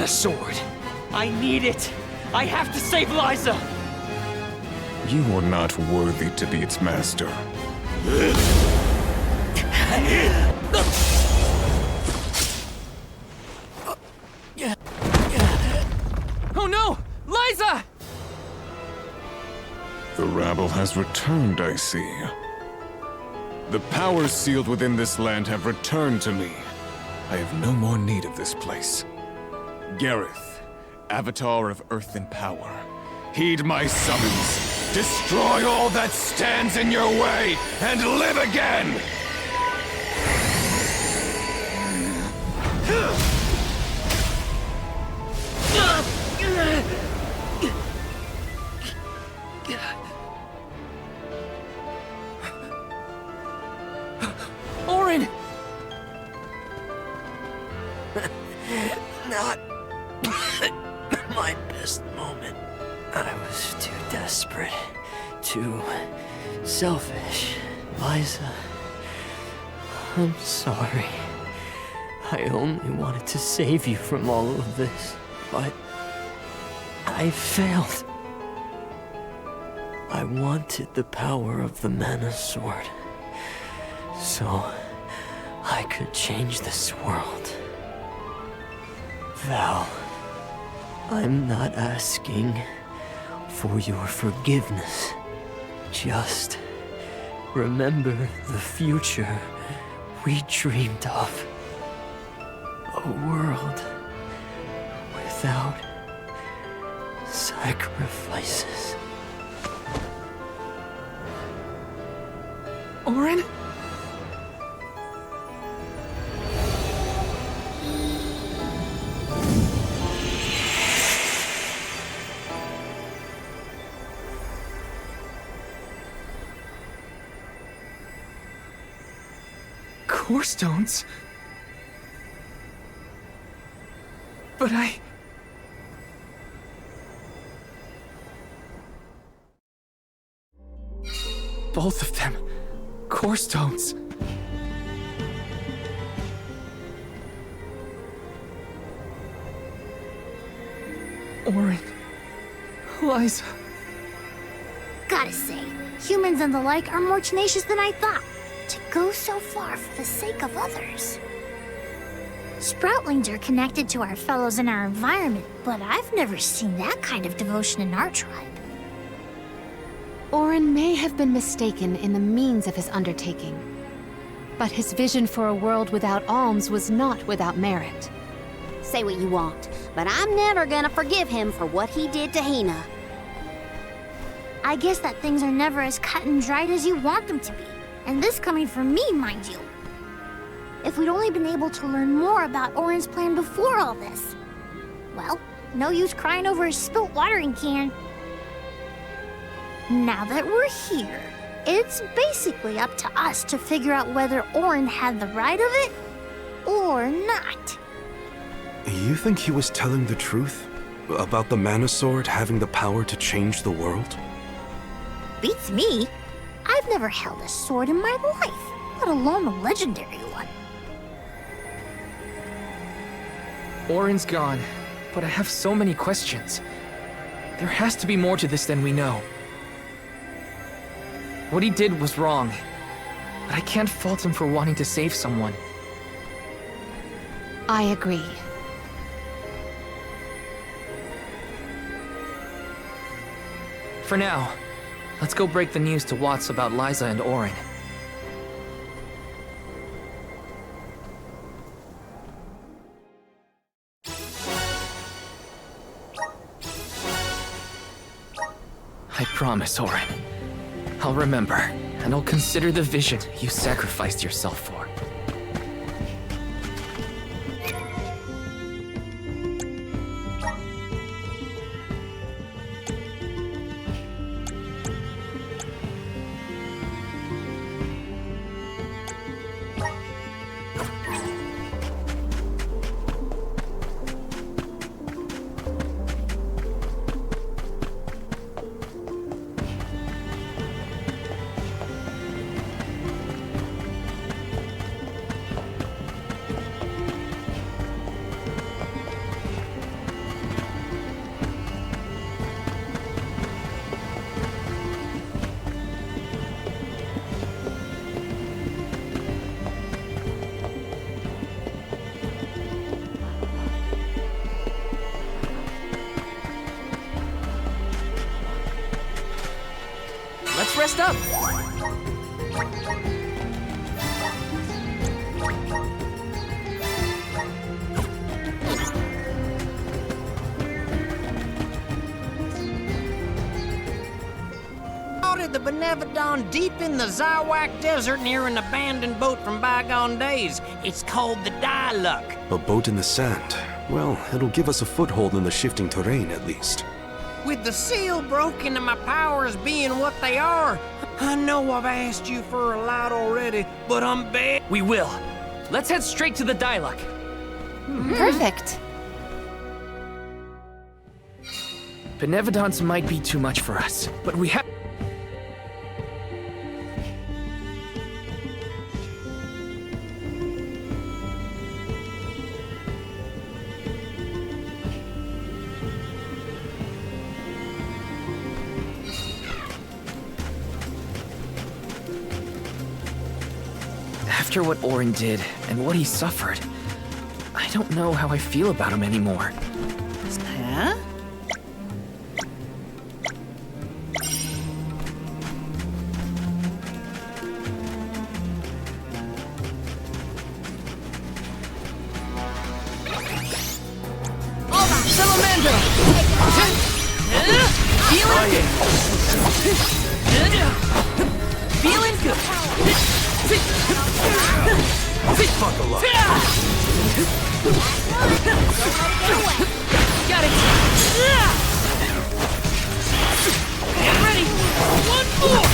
Mana Sword. I need it. I have to save Liza. You are not worthy to be its master. Oh no! Liza! The rabble has returned, I see. The powers sealed within this land have returned to me. I have no more need of this place. Gareth, Avatar of Earth and Power, heed my summons. Destroy all that stands in your way, and live again! Auron! Not my best moment. I was too desperate, too selfish. Liza, I'm sorry. I only wanted to save you from all of this, but I failed. I wanted the power of the Mana Sword, so I could change this world. Val, I'm not asking for your forgiveness. Just remember the future we dreamed of. A world without sacrifices. Auron? Core stones? But both of them. Core stones. Auron. Liza. Gotta say, humans and the like are more tenacious than I thought. To go so far for the sake of others. Sproutlings are connected to our fellows in our environment, but I've never seen that kind of devotion in our tribe. Auron may have been mistaken in the means of his undertaking, but his vision for a world without alms was not without merit. Say what you want, but I'm never gonna forgive him for what he did to Hina. I guess that things are never as cut and dried as you want them to be. And this coming from me, mind you. If we'd only been able to learn more about Auron's plan before all this. Well, no use crying over a spilt watering can. Now that we're here, it's basically up to us to figure out whether Auron had the right of it or not. You think he was telling the truth? About the Mana Sword having the power to change the world? Beats me. I've never held a sword in my life, let alone a legendary one. Auron's gone, but I have so many questions. There has to be more to this than we know. What he did was wrong, but I can't fault him for wanting to save someone. I agree. For now, let's go break the news to Watts about Liza and Auron. I promise, Auron. I'll remember, and I'll consider the vision you sacrificed yourself for. rest up. Spotted the Benevodon deep in the Zawak Desert near an abandoned boat from bygone days. It's called the Diluc. A boat in the sand. Well, it'll give us a foothold in the shifting terrain at least. With the seal broken and my powers being what they are, I know I've asked you for a lot already, but I'm bad. We will. Let's head straight to the Diluc. Perfect. Benevodons might be too much for us, but we have... After what Orin did, and what he suffered, I don't know how I feel about him anymore. Huh? Salamander! Feeling good! Buckle up. Got it! Get ready! One more!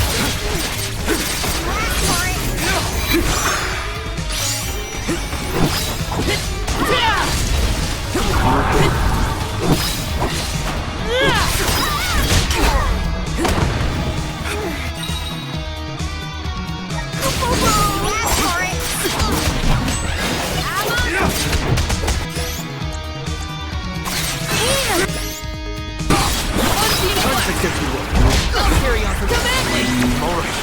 I'll carry on for command! All right.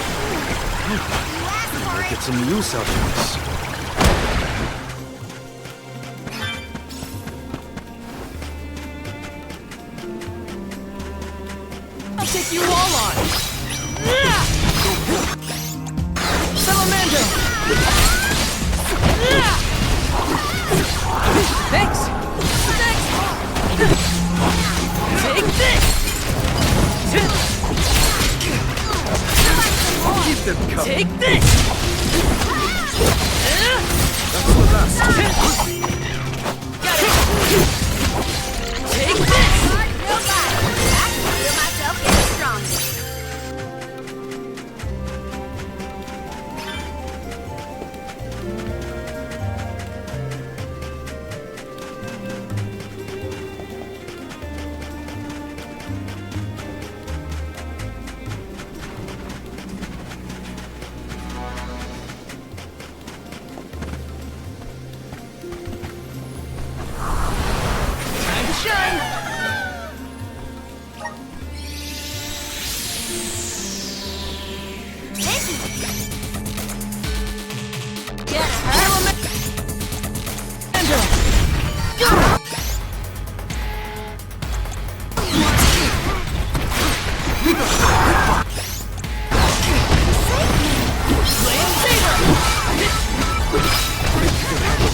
I'll get some use out of this. I'll take you all on! Salamander! Thanks! Take this! Keep them coming. Take this! That's the last. Got it! Take this! I feel myself getting stronger. Time to shine!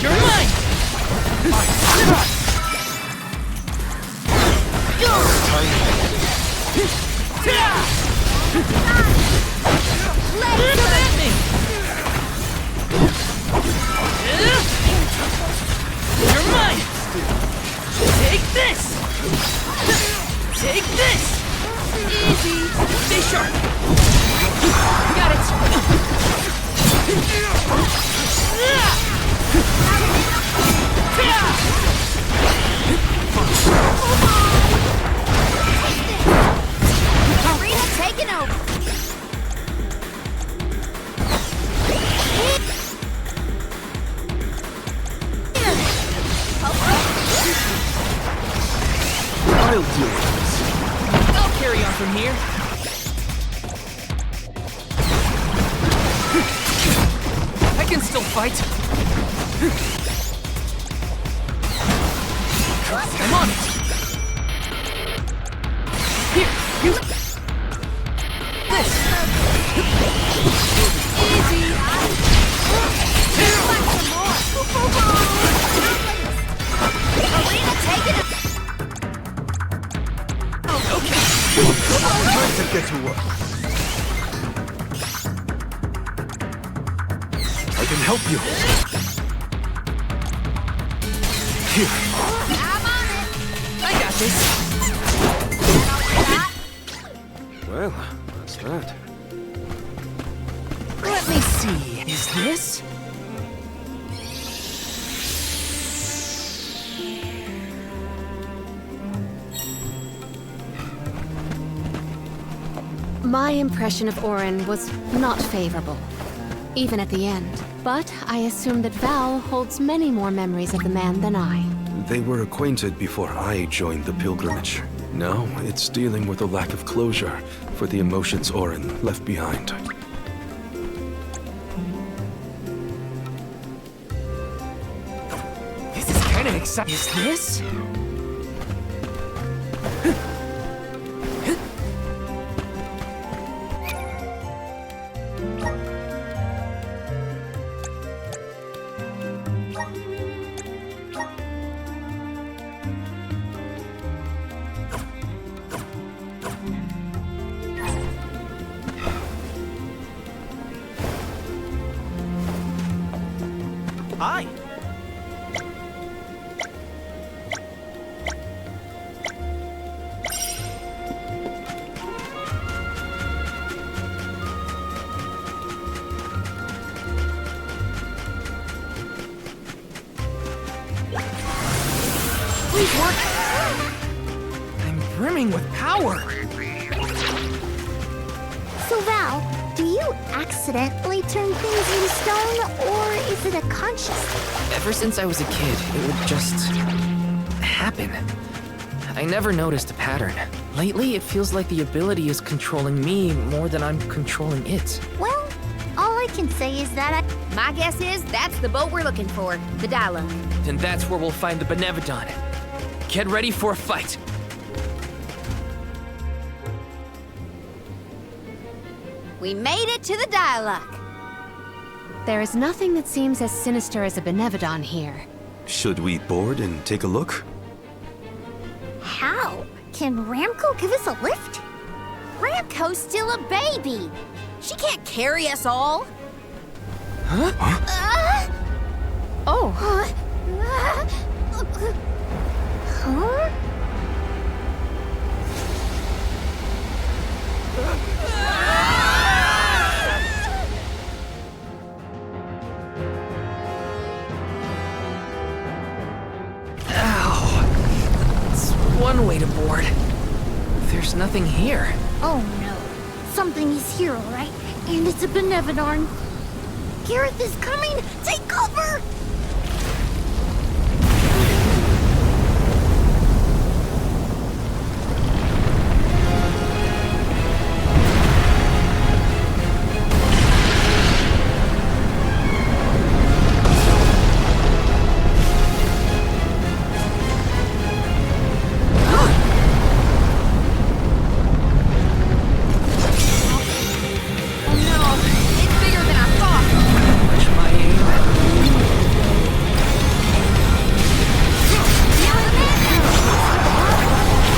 You're mine! Come at me! You're mine! Take this! Take this! Easy! Stay sharp! Got it! Arena taking over. I'll deal with this. I'll carry on from here. I can still fight. I'm on it. Here, use this. Time to get to work. I can help you. Here. I got this. Well, that's that. Let me see. Is this? My impression of Orin was not favorable, even at the end. But I assume that Val holds many more memories of the man than I. They were acquainted before I joined the pilgrimage. Now, it's dealing with a lack of closure for the emotions Orin left behind. This is kind of exciting. Is this? Hi. Please work. I'm brimming with power. So Val, do you accidentally turn things into stone, or is it a conscious thing? Ever since I was a kid, it would just happen. I never noticed a pattern. Lately, it feels like the ability is controlling me more than I'm controlling it. Well, all I can say is that My guess is that's the boat we're looking for, the Dialogue. Then that's where we'll find the Benevodon. Get ready for a fight. We made it to the Dialogue. There is nothing that seems as sinister as a Benevodon here. Should we board and take a look? How? Can Ramco give us a lift? Ramco's still a baby. She can't carry us all. Oh, Huh? It's one way to board. There's nothing here. Oh no. Something is here, all right? And it's a Benevodon. Gareth is coming! Take cover! Watch my aim.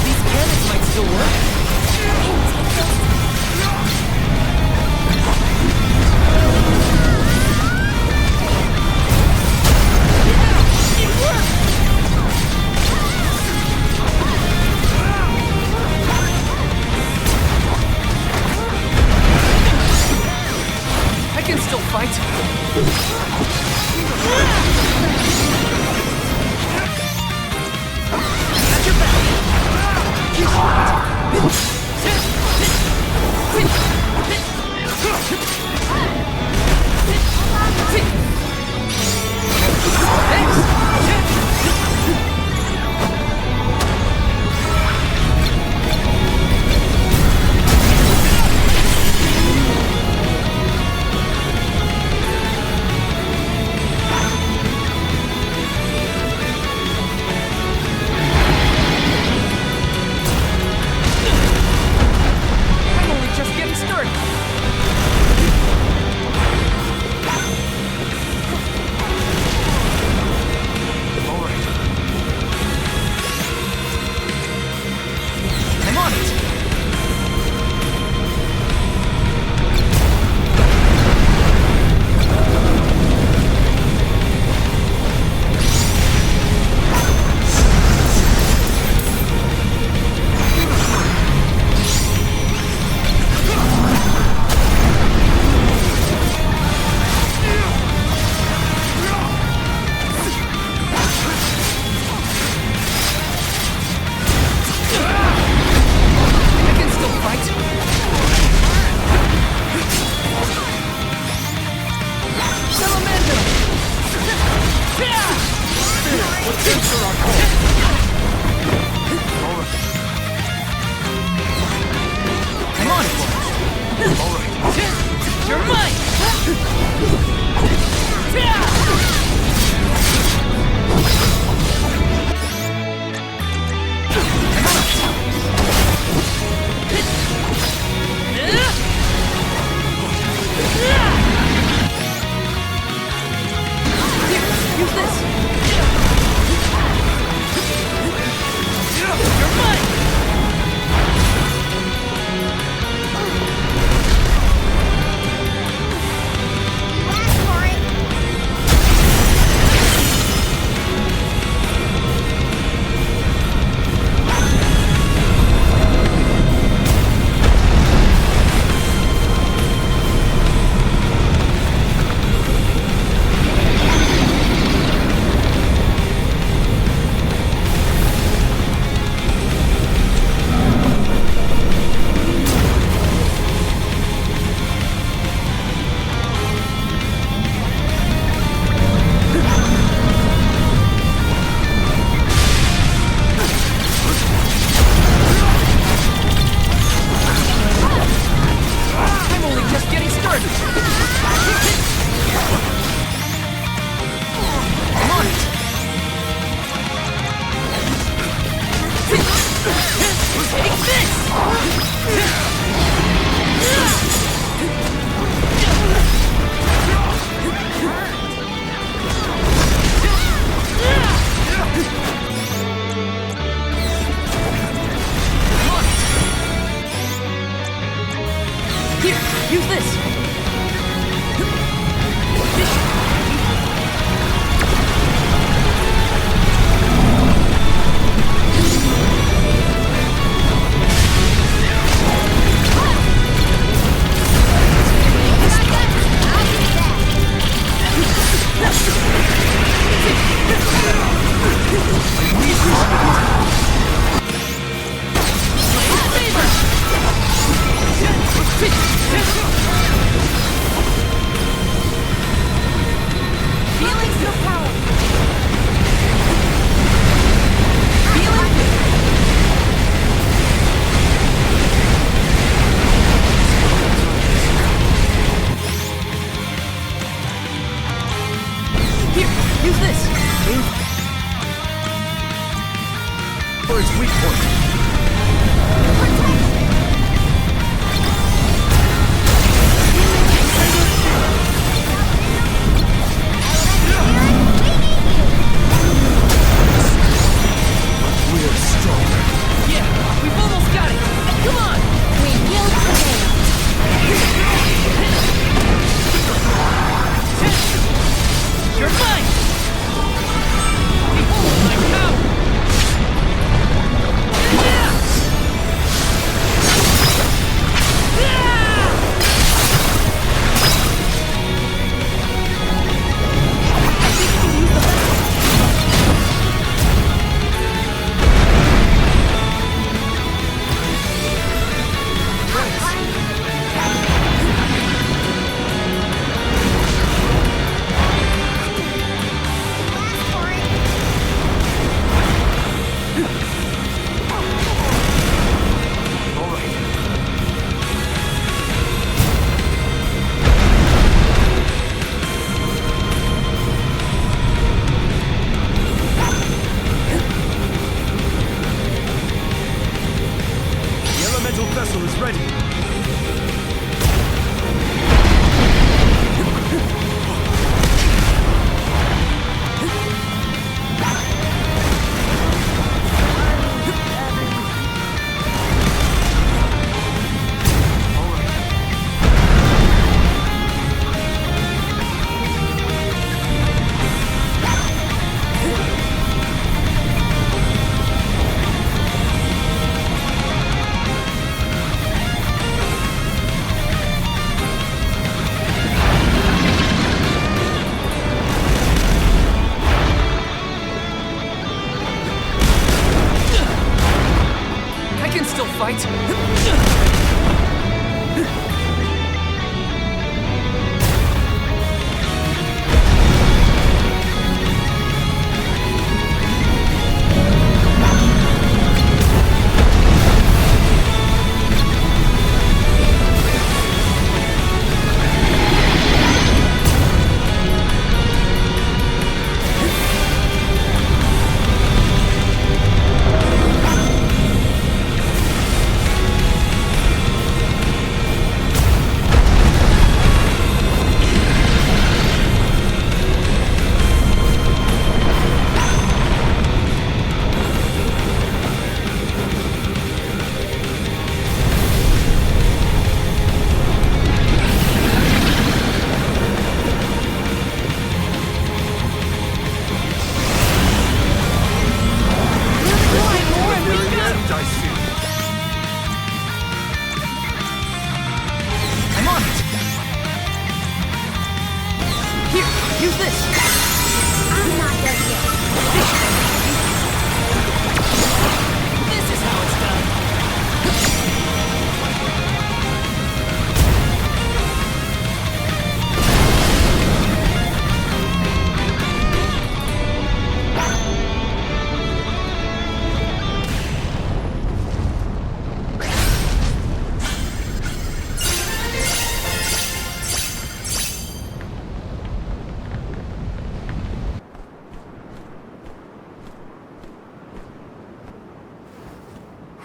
These cannons might still work. I can still fight. Got your back.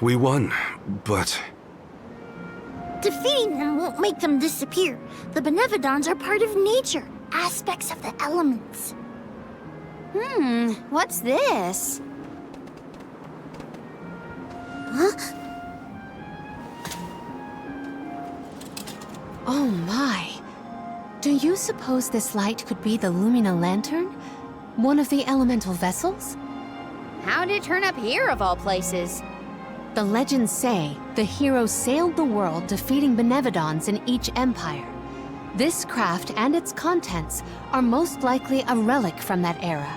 We won, but Defeating them won't make them disappear. The Benevodons are part of nature, aspects of the elements. What's this? Oh my. Do you suppose this light could be the Lumina Lantern? One of the elemental vessels? How did it turn up here of all places? The legends say the heroes sailed the world defeating Benevodons in each empire. This craft and its contents are most likely a relic from that era.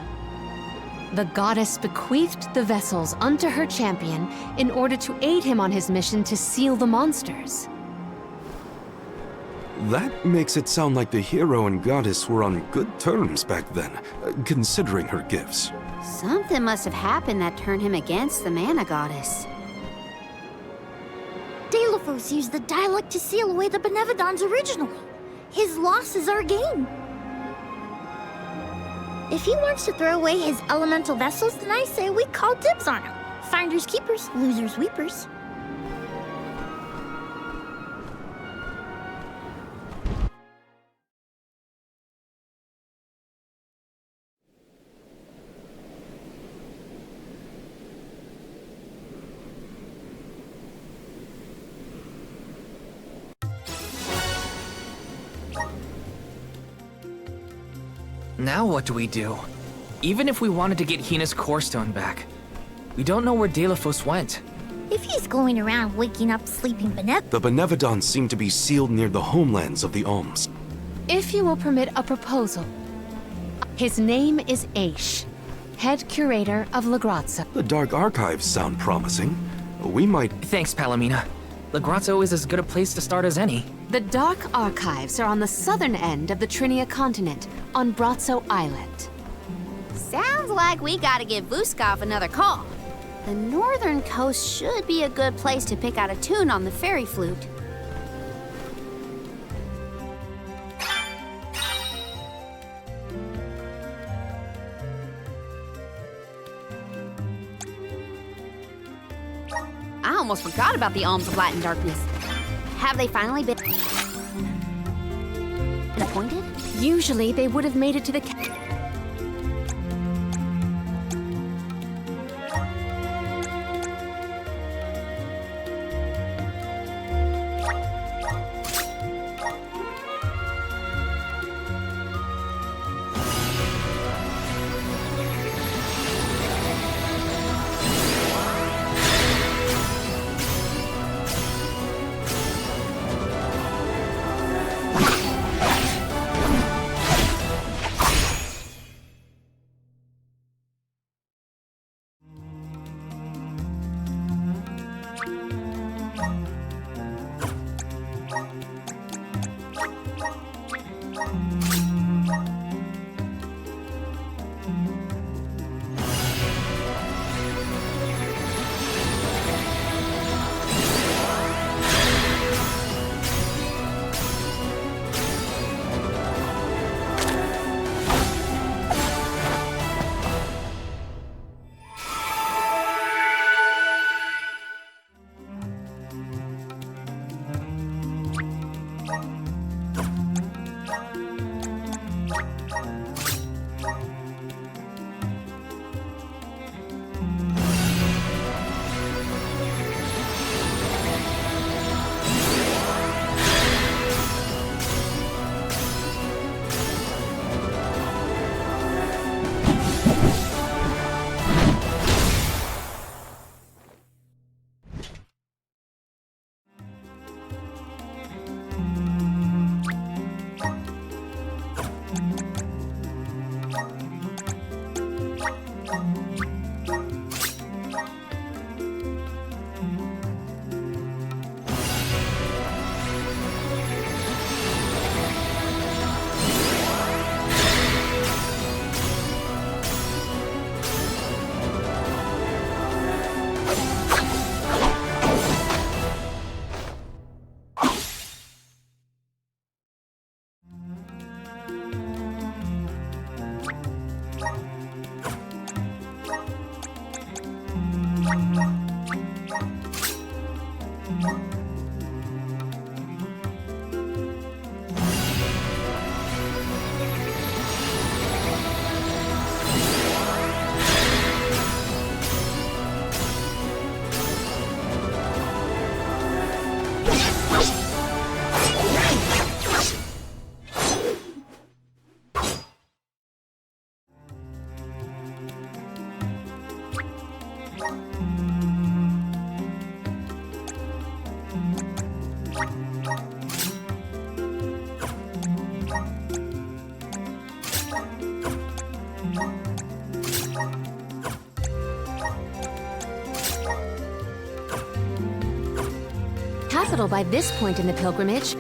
The goddess bequeathed the vessels unto her champion in order to aid him on his mission to seal the monsters. that makes it sound like the hero and goddess were on good terms back then, considering her gifts. Something must have happened that turned him against the Mana Goddess. Delophos used the dialect to seal away the Benevodons originally. His loss is our gain. If he wants to throw away his elemental vessels, then I say we call dibs on him. Finders keepers, losers weepers. Now what do we do? Even if we wanted to get Hina's Core Stone back, we don't know where Delophos went. If he's going around waking up sleeping The Benevodons seem to be sealed near the homelands of the Alms. If you will permit a proposal. His name is Aish, head curator of Lagrazzo. The Dark Archives sound promising. We might... Thanks, Palomina. Lagrazzo is as good a place to start as any. The Dark Archives are on the southern end of the Trinia continent, on Brazzo Island. Sounds like we gotta give Vuskov another call. The northern coast should be a good place to pick out a tune on the fairy flute. I almost forgot about the Alms of Light and Darkness. Have they finally been appointed? Usually they would have made it to the Capital by this point in the pilgrimage.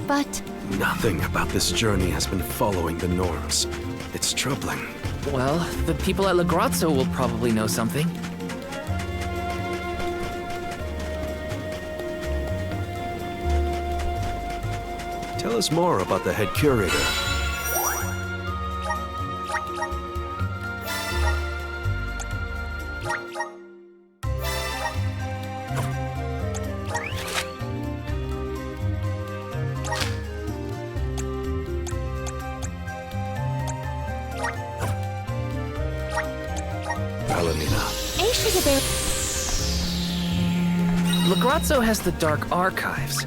But Nothing about this journey has been following the norms. It's troubling. Well, the people at La Grazzo will probably know something. Tell us more about the head curator. La Grazzo has the Dark Archives,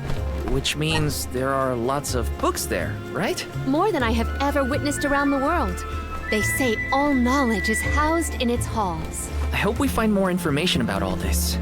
which means there are lots of books there, right? more than I have ever witnessed around the world. They say all knowledge is housed in its halls. I hope we find more information about all this.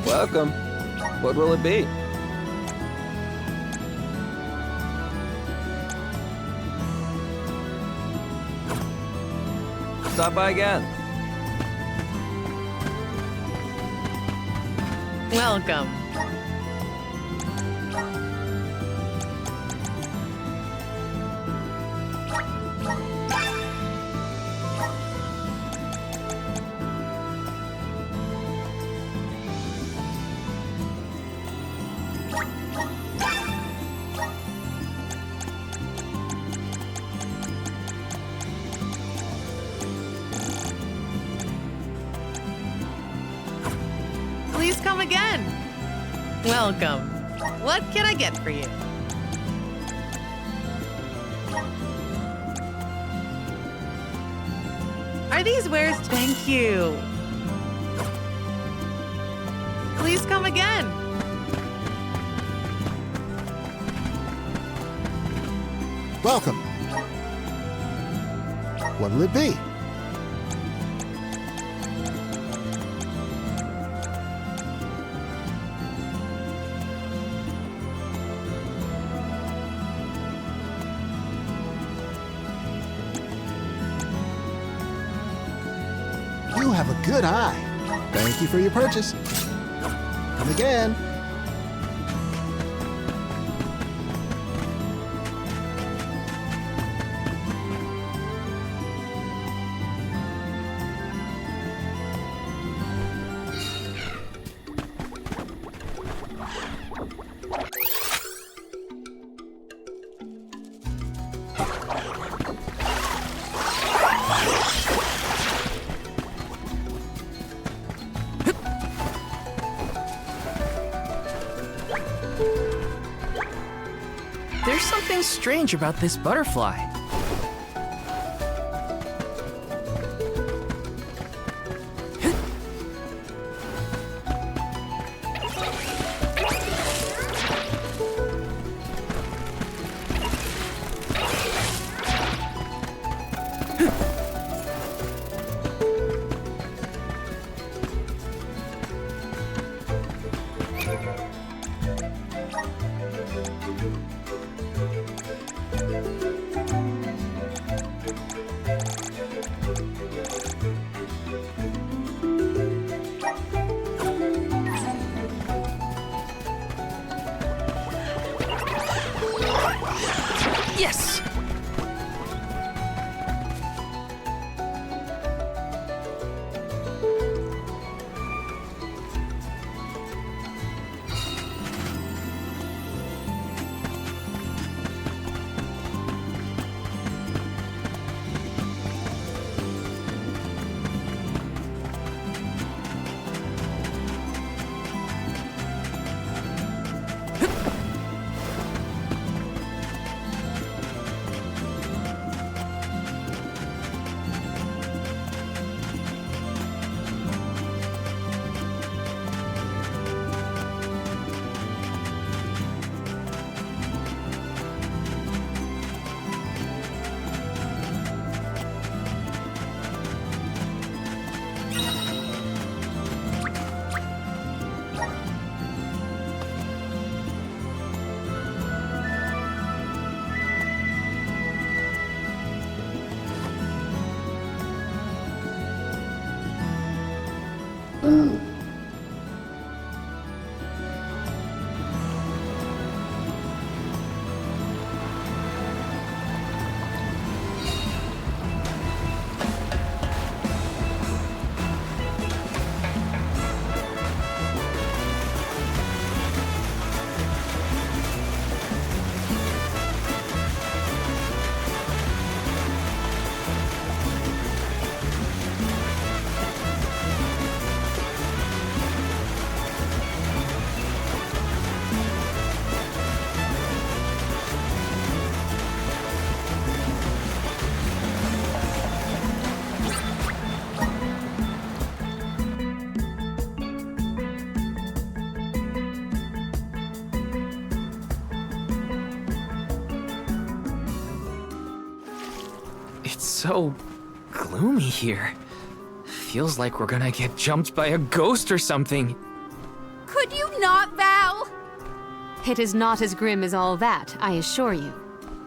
Welcome. What will it be? Stop by again. Welcome. Please come again. Welcome. What can I get for you? Are these wares? Thank you. Please come again. Welcome. What'll it be? You have a good eye. Thank you for your purchase. Come again. There's something strange about this butterfly. Yes! It's so gloomy here. Feels like we're gonna get jumped by a ghost or something. Could you not, Val? It is not as grim as all that, I assure you.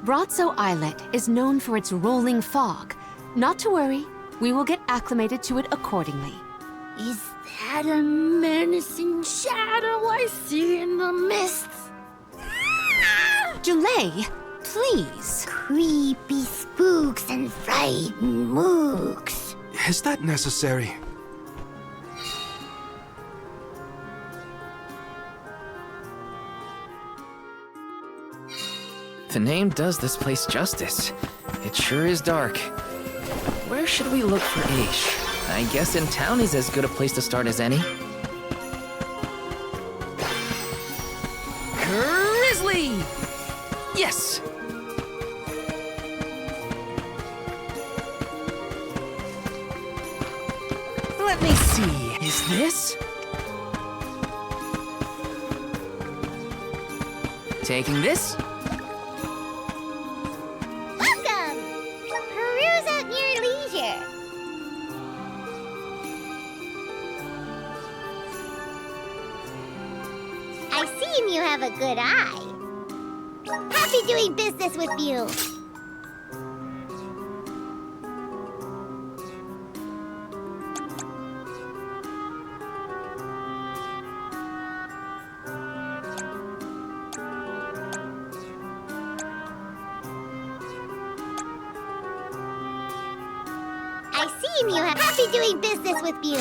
Brazzo Islet is known for its rolling fog. Not to worry, we will get acclimated to it accordingly. Is that a menacing shadow I see in the mists? Julay, please. Creepy spooks and frightened mooks. Is that necessary? The name does this place justice. It sure is dark. Where should we look for Aish? I guess in town is as good a place to start as any. Grizzly! Yes! Let me see, is this? Taking this? Welcome! Peruse at your leisure. I see you have a good eye. Happy doing business with you. I see you have happy doing business with you.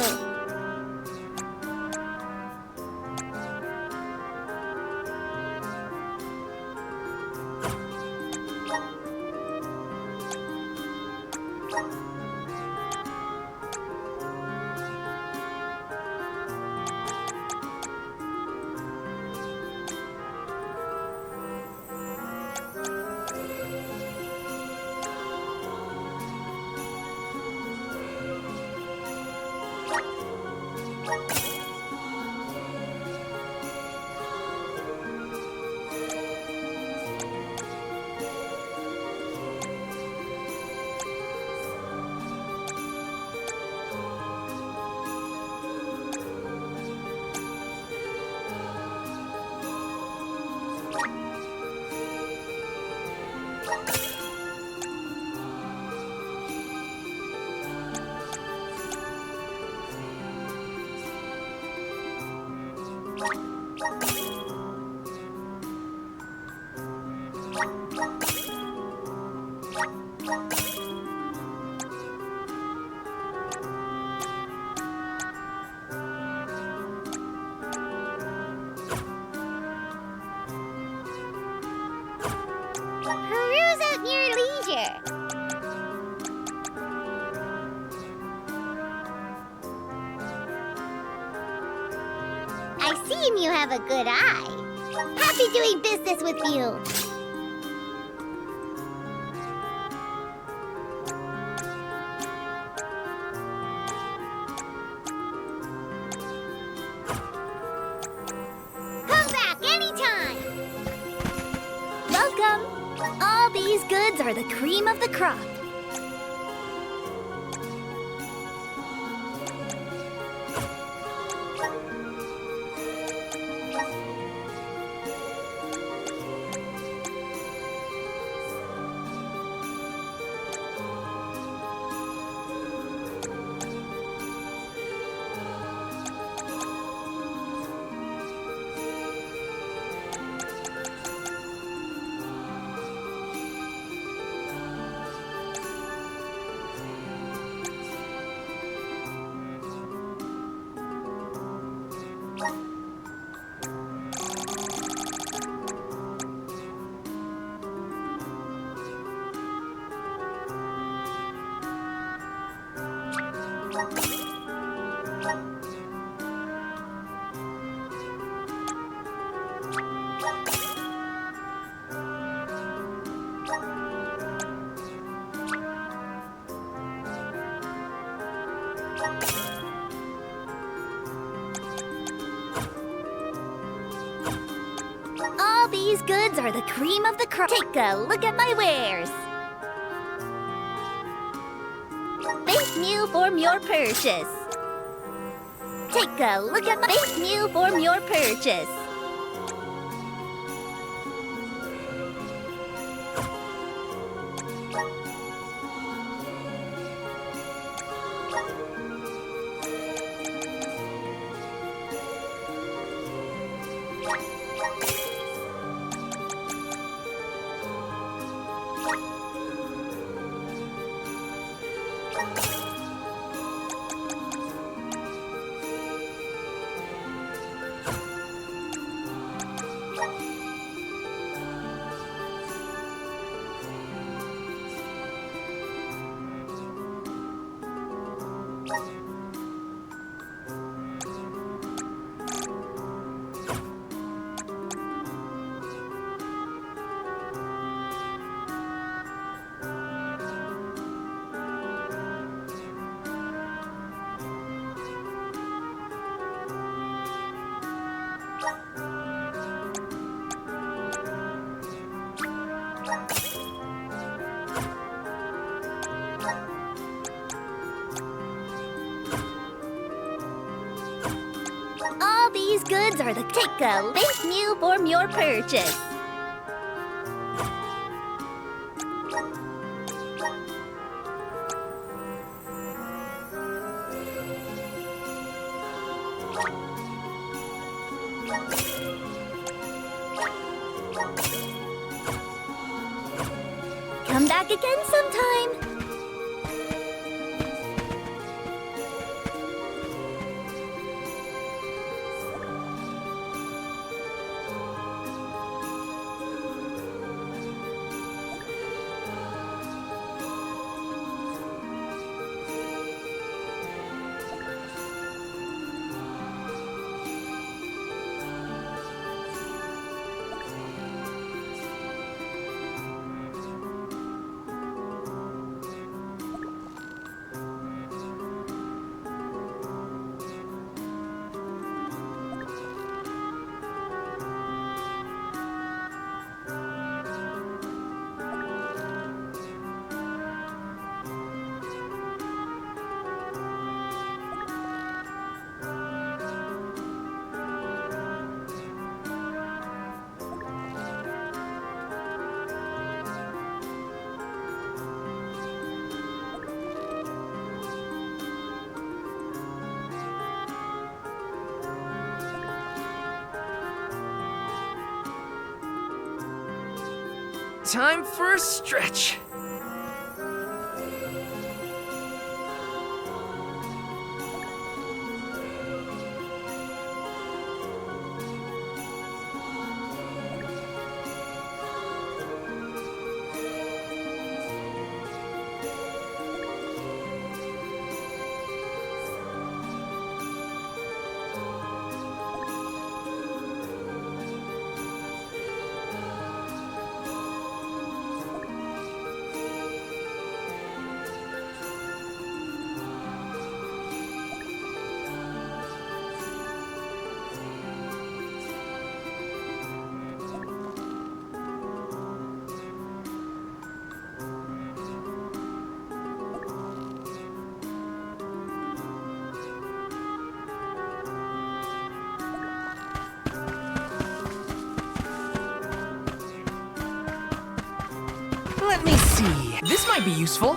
Peruse at your leisure. I see you have a good eye. Happy doing business with you. Come back anytime. Welcome. All these goods are the cream of the crop. All these goods are the cream of the crop. Take a look at my wares. Thank you for your purchase. Take a look at my base meal for your purchase. All these goods are the take a base meal for your purchase. Come back again sometime. Time for a stretch. Let me see. This might be useful.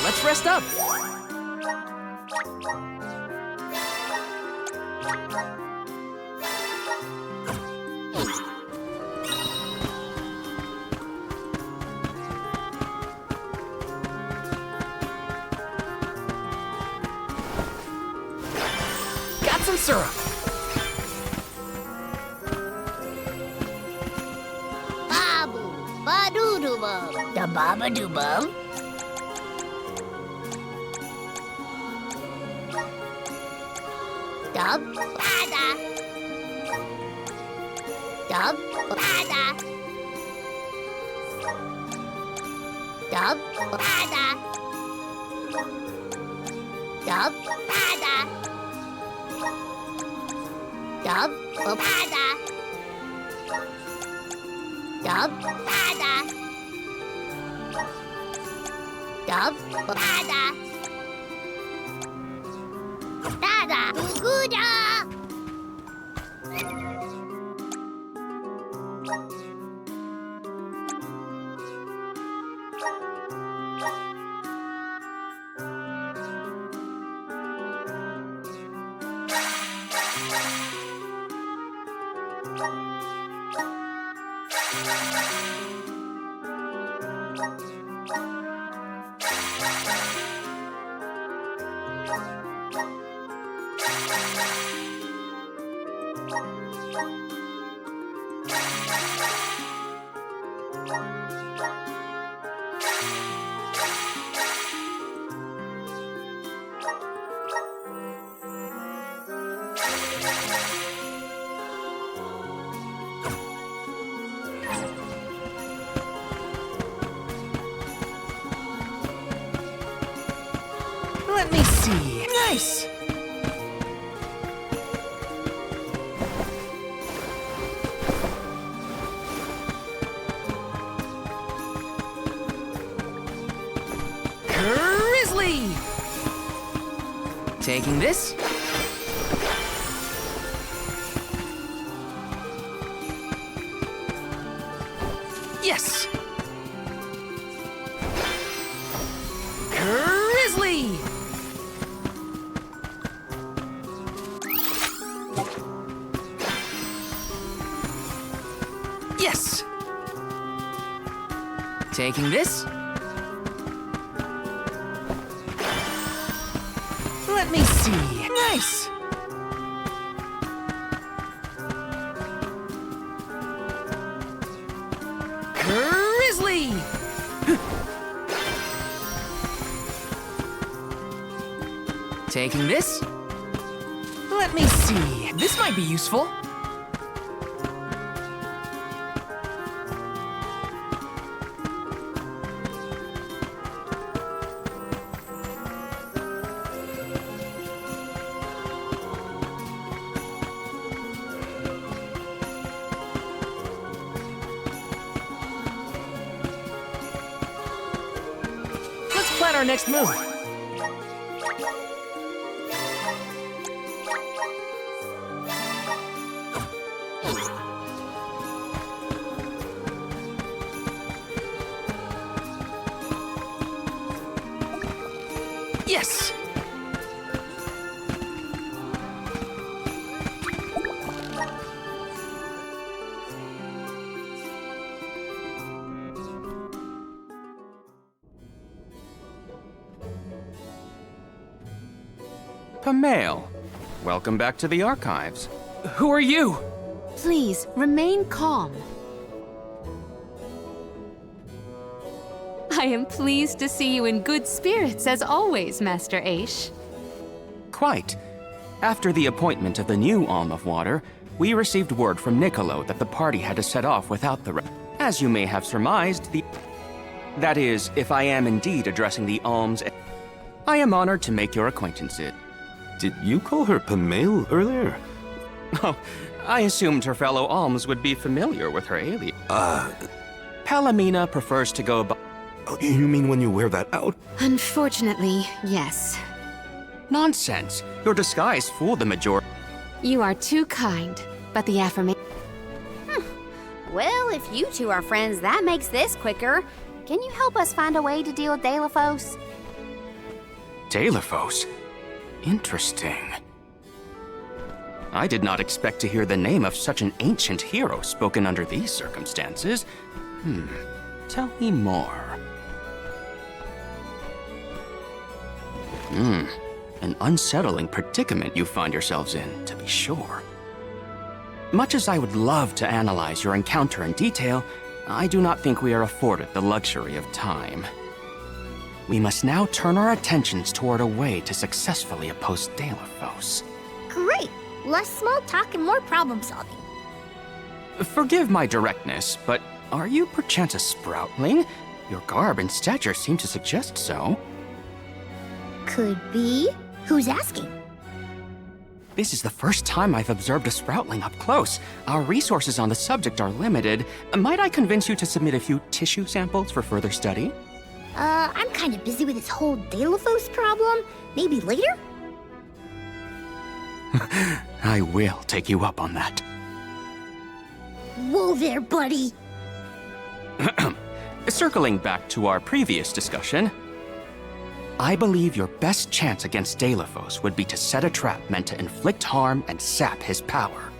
Let's rest up. Got some syrup. Ba-doo-doo-bum, da ba-ba-doo-bum. Dub-ba-da. Dub-ba-da. Dub-ba-da. Dub-ba-da. Dub-ba-da. Dub-ba-da. Dub-ba-da. Uguda! Uguda! Let me see. Nice! Grizzly! Taking this. Yes! Grizzly! Yes! Taking this. Let me see. Nice! Grizzly! Taking this. Let me see. This might be useful. Let's plan our next move. Yes! Pamail, welcome back to the archives. Who are you? Please, remain calm. I am pleased to see you in good spirits as always, Master Aish. Quite. After the appointment of the new Alm of Water, we received word from Niccolo that the party had to set off without the As you may have surmised, That is, if I am indeed addressing the alms... I am honored to make your acquaintances. Did you call her Pamail earlier? Oh, I assumed her fellow alms would be familiar with her alias. Palomina prefers to go by... You mean when you wear that out? Unfortunately, yes. Nonsense. Your disguise fooled the majority. You are too kind, but the affirmation... Well, if you two are friends, that makes this quicker. Can you help us find a way to deal with Deilephos? Deilephos? Interesting. I did not expect to hear the name of such an ancient hero spoken under these circumstances. Tell me more. An unsettling predicament you find yourselves in, to be sure. Much as I would love to analyze your encounter in detail, I do not think we are afforded the luxury of time. We must now turn our attentions toward a way to successfully oppose Deilephos. Great! Less small talk and more problem solving. Forgive my directness, but are you perchance a sproutling? Your garb and stature seem to suggest so. Could be. Who's asking? This is the first time I've observed a sproutling up close. Our resources on the subject are limited. Might I convince you to submit a few tissue samples for further study? I'm kind of busy with this whole Deilephos problem. Maybe later? I will take you up on that. Whoa there, buddy. Circling back to our previous discussion, I believe your best chance against Deilephos would be to set a trap meant to inflict harm and sap his power.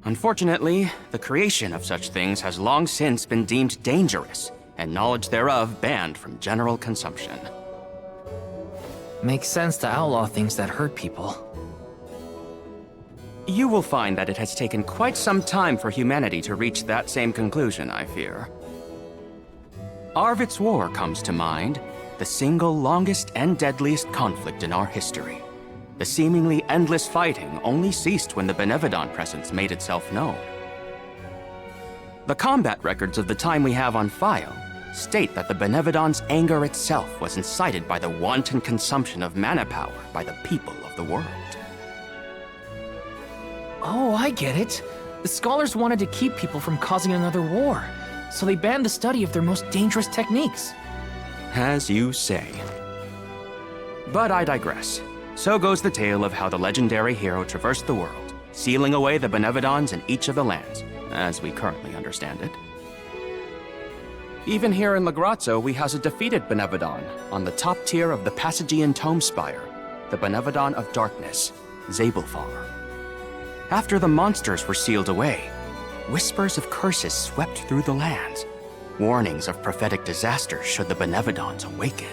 Unfortunately, the creation of such things has long since been deemed dangerous, and knowledge thereof banned from general consumption. Makes sense to outlaw things that hurt people. You will find that it has taken quite some time for humanity to reach that same conclusion, I fear. Arvid's War comes to mind, the single longest and deadliest conflict in our history. The seemingly endless fighting only ceased when the Benevodon presence made itself known. The combat records of the time we have on file state that the Benevodon's anger itself was incited by the wanton consumption of mana power by the people of the world. Oh, I get it. The scholars wanted to keep people from causing another war, so they banned the study of their most dangerous techniques. As you say. But I digress. So goes the tale of how the legendary hero traversed the world, sealing away the Benevodons in each of the lands, as we currently understand it. Even here in Lagrazzo, we house a defeated Benevodon on the top tier of the Passagian Tome Spire, the Benevodon of Darkness, Zabelfar. After the monsters were sealed away, whispers of curses swept through the lands, warnings of prophetic disaster should the Benevodons awaken.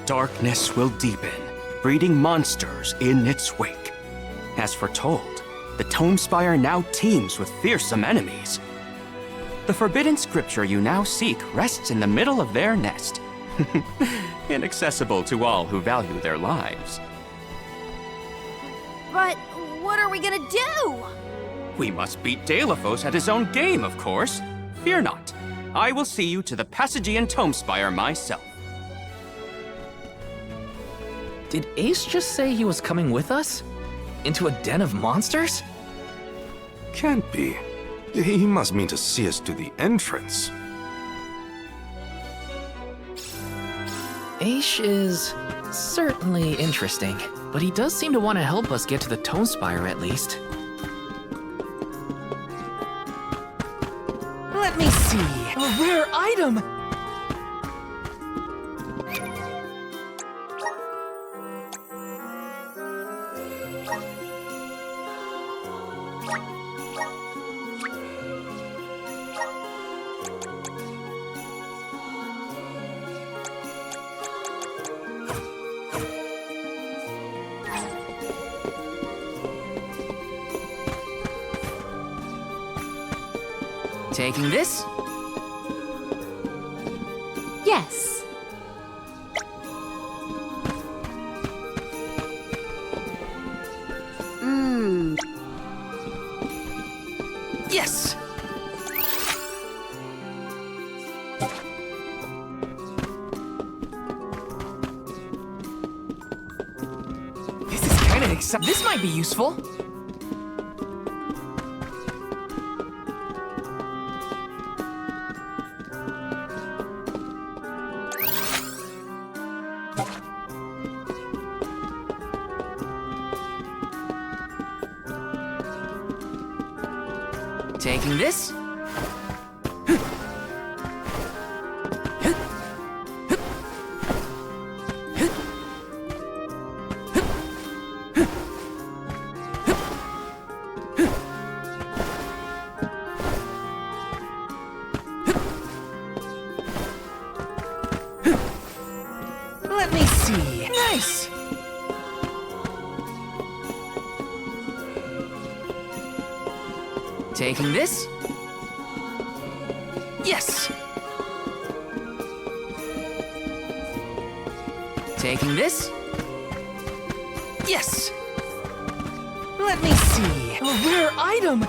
Darkness will deepen, breeding monsters in its wake. As foretold, the Tome Spire now teems with fearsome enemies. The forbidden scripture you now seek rests in the middle of their nest, inaccessible to all who value their lives. But what are we gonna do? We must beat Deilephos at his own game, of course. Fear not. I will see you to the Passagian Tome Spire myself. Did Ace just say he was coming with us? Into a den of monsters? Can't be. He must mean to see us to the entrance. Ace is certainly interesting, but he does seem to want to help us get to the Tome Spire at least. Let me see. A rare item! Taking this? Yes. Yes! This is kind of exciting. This might be useful. Taking this? Let me see. Nice! Taking this? Yes! Taking this? Yes! Let me see. A rare item!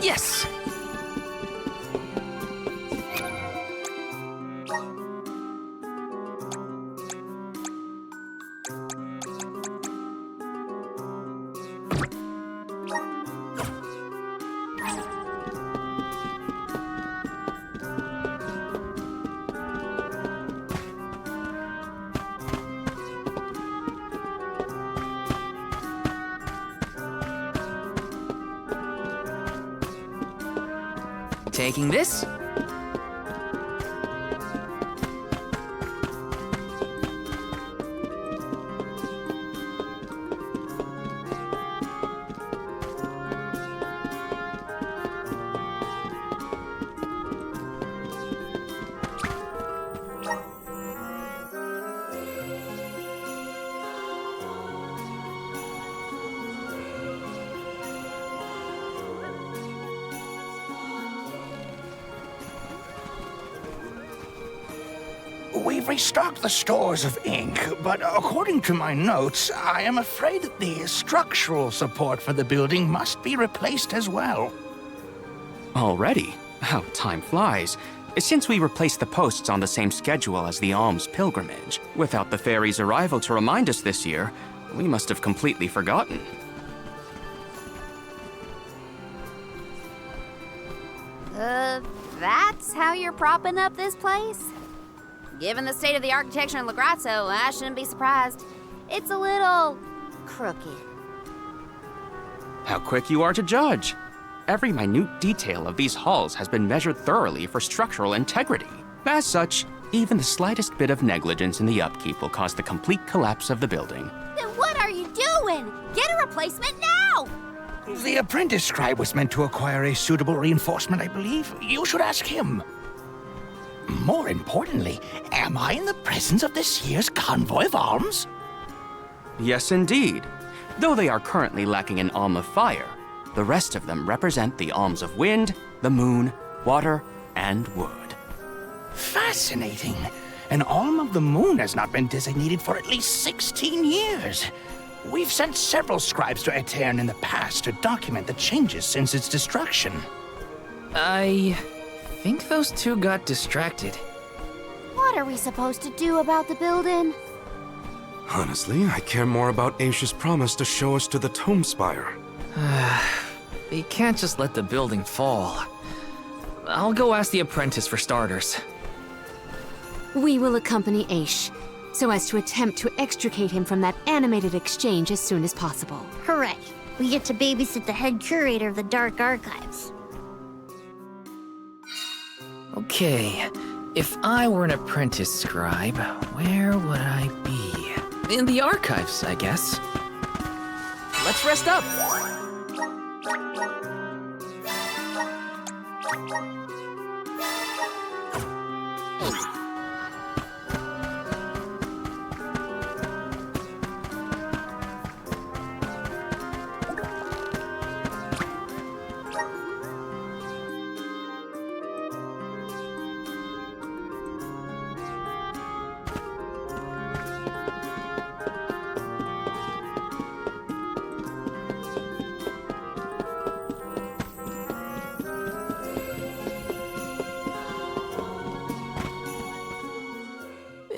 Yes! Taking this. We've restocked the stores of ink, but according to my notes, I am afraid that the structural support for the building must be replaced as well. Already? How time flies. Since we replaced the posts on the same schedule as the Alms pilgrimage, without the fairy's arrival to remind us this year, we must have completely forgotten. That's how you're propping up this place? Given the state of the architecture in Lagrazzo, I shouldn't be surprised. It's a little crooked. How quick you are to judge. Every minute detail of these halls has been measured thoroughly for structural integrity. As such, even the slightest bit of negligence in the upkeep will cause the complete collapse of the building. Then what are you doing? Get a replacement now! The apprentice scribe was meant to acquire a suitable reinforcement, I believe. You should ask him. More importantly, am I in the presence of this year's Convoy of Alms? Yes, indeed. Though they are currently lacking an Alm of Fire, the rest of them represent the Alms of Wind, the Moon, Water, and Wood. Fascinating. An Alm of the Moon has not been designated for at least 16 years. We've sent several scribes to Aetern in the past to document the changes since its destruction. I think those two got distracted. What are we supposed to do about the building? Honestly, I care more about Aisha's promise to show us to the Tome Spire. You can't just let the building fall. I'll go ask the apprentice for starters. We will accompany Aish, so as to attempt to extricate him from that animated exchange as soon as possible. Hooray! We get to babysit the head curator of the Dark Archives. Okay, if I were an apprentice scribe, where would I be? In the archives, I guess. Let's rest up!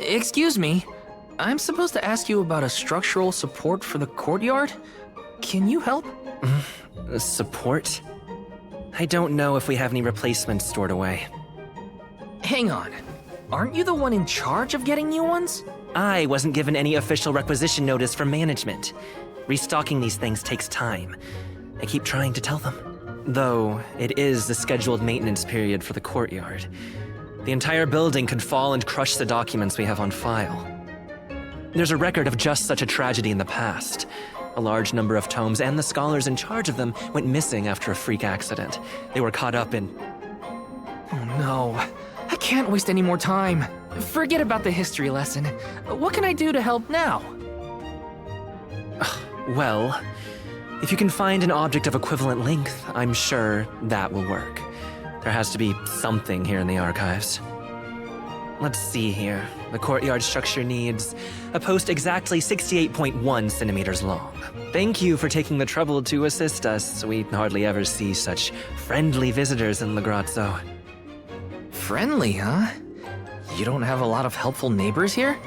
Excuse me, I'm supposed to ask you about a structural support for the courtyard? Can you help? Support? I don't know if we have any replacements stored away. Hang on, aren't you the one in charge of getting new ones? I wasn't given any official requisition notice from management. Restocking these things takes time. I keep trying to tell them. Though, it is the scheduled maintenance period for the courtyard. The entire building could fall and crush the documents we have on file. There's a record of just such a tragedy in the past. A large number of tomes and the scholars in charge of them went missing after a freak accident. They were caught up in... Oh no, I can't waste any more time. Forget about the history lesson. What can I do to help now? Well, if you can find an object of equivalent length, I'm sure that will work. There has to be something here in the archives. Let's see here. The courtyard structure needs a post exactly 68.1 centimeters long. Thank you for taking the trouble to assist us. We hardly ever see such friendly visitors in Lagrazzo. Friendly, huh? You don't have a lot of helpful neighbors here?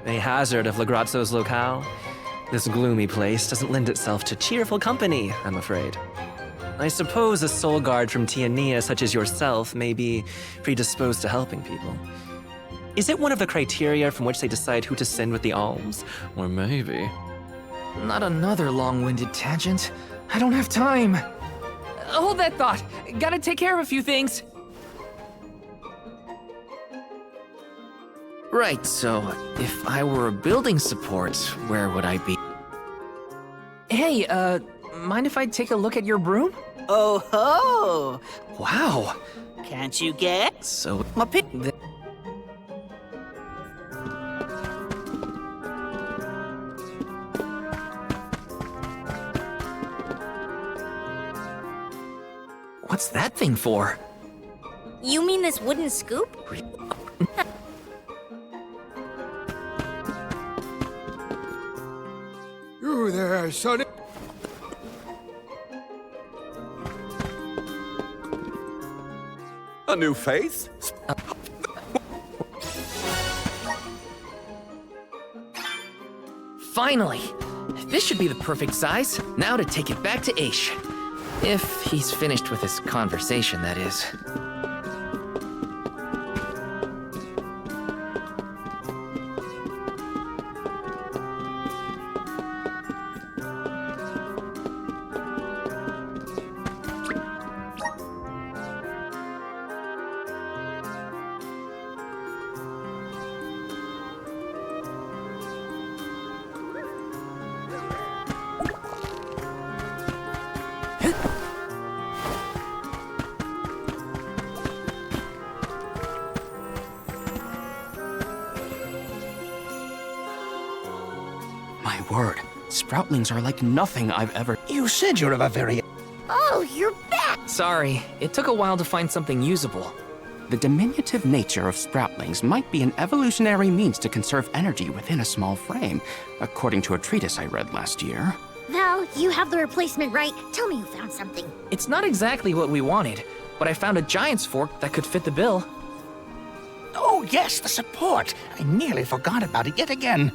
A hazard of Lagrazzo's locale. This gloomy place doesn't lend itself to cheerful company, I'm afraid. I suppose a soul guard from Tiania such as yourself may be predisposed to helping people. Is it one of the criteria from which they decide who to send with the alms? Or maybe... Not another long-winded tangent. I don't have time. hold that thought. Gotta take care of a few things. Right, so if I were a building support, where would I be? Hey, mind if I take a look at your broom? Oh ho! Wow. Can't you get? So, My pick. What's that thing for? You mean this wooden scoop? You there, Sonny? A new face? Finally! This should be the perfect size. Now to take it back to Aish. If he's finished with his conversation, that is. My word, Sproutlings are like nothing I've ever... You said you're of a very... Oh, you're back! Sorry, it took a while to find something usable. The diminutive nature of Sproutlings might be an evolutionary means to conserve energy within a small frame, according to a treatise I read last year. Val, you have the replacement, right? Tell me you found something. It's not exactly what we wanted, but I found a giant's fork that could fit the bill. Oh, yes, the support. I nearly forgot about it yet again.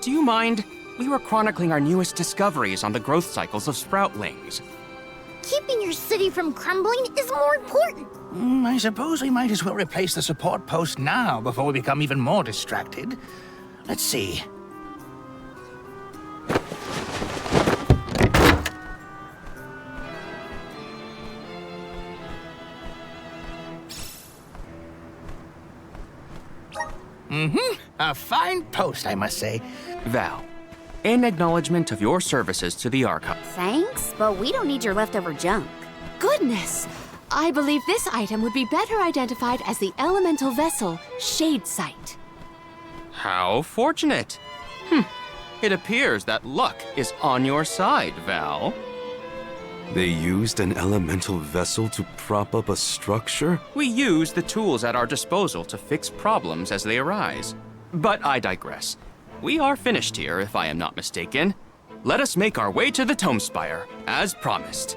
Do you mind? We were chronicling our newest discoveries on the growth cycles of Sproutlings. Keeping your city from crumbling is more important. I suppose we might as well replace the support post now before we become even more distracted. Let's see. A fine post, I must say. Val, in acknowledgement of your services to the Archive. Thanks, but we don't need your leftover junk. Goodness! I believe this item would be better identified as the elemental vessel, Shade Sight. How fortunate. It appears that luck is on your side, Val. They used an elemental vessel to prop up a structure? We use the tools at our disposal to fix problems as they arise. But I digress. We are finished here, if I am not mistaken. Let us make our way to the Tome Spire, as promised.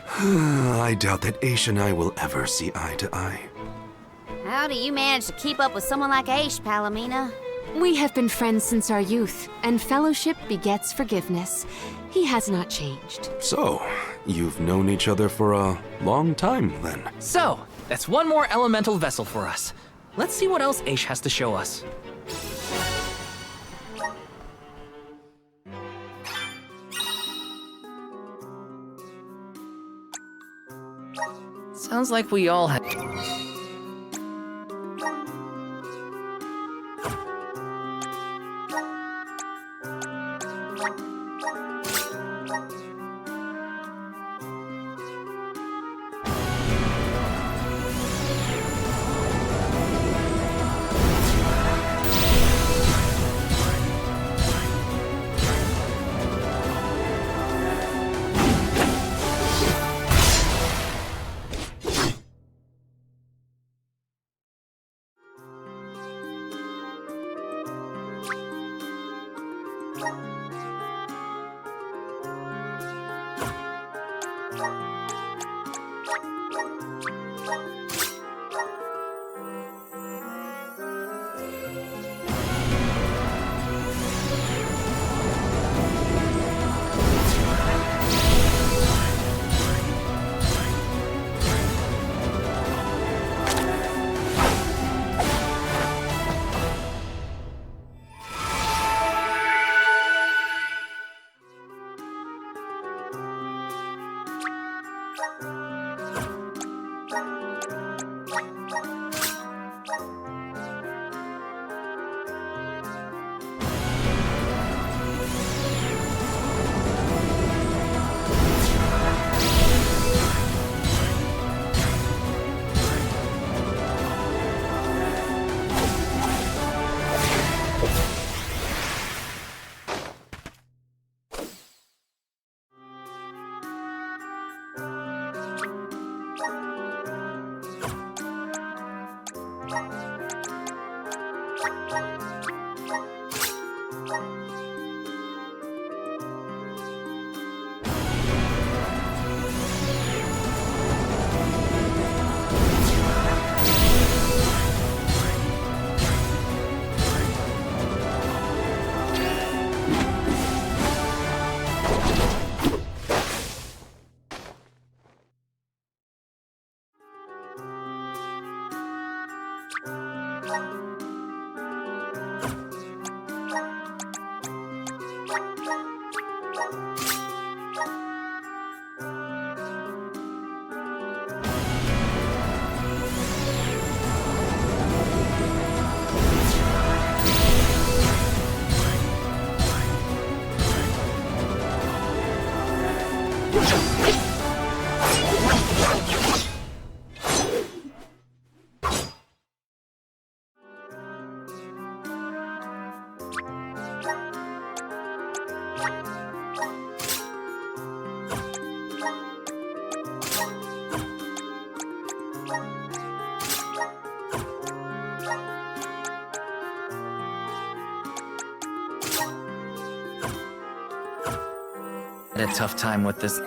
I doubt that Aish and I will ever see eye to eye. How do you manage to keep up with someone like Aish, Palomina? We have been friends since our youth, and fellowship begets forgiveness. He has not changed. So, you've known each other for a long time, then? So, that's one more elemental vessel for us. Let's see what else Aish has to show us. Sounds like we all have... Had a tough time with this.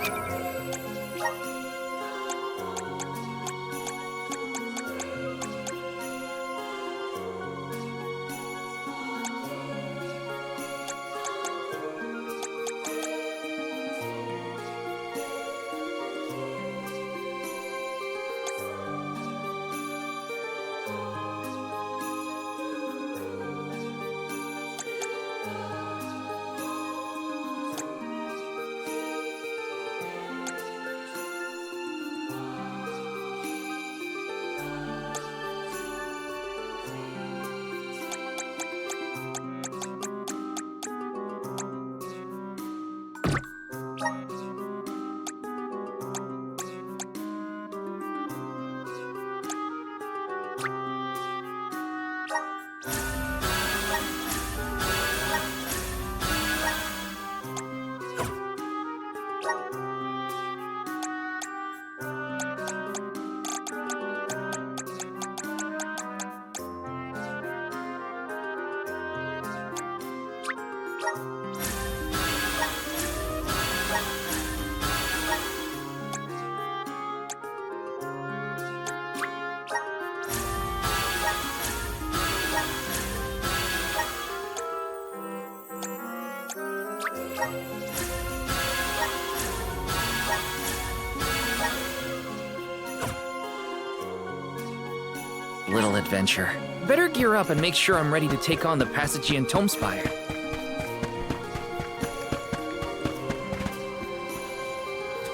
Little adventure. Better gear up and make sure I'm ready to take on the Passagian Tomespire.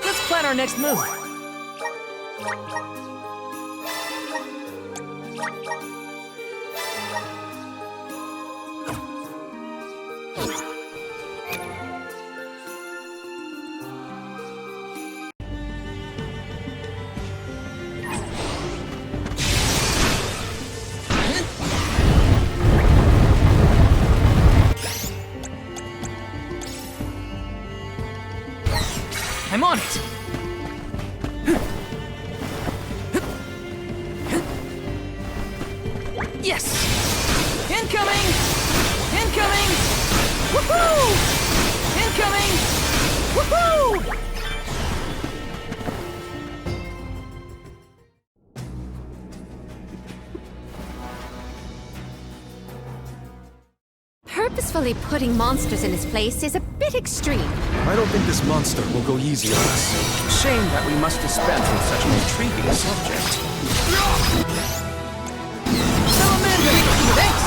Let's plan our next move. I'm on it! Yes! Incoming! Incoming! Woohoo! Incoming! Woohoo! Purposefully putting monsters in his place is a bit extreme. I don't think this monster will go easy on us. Shame that we must dispense with such an intriguing subject. Salamander! Thanks!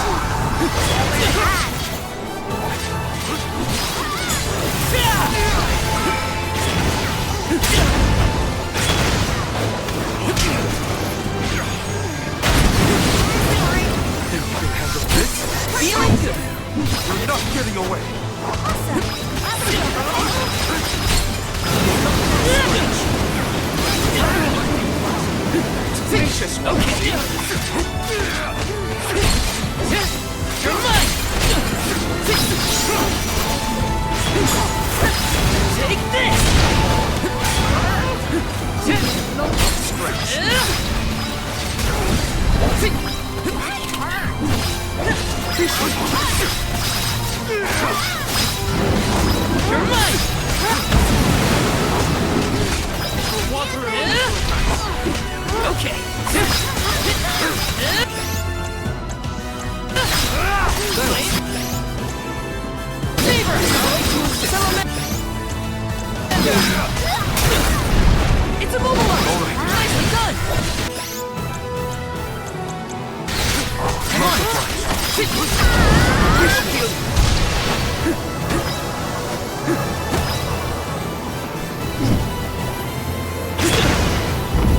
Feeling good! You're not getting away! Tenacious! Okay! You're mine! Take this! No scratch!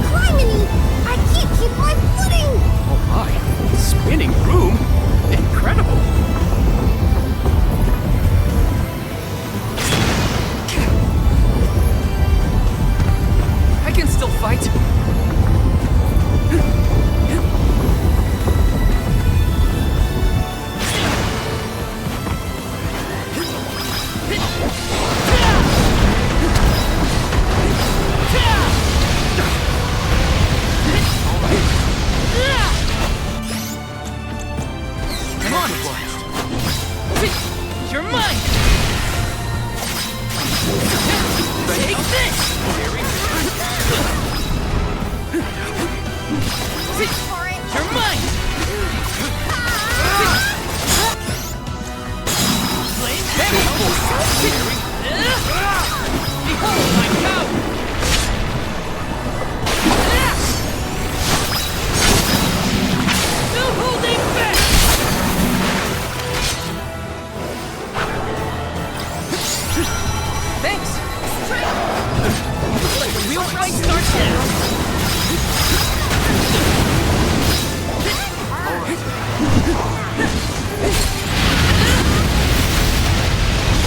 Criminy! I can't keep my footing! Oh my, spinning room? Incredible! I can still fight. Come on, you're mine! Take this! You're mine! Behold my power! No holding back! Thanks! Looks like the real fight starts now!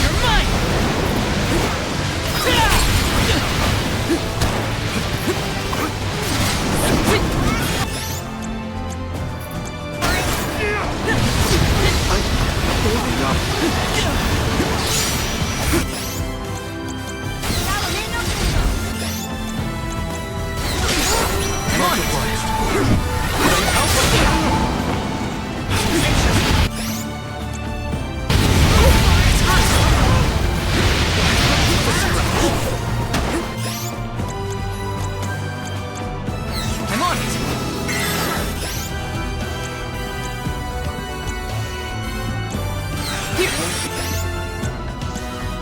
You're mine! Come on, I'm on it! Here!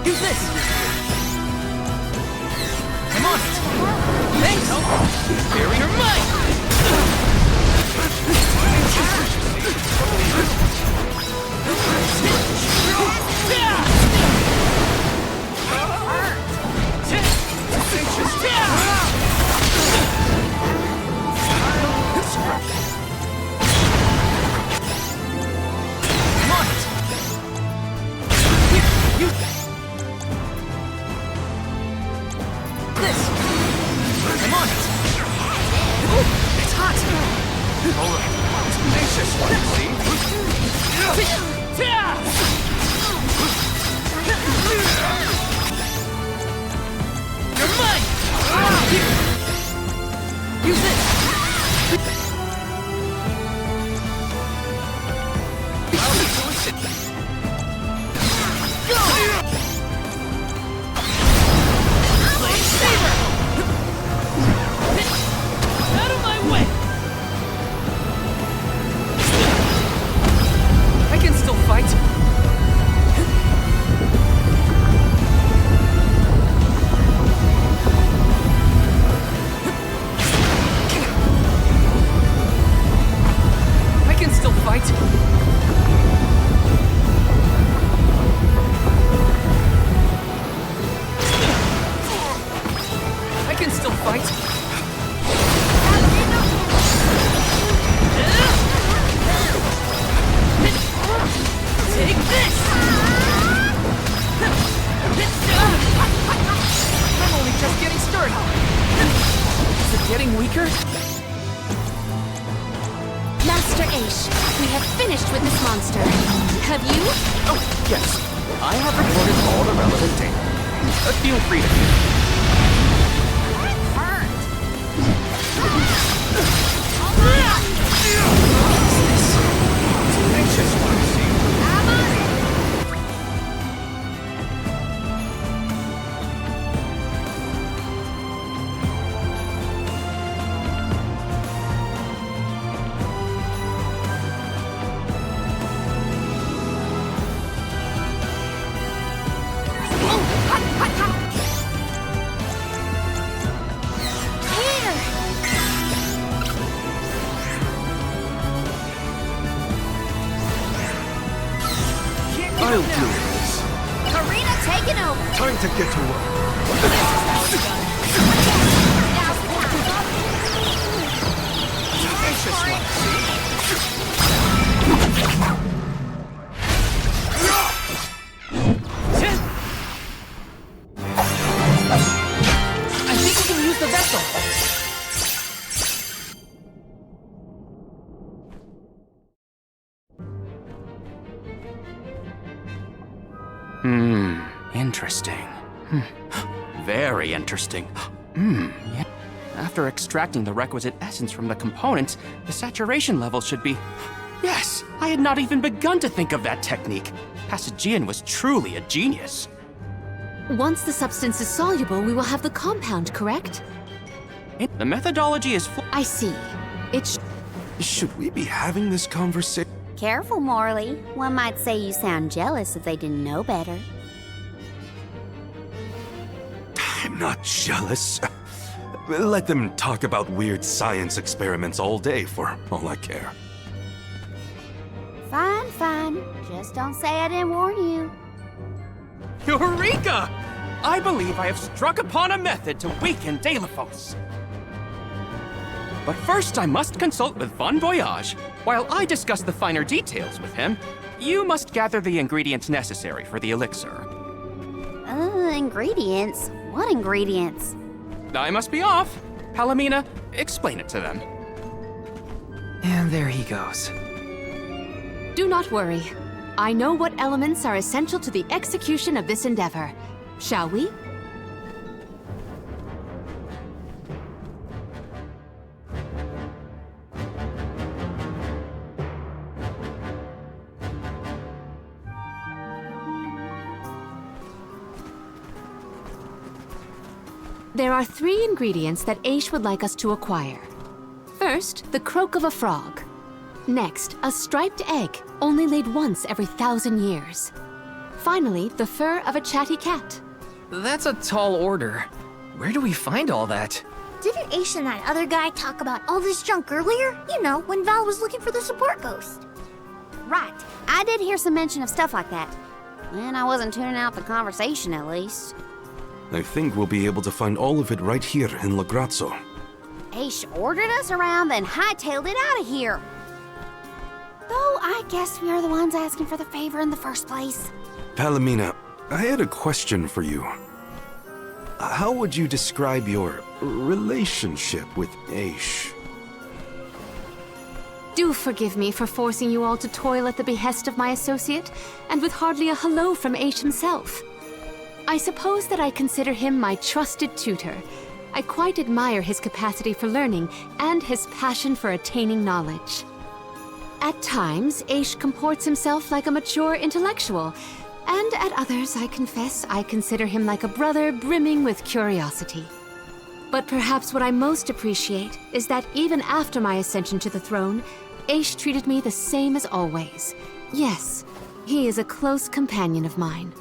Use this! I'm on it! Thanks! You're mine! I'm on it! Here, you... This! I'm on it! Ooh, it's hot! Hold on. Tenacious one, see? You're mine! Here! Use this! Go! Blade Saber! Out of my way! I can still fight! I can still fight! I can still fight! Take this! I'm only just getting started! Is it getting weaker? Master Aish, we have finished with this monster. Have you? Oh, yes. I have recorded all the relevant data. Feel free to... I'll deal with this. Karina taking over. Time to get to work. I think we can use the vessel. Interesting. Very interesting. Yeah. After extracting the requisite essence from the components, the saturation level should be... Yes! I had not even begun to think of that technique. Passagian was truly a genius. Once the substance is soluble, we will have the compound, correct? The methodology is... I see. Should we be having this conversation? Careful, Morley. One might say you sound jealous if they didn't know better. I'm not jealous. Let them talk about weird science experiments all day for all I care. Fine, fine. Just don't say I didn't warn you. Eureka! I believe I have struck upon a method to weaken Deilephos. But first I must consult with Bon Voyage. While I discuss the finer details with him, you must gather the ingredients necessary for the elixir. Ingredients? What ingredients? I must be off. Palomina, explain it to them. And there he goes. Do not worry. I know what elements are essential to the execution of this endeavor. Shall we? There are 3 ingredients that Aish would like us to acquire. First, the croak of a frog. Next, a striped egg, only laid once every 1,000 years. Finally, the fur of a chatty cat. That's a tall order. Where do we find all that? Didn't Aish and that other guy talk about all this junk earlier? You know, when Val was looking for the support ghost. Right. I did hear some mention of stuff like that. And I wasn't tuning out the conversation, at least. I think we'll be able to find all of it right here in La Grazzo. Aish ordered us around, then hightailed it out of here. Though I guess we are the ones asking for the favor in the first place. Palomina, I had a question for you. How would you describe your relationship with Aish? Do forgive me for forcing you all to toil at the behest of my associate, and with hardly a hello from Aish himself. I suppose that I consider him my trusted tutor. I quite admire his capacity for learning and his passion for attaining knowledge. At times, Aish comports himself like a mature intellectual, and at others, I confess, I consider him like a brother brimming with curiosity. But perhaps what I most appreciate is that even after my ascension to the throne, Aish treated me the same as always. Yes, he is a close companion of mine.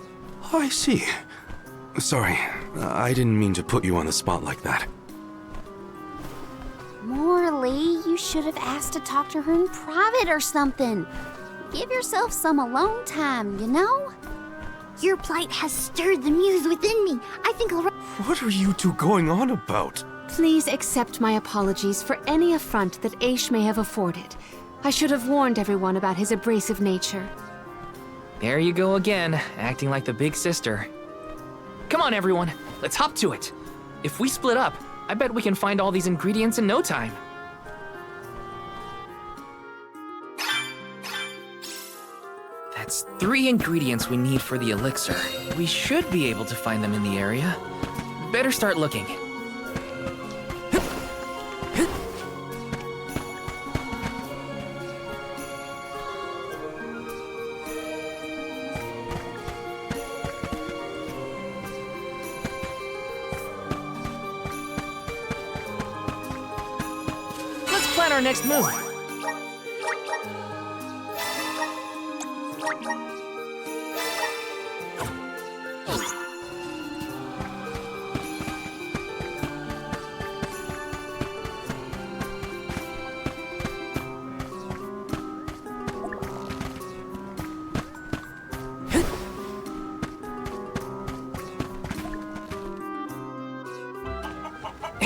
I see. Sorry, I didn't mean to put you on the spot like that. Morley, you should have asked to talk to her in private or something. Give yourself some alone time, you know? Your plight has stirred the muse within me. I think I'll... What are you two going on about? Please accept my apologies for any affront that Aish may have afforded. I should have warned everyone about his abrasive nature. There you go again, acting like the big sister. Come on, everyone, let's hop to it. If we split up, I bet we can find all these ingredients in no time. That's 3 ingredients we need for the elixir. We should be able to find them in the area. Better start looking. Let's plan our next move.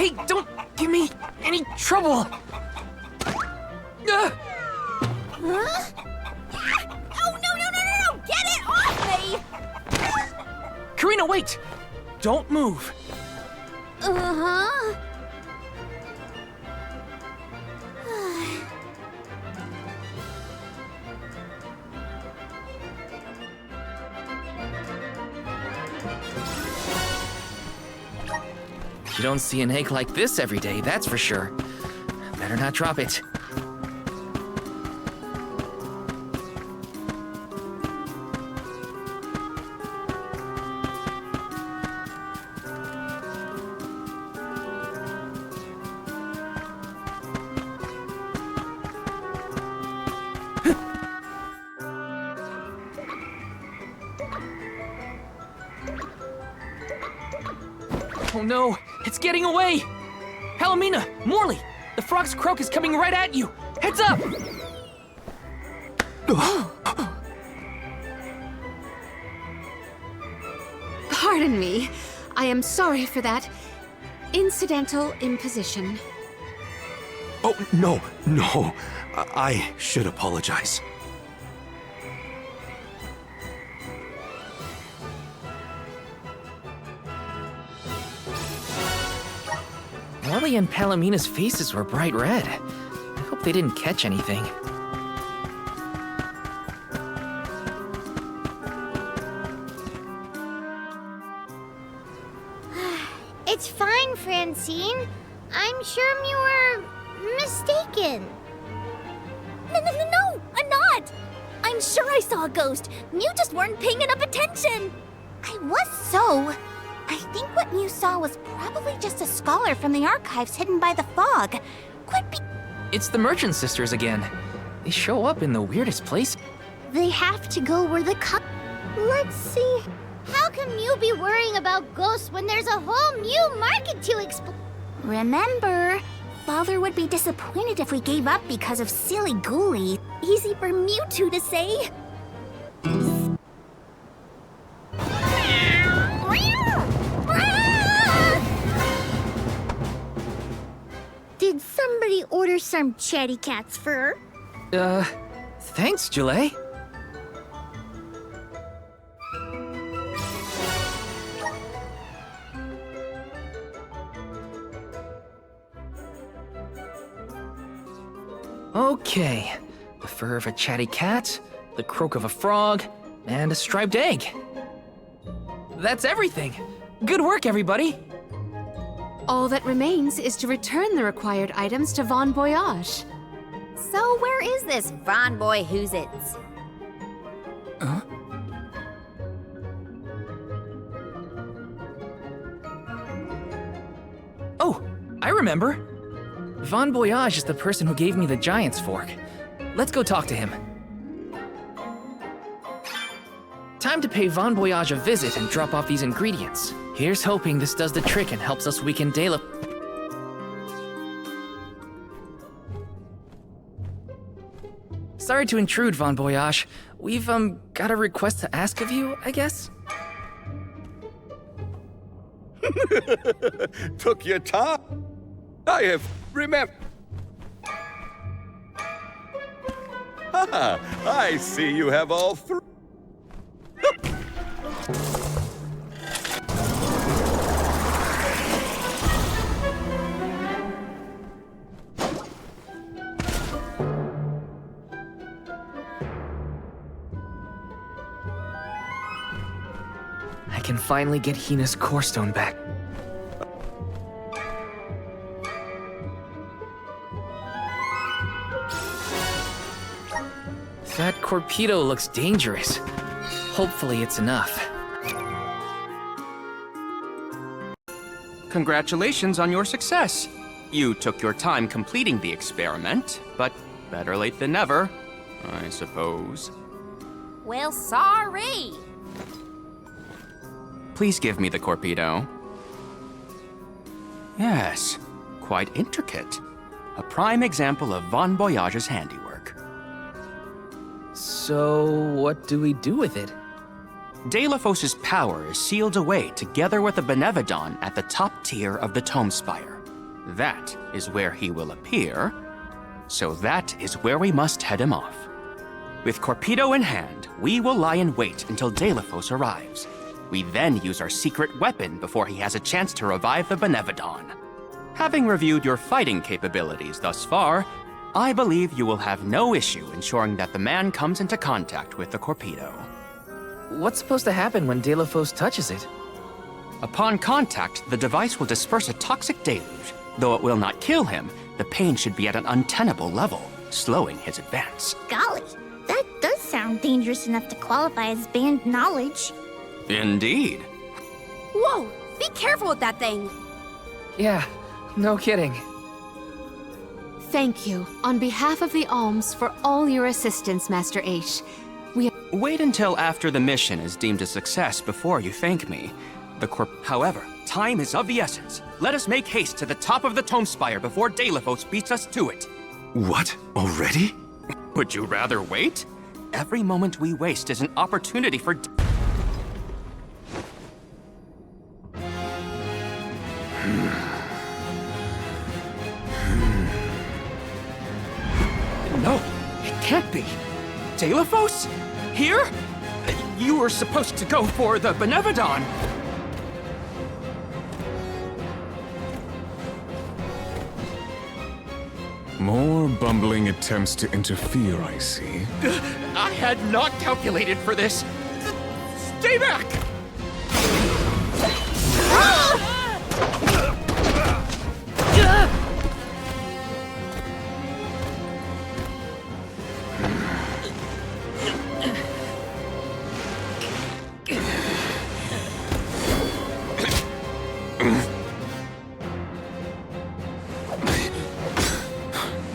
Hey, don't give me any trouble! Huh? Oh, no! Get it off me! Karina, wait! Don't move. Uh-huh. You don't see an egg like this every day, that's for sure. Better not drop it. Oh no, it's getting away! Palomina, Morley, the frog's croak is coming right at you! Heads up! Pardon me. I am sorry for that incidental imposition. Oh, no. I should apologize. Morley and Palomina's faces were bright red. I hope they didn't catch anything. It's fine, Francine. I'm sure you were mistaken. No, I'm not! I'm sure I saw a ghost. You just weren't paying enough attention. I was so. I think what you saw was probably just a scholar from the archives hidden by the fog. It's the Merchant Sisters again. They show up in the weirdest place. They have to go where the Let's see. How can you be worrying about ghosts when there's a whole new market to explore? Remember, Father would be disappointed if we gave up because of silly ghoulies. Easy for Mewtwo to say. Did somebody order some chatty cat's fur? Thanks, Julie. Okay, the fur of a chatty cat, the croak of a frog, and a striped egg. That's everything. Good work, everybody. All that remains is to return the required items to Von Voyage. So where is this Von Boy Who's-Its? Huh? Oh, I remember. Von Voyage is the person who gave me the Giant's Fork. Let's go talk to him. Time to pay Von Voyage a visit and drop off these ingredients. Here's hoping this does the trick and helps us weaken Dela. Sorry to intrude, Von Voyage. We've, got a request to ask of you, I guess? Took your time. I have remembered. I see you have all three. I can finally get Hina's Core Stone back. That Corpedo looks dangerous. Hopefully it's enough. Congratulations on your success. You took your time completing the experiment, but better late than never, I suppose. Well, sorry. Please give me the Corpedo. Yes, quite intricate. A prime example of Von Voyage's handiwork. So, what do we do with it? Delafos' power is sealed away together with the Benevodon at the top tier of the Tome Spire. That is where he will appear, so that is where we must head him off. With Corpedo in hand, we will lie in wait until Deilephos arrives. We then use our secret weapon before he has a chance to revive the Benevodon. Having reviewed your fighting capabilities thus far, I believe you will have no issue ensuring that the man comes into contact with the Corpedo. What's supposed to happen when Deilephos touches it? Upon contact, the device will disperse a toxic deluge. Though it will not kill him, the pain should be at an untenable level, slowing his advance. Golly, that does sound dangerous enough to qualify as banned knowledge. Indeed. Whoa! Be careful with that thing! Yeah, no kidding. Thank you, on behalf of the Alms, for all your assistance, Master Aish. Wait until after the mission is deemed a success before you thank me. However, time is of the essence. Let us make haste to the top of the Tome Spire before Deilephos beats us to it. What? Already? Would you rather wait? Every moment we waste is an opportunity for... No, it can't be. Deilephos? Here? You were supposed to go for the Benevodon. More bumbling attempts to interfere, I see. I had not calculated for this. Stay back!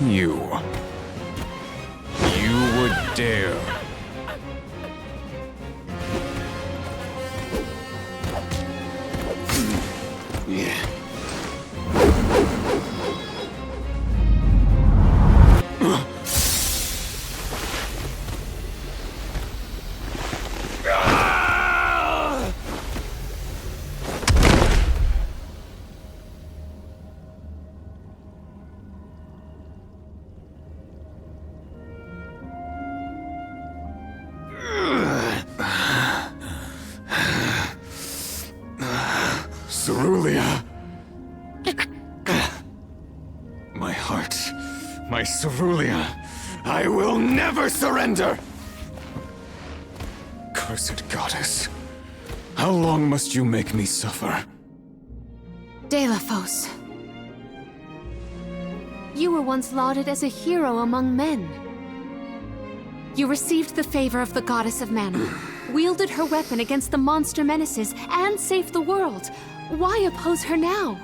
You would dare. Cerulia! My heart, my Cerulia, I will never surrender! Cursed goddess, how long must you make me suffer? Deilephos. You were once lauded as a hero among men. You received the favor of the Goddess of Mana, wielded her weapon against the monster menaces, and saved the world. Why oppose her now?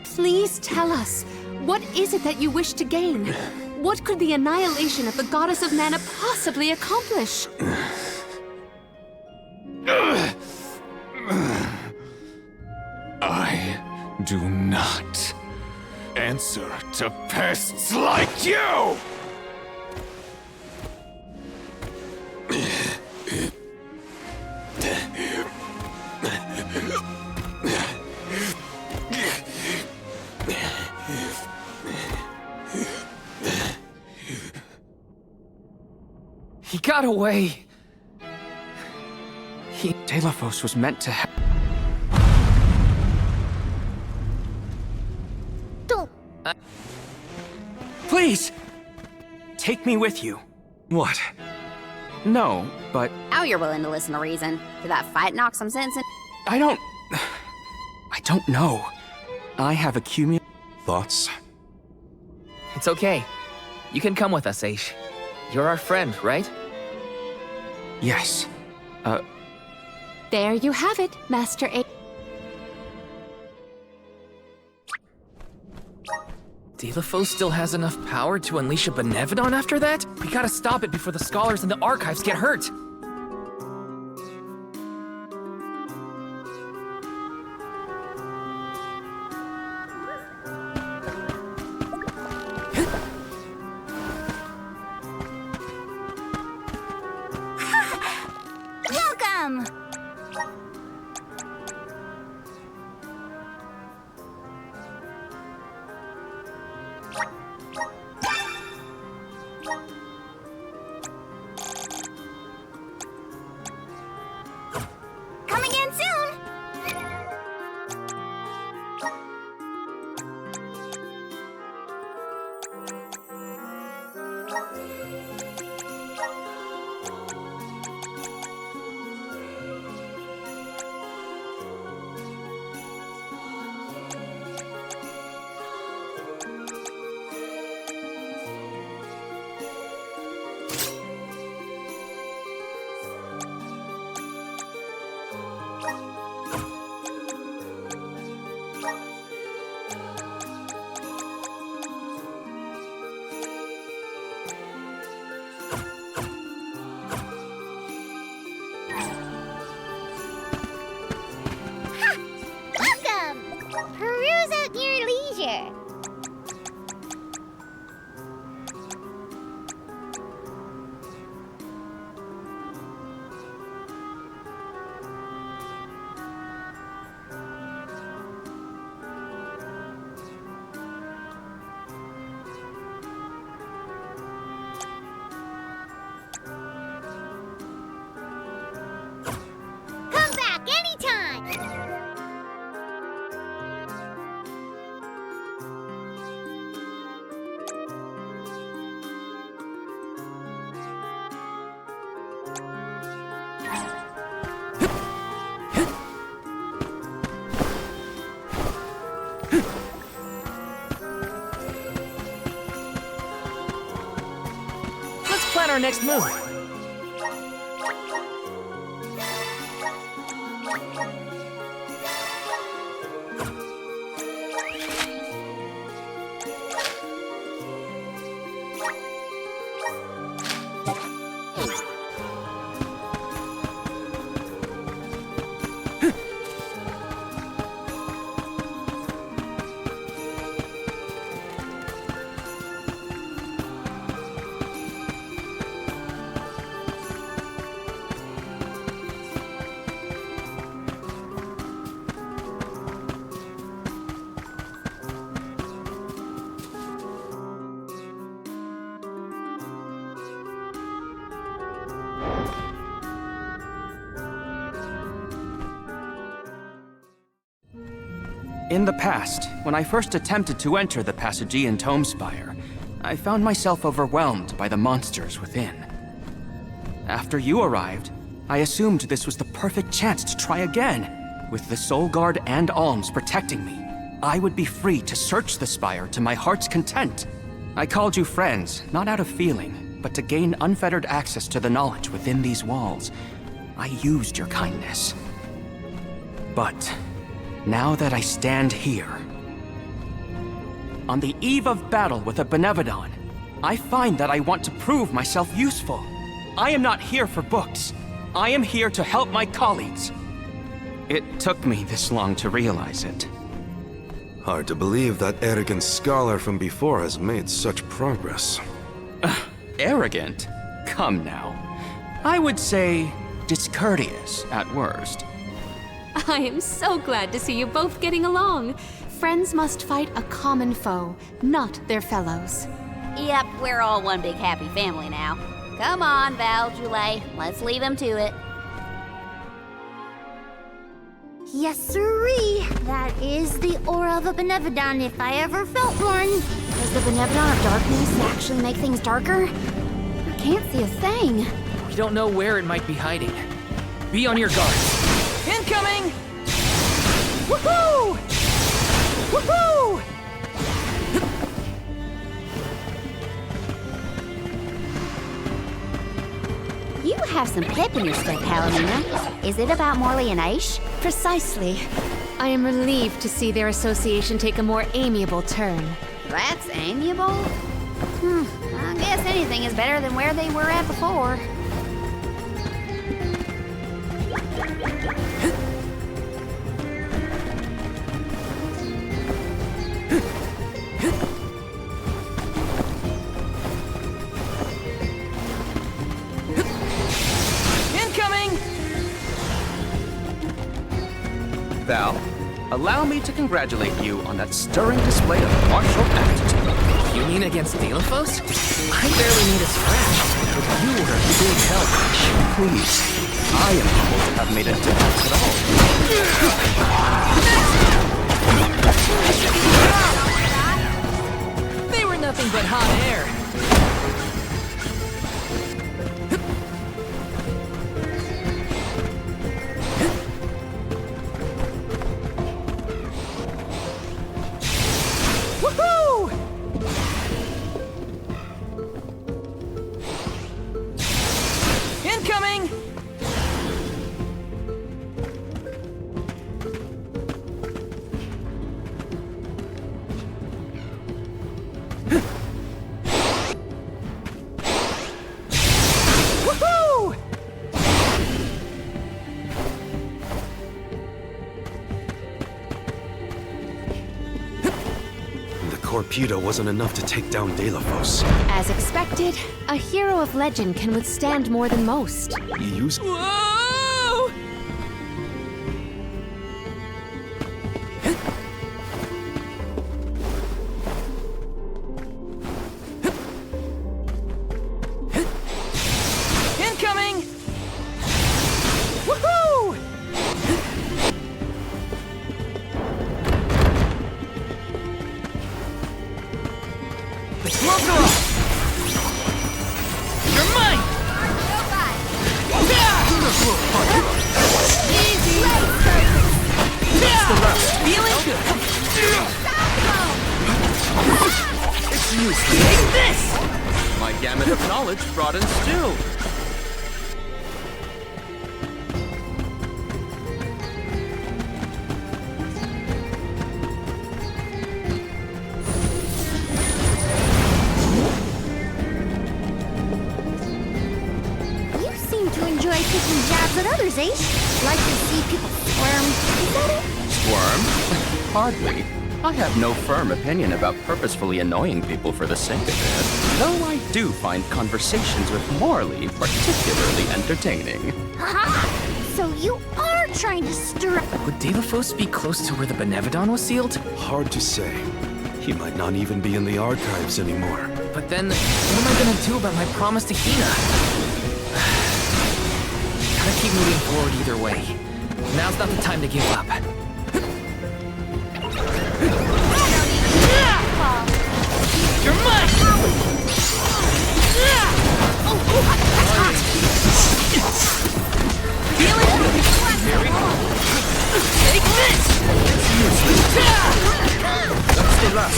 Please tell us, what is it that you wish to gain? What could the annihilation of the Goddess of Mana possibly accomplish? I do not answer to pests like you! He got away. Deilephos was meant to have... Don't... Please! Take me with you. What? No, but... Now you're willing to listen to reason. Did that fight knock some sense in... I don't know. I have accumulated... Thoughts? It's okay. You can come with us, Aish. You're our friend, right? Yes. There you have it, Master Aish. Deilephos still has enough power to unleash a Benevodon after that? We gotta stop it before the scholars in the archives get hurt! Welcome! Welcome! Peruse at your leisure. Come back anytime! Let's plan our next move. In the past, when I first attempted to enter the Passagean Tome Spire, I found myself overwhelmed by the monsters within. After you arrived, I assumed this was the perfect chance to try again. With the Soul Guard and Alms protecting me, I would be free to search the Spire to my heart's content. I called you friends, not out of feeling, but to gain unfettered access to the knowledge within these walls. I used your kindness. But now that I stand here, on the eve of battle with a Benevodon, I find that I want to prove myself useful. I am not here for books. I am here to help my colleagues. It took me this long to realize it. Hard to believe that arrogant scholar from before has made such progress. Arrogant? Come now. I would say discourteous at worst. I am so glad to see you both getting along. Friends must fight a common foe, not their fellows. Yep, we're all one big happy family now. Come on, Val, Julie, let's leave him to it. Yes, sirree. That is the aura of a Benevodon if I ever felt one. Does the Benevodon of Darkness actually make things darker? I can't see a thing. We don't know where it might be hiding. Be on your guard. Incoming! Woohoo! Woohoo! You have some pep in your step, Palomina. Is it about Morley and Aish? Precisely. I am relieved to see their association take a more amiable turn. That's amiable? I guess anything is better than where they were at before. Val, allow me to congratulate you on that stirring display of martial aptitude. You mean against Delaphos? I barely made a scratch, but you were a big help. Please, I am humbled to have made a difference at They were nothing but hot air. Incoming! Woohoo! The Corpedo wasn't enough to take down Delafos. As expected, a hero of legend can withstand more than most. He used... Whoa! Incoming! Woohoo! The gloves are off! You're mine! Easy! That's the rest. Feeling good. It's useless. Take this! My gamut of knowledge broadens still. You seem to enjoy taking jabs at others, eh? Like to see people squirm. Is that it? Squirm? Hardly. I have no firm opinion about purposefully annoying people for the sake of it, though I do find conversations with Morley particularly entertaining. Haha! So you are trying to stir up. Would Delafos be close to where the Benevodon was sealed? Hard to say. He might not even be in the archives anymore. But then, what am I gonna do about my promise to Hina? Gotta keep moving forward either way. Now's not the time to give up. You're mine! Feeling good! Take this! Stay last.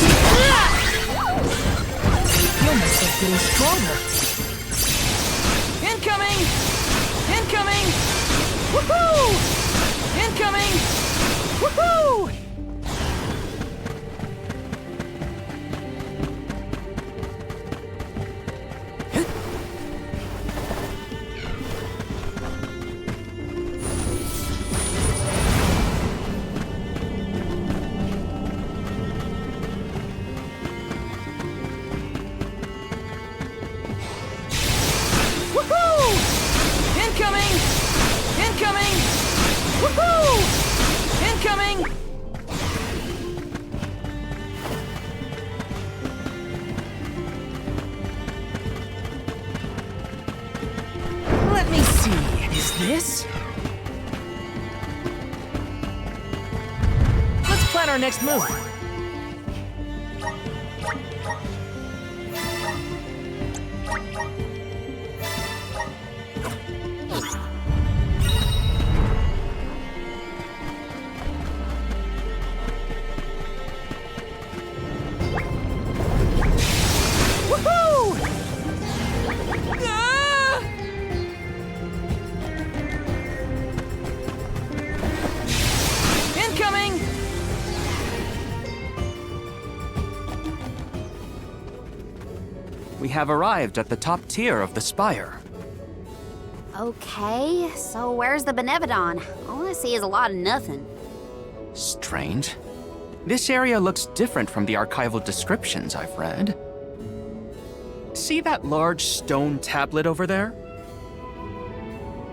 Feel myself getting stronger. Incoming! Incoming! Woohoo! Incoming! Woohoo! Woohoo! Incoming! Incoming! Woohoo! Incoming! Let me see. Is this? Let's plan our next move. Woohoo! Ah! Incoming! We have arrived at the top tier of the spire. Okay, so where's the Benevodon? All I see is a lot of nothing. Strange. This area looks different from the archival descriptions I've read. See that large stone tablet over there?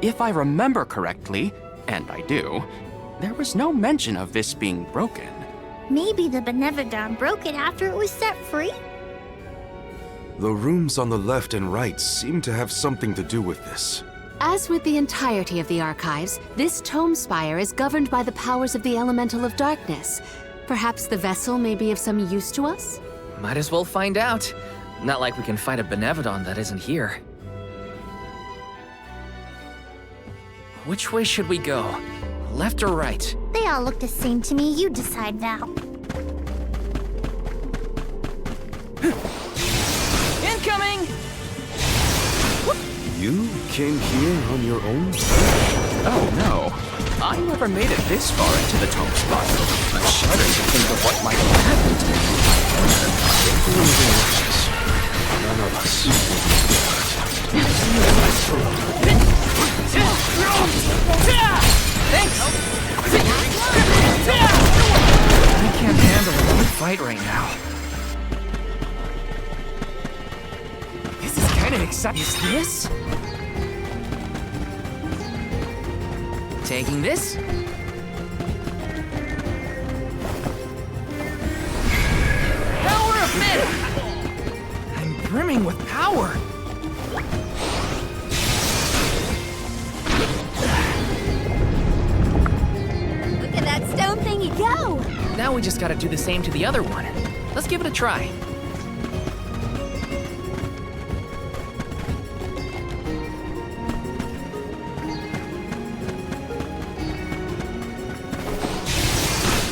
If I remember correctly, and I do, there was no mention of this being broken. Maybe the Benevodon broke it after it was set free? The rooms on the left and right seem to have something to do with this. As with the entirety of the archives, this tome spire is governed by the powers of the Elemental of Darkness. Perhaps the vessel may be of some use to us? Might as well find out. Not like we can fight a Benevodon that isn't here. Which way should we go? Left or right? They all look the same to me. You decide, Val. Incoming! You came here on your own? Oh, no. I never made it this far into the top spot. I shudder to think of what might have happened to me. None of us. Thanks! I can't handle a good fight right now. This is kind of exciting. Is this? Taking this? Power of mana! I'm brimming with power! Look at that stone thingy go! Now we just gotta do the same to the other one. Let's give it a try.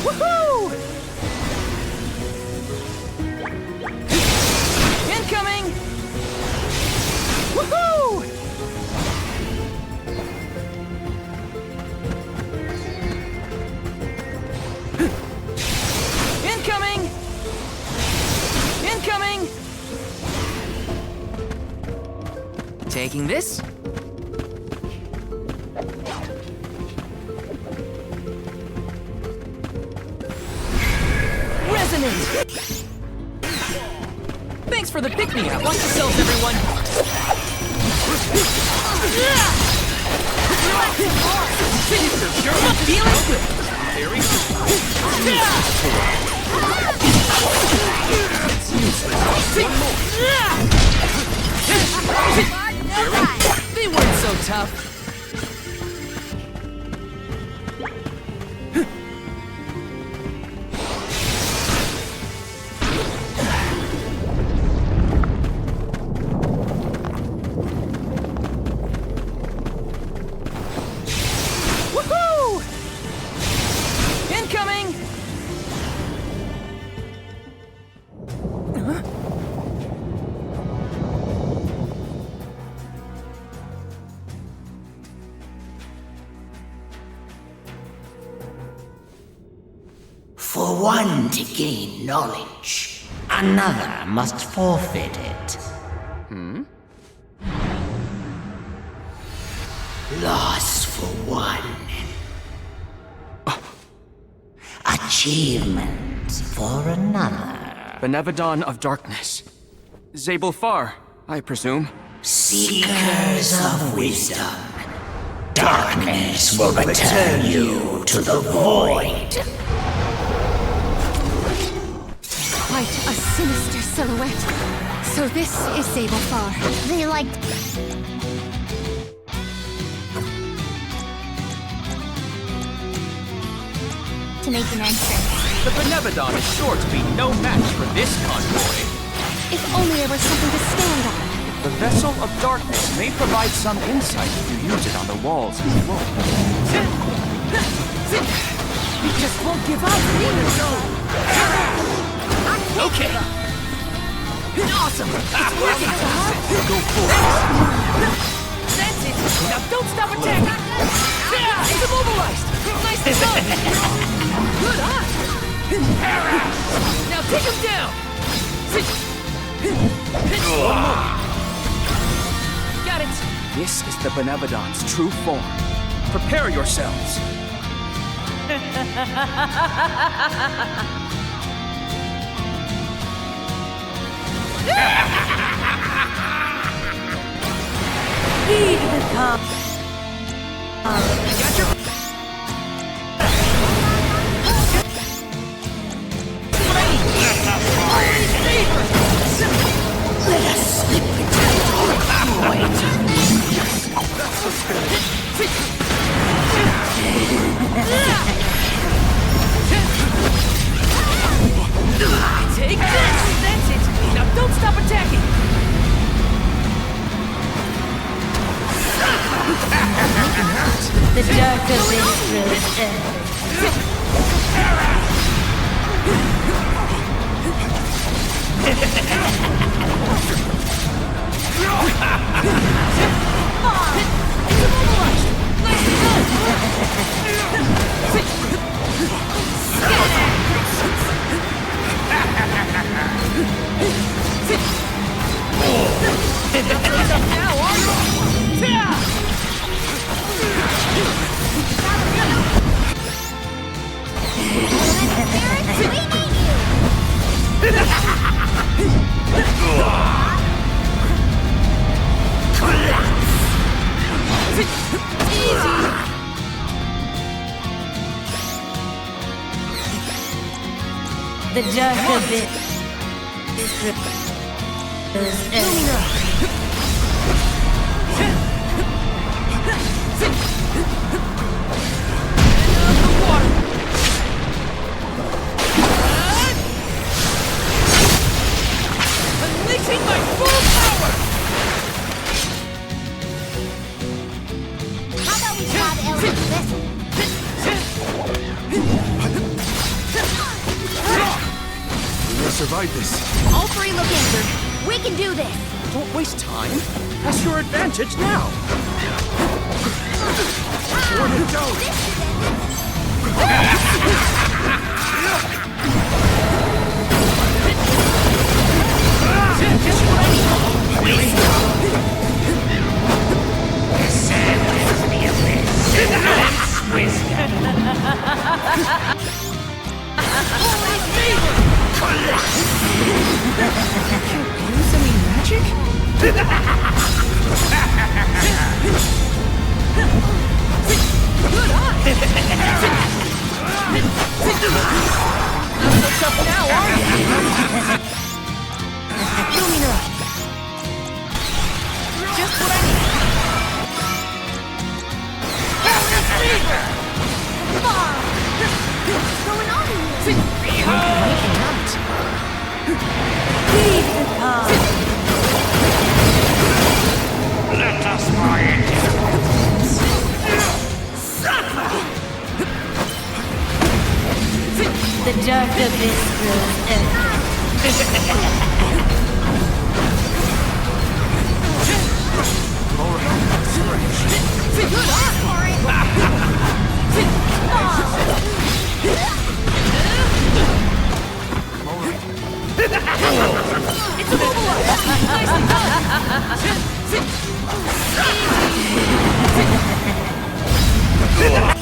Woohoo! Incoming! Woohoo! Incoming! Incoming! Taking this? Resonant! Thanks for the pick-me-up. Watch yourselves, everyone! You're not feeling good! Very good. It's useless. One more. They weren't so tough. Woohoo! Incoming! For one to gain knowledge, another must forfeit it. Loss for one. Achievement for another. Benevodon of Darkness. Zabel Far, I presume. Seekers of wisdom. Darkness will return you to the void. Quite a sinister silhouette. So this is Zabelfar. They like... to make an entrance. The Benevodon is sure to be no match for this convoy. If only there was something to stand on. The Vessel of Darkness may provide some insight if you use it on the walls and floor. You just won't give up! Okay! Awesome! It's working! Go for it! That's it! Now don't stop attacking! It's immobilized! Nicely done! Good eye! Now take him down! Got it! This is the Benevodon's true form. Prepare yourselves! Heed the call. Got your... Let us slip into the void. Take this! That's it! Now don't stop attacking! The darker this grows earth. The dark of it unleashing my full power! How about we try the element of this? We will survive this. All three look injured. We can do this. Don't waste time. That's your advantage now. Use any magic? Good eye! Not so tough now, are you? Lumina! Just what I need! What's going on here? Leave the car! Let us fight! The dark abyss grows ever. It's a mobile up! Nicely done!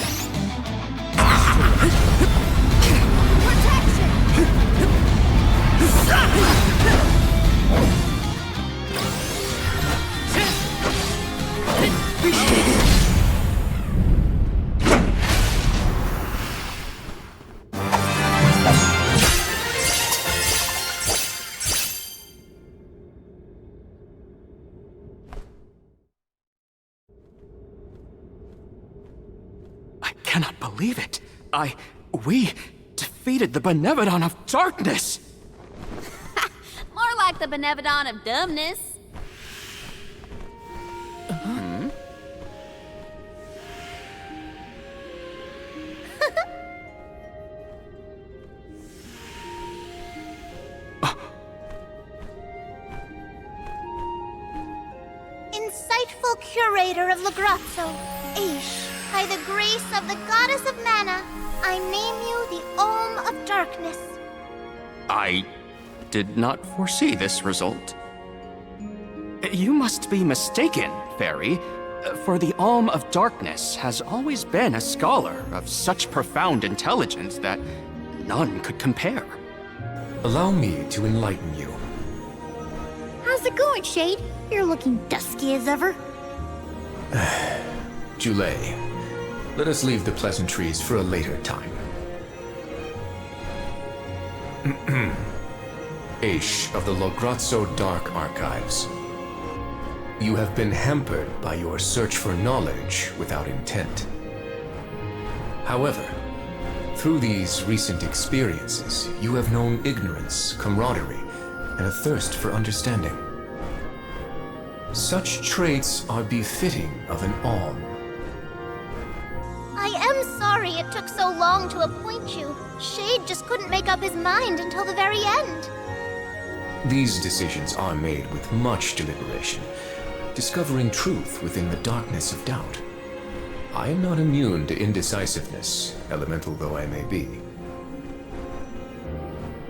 I cannot believe it. We defeated the Benevodon of Darkness! More like the Benevodon of dumbness. Insightful curator of Lagrazzo, Aish, by the grace of the goddess of mana, I name you the Olm of Darkness. I did not foresee this result. You must be mistaken, Fairy, for the Olm of Darkness has always been a scholar of such profound intelligence that none could compare. Allow me to enlighten you. How's it going, Shade? You're looking dusky as ever. Julei, let us leave the pleasantries for a later time. Aish of the Lograzzo Dark Archives. You have been hampered by your search for knowledge without intent. However, through these recent experiences, you have known ignorance, camaraderie, and a thirst for understanding. Such traits are befitting of an Olm. I am sorry it took so long to appoint you. Shade just couldn't make up his mind until the very end. These decisions are made with much deliberation, discovering truth within the darkness of doubt. I am not immune to indecisiveness, elemental though I may be.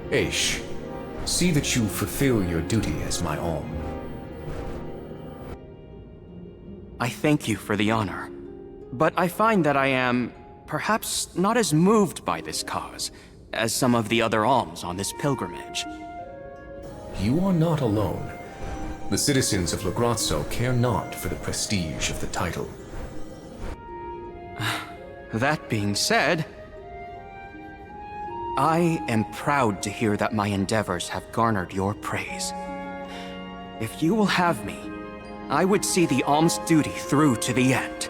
Aish, see that you fulfill your duty as my Olm. I thank you for the honor, but I find that I am perhaps not as moved by this cause as some of the other alms on this pilgrimage. You are not alone. The citizens of Lograzzo care not for the prestige of the title. That being said, I am proud to hear that my endeavors have garnered your praise. If you will have me, I would see the alms duty through to the end.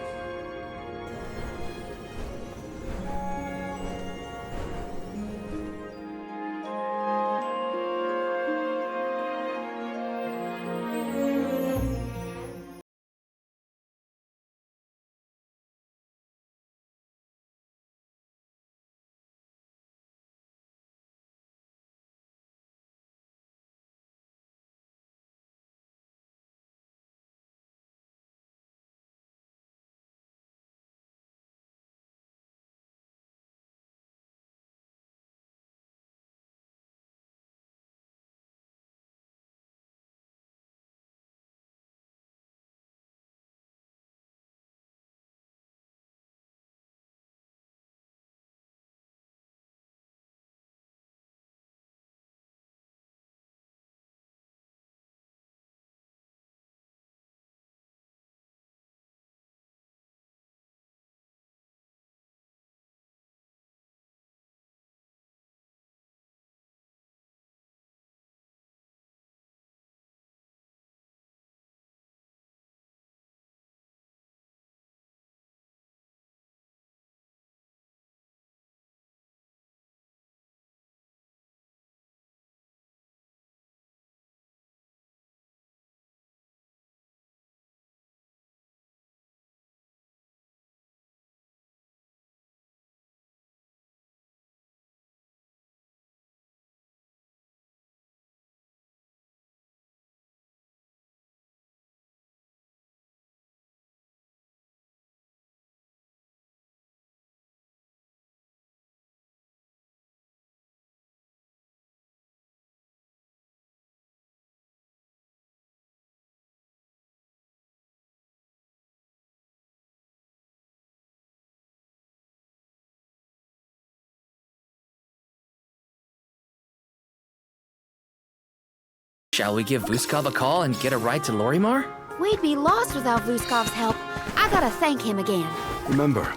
Shall we give Vuskov a call and get a ride to Lorimar? We'd be lost without Vuskov's help. I gotta thank him again. Remember,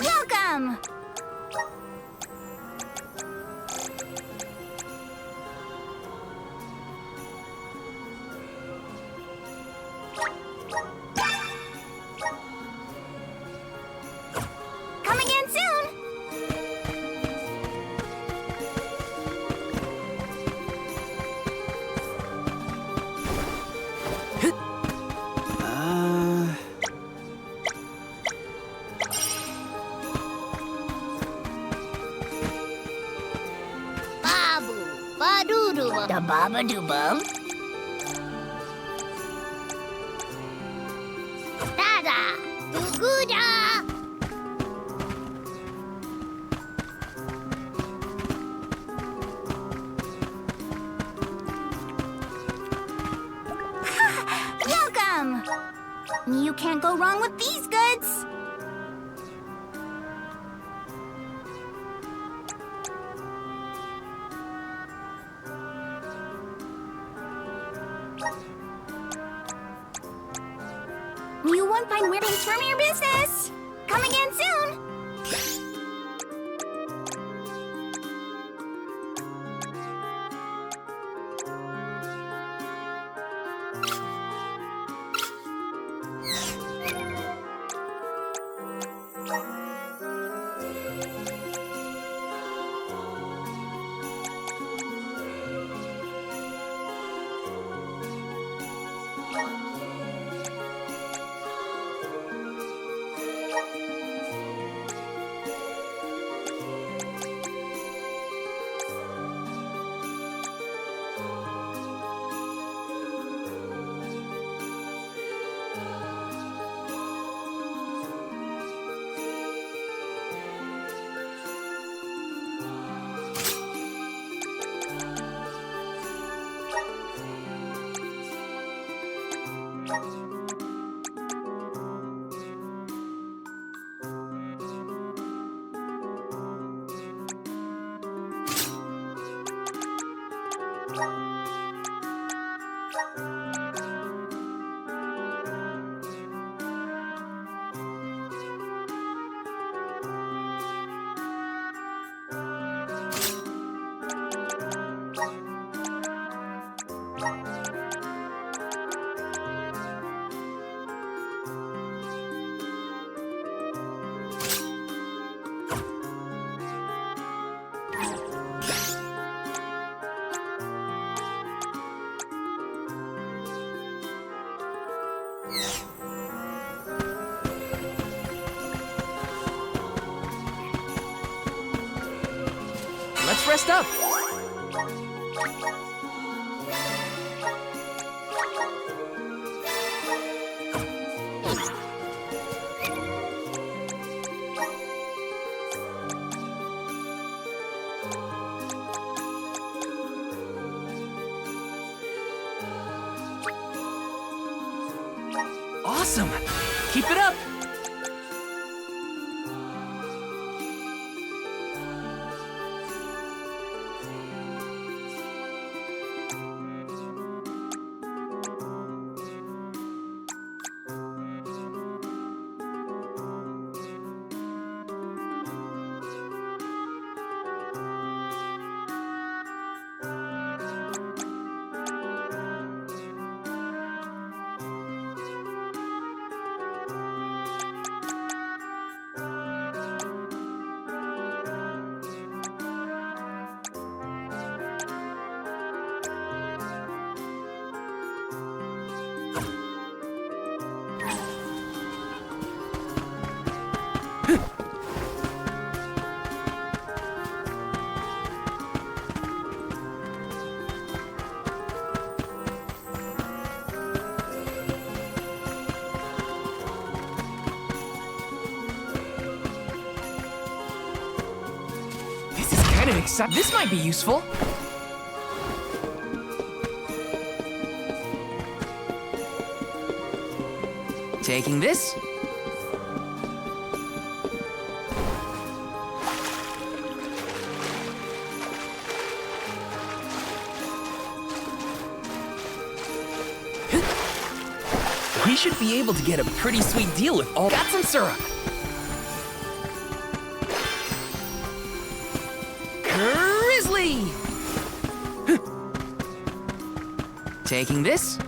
Welcome! Come again soon! Babu, badoodoo, da babadoo-bum. Da-da, doo-goo-da. Welcome! You can't go wrong with these goods. You won't find weird things from your business. Come again soon. let's rest up. Awesome! Keep it up! This might be useful. Taking this. We should be able to get a pretty sweet deal with all. Got some syrup. Grizzly! Taking this.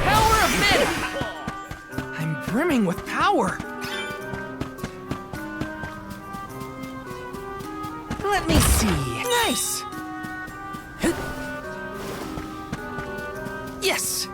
Power of mana! I'm brimming with power. Let me see. Nice! Yes!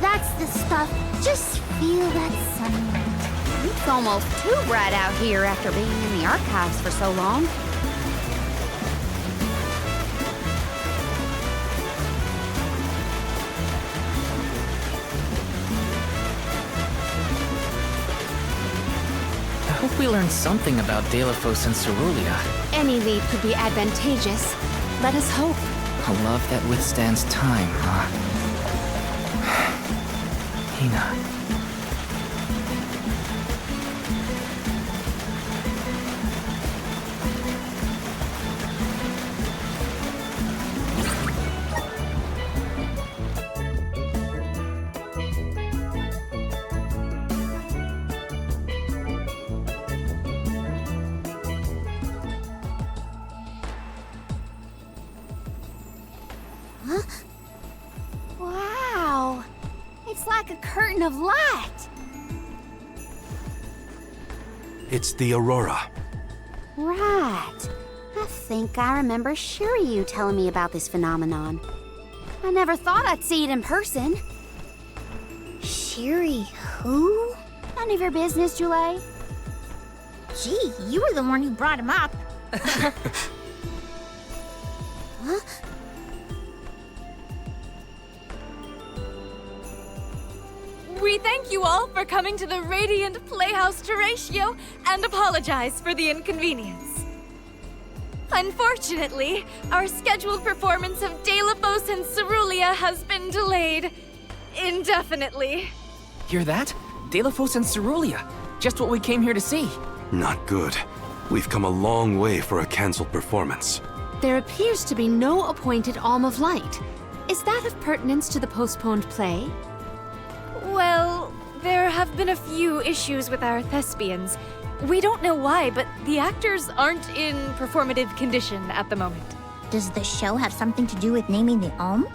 That's the stuff. Just feel that sunlight. It's almost too bright out here after being in the archives for so long. I hope we learned something about Delafos and Cerulia. Any lead could be advantageous. Let us hope. A love that withstands time, huh? Hina. Huh? Wow! It's like a curtain of light! It's the Aurora. Right. I think I remember Shiryu telling me about this phenomenon. I never thought I'd see it in person. Shiri who? None of your business, Jule. Gee, you were the one who brought him up. Huh? We thank you all for coming to the Radiant Playhouse Terratio and apologize for the inconvenience. Unfortunately, our scheduled performance of Delafos and Cerulia has been delayed indefinitely. Hear that? Delafos and Cerulia. Just what we came here to see. Not good. We've come a long way for a cancelled performance. There appears to be no appointed Alm of Light. Is that of pertinence to the postponed play? Well, there have been a few issues with our thespians. We don't know why, but the actors aren't in performative condition at the moment. Does the show have something to do with naming the Alm?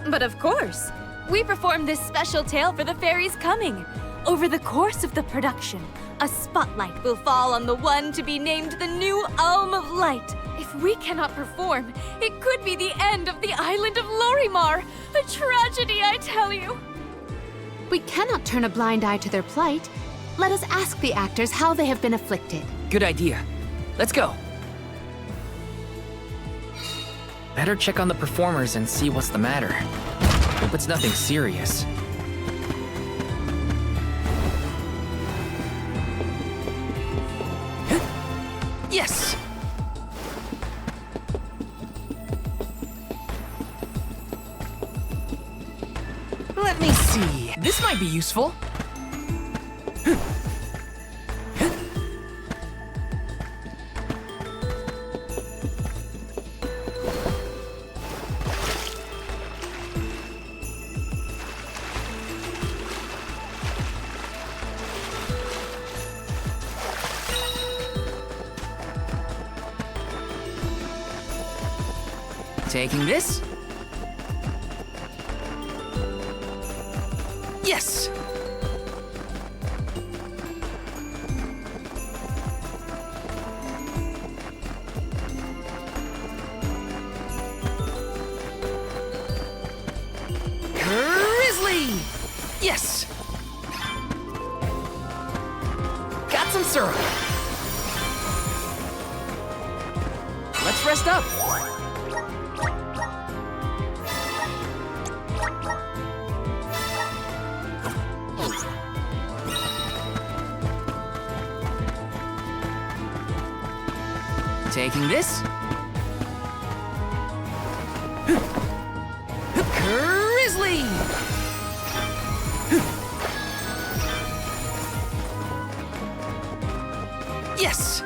But of course! We performed this special tale for the fairies coming. Over the course of the production, a spotlight will fall on the one to be named the new Alm of Light. If we cannot perform, it could be the end of the island of Lorimar. A tragedy, I tell you. We cannot turn a blind eye to their plight. Let us ask the actors how they have been afflicted. Good idea. Let's go. Better check on the performers and see what's the matter. Hope it's nothing serious. Yes! Let me see. This might be useful. Taking this? Yes! Grizzly! Yes! Got some syrup. Let's rest up. Taking this. Grizzly! Yes!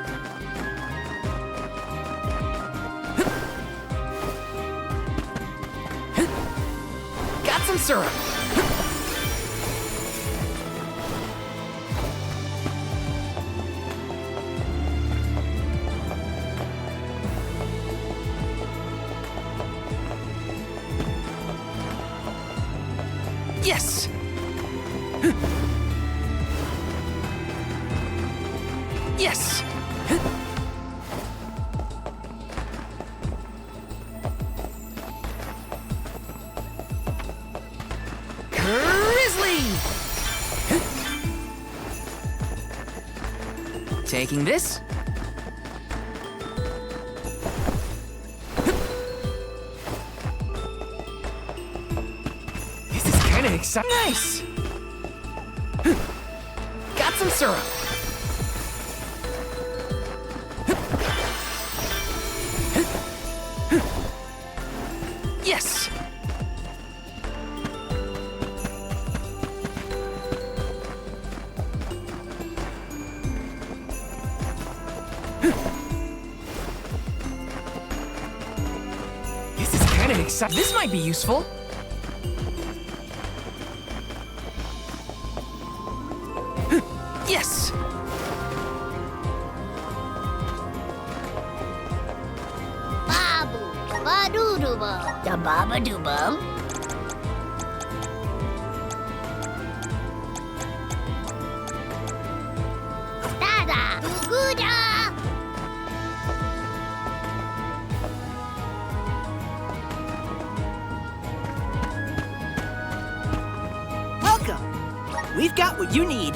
Got some syrup. Yes! Yes! Grizzly! Taking this. Exciting. Nice! Got some syrup. Yes! This is kind of exciting. This might be useful. Yes! Babu, badoodoo-bum, da baba-doo-bum. Da-da, goo-da. Welcome. We've got what you need.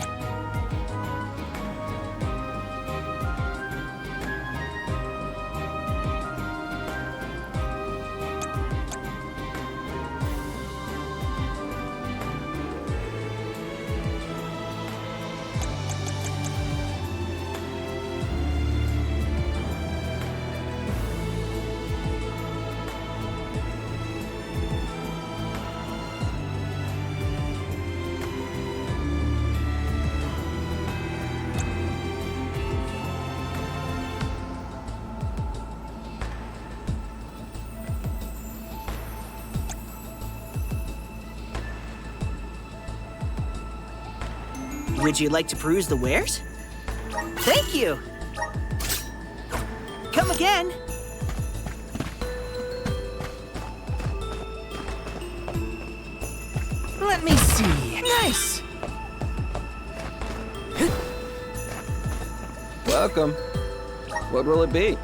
Would you like to peruse the wares? Thank you! Come again! Let me see. Nice! Welcome. What will it be?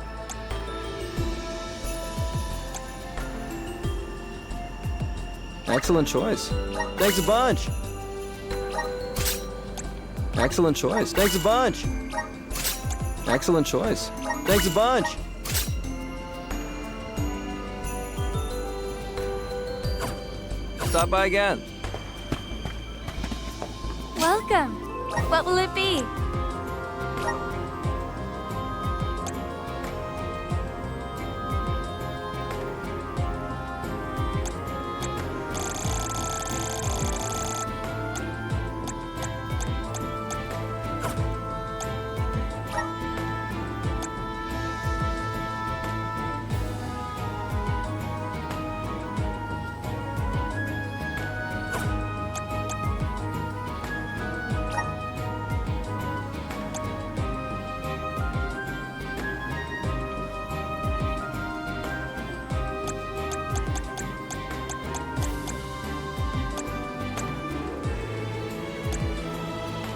Excellent choice. Thanks a bunch. Excellent choice. Thanks a bunch. Excellent choice. Thanks a bunch. Stop by again. Welcome. What will it be?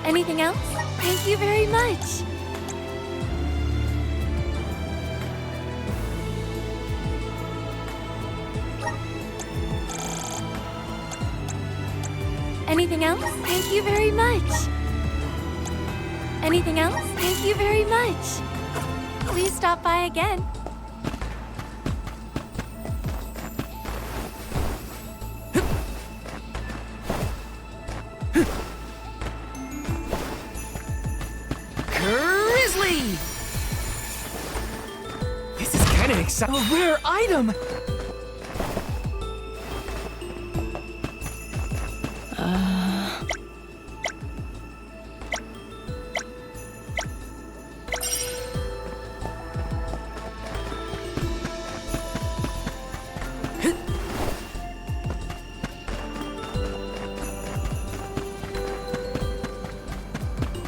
Anything else? Thank you very much. Anything else? Thank you very much. Anything else? Thank you very much. Please stop by again. Grizzly! This is kind of exciting. A rare item!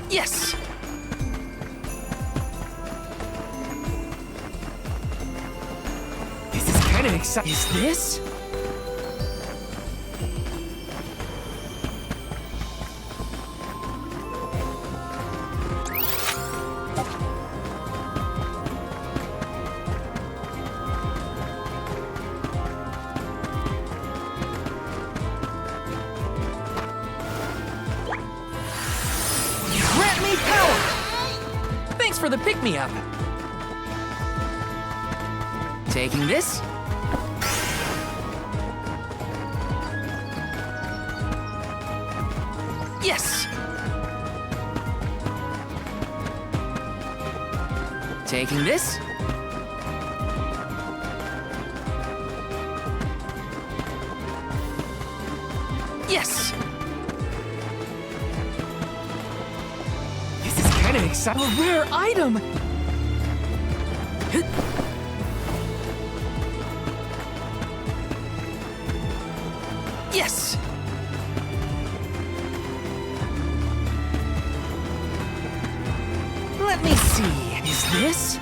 Yes! This is kind of exciting. Is this? Grant me power! Thanks for the pick-me-up. Taking this? Yes! Taking this? Yes! This is kind of exciting. A rare item! Yes! Let me see. Is this?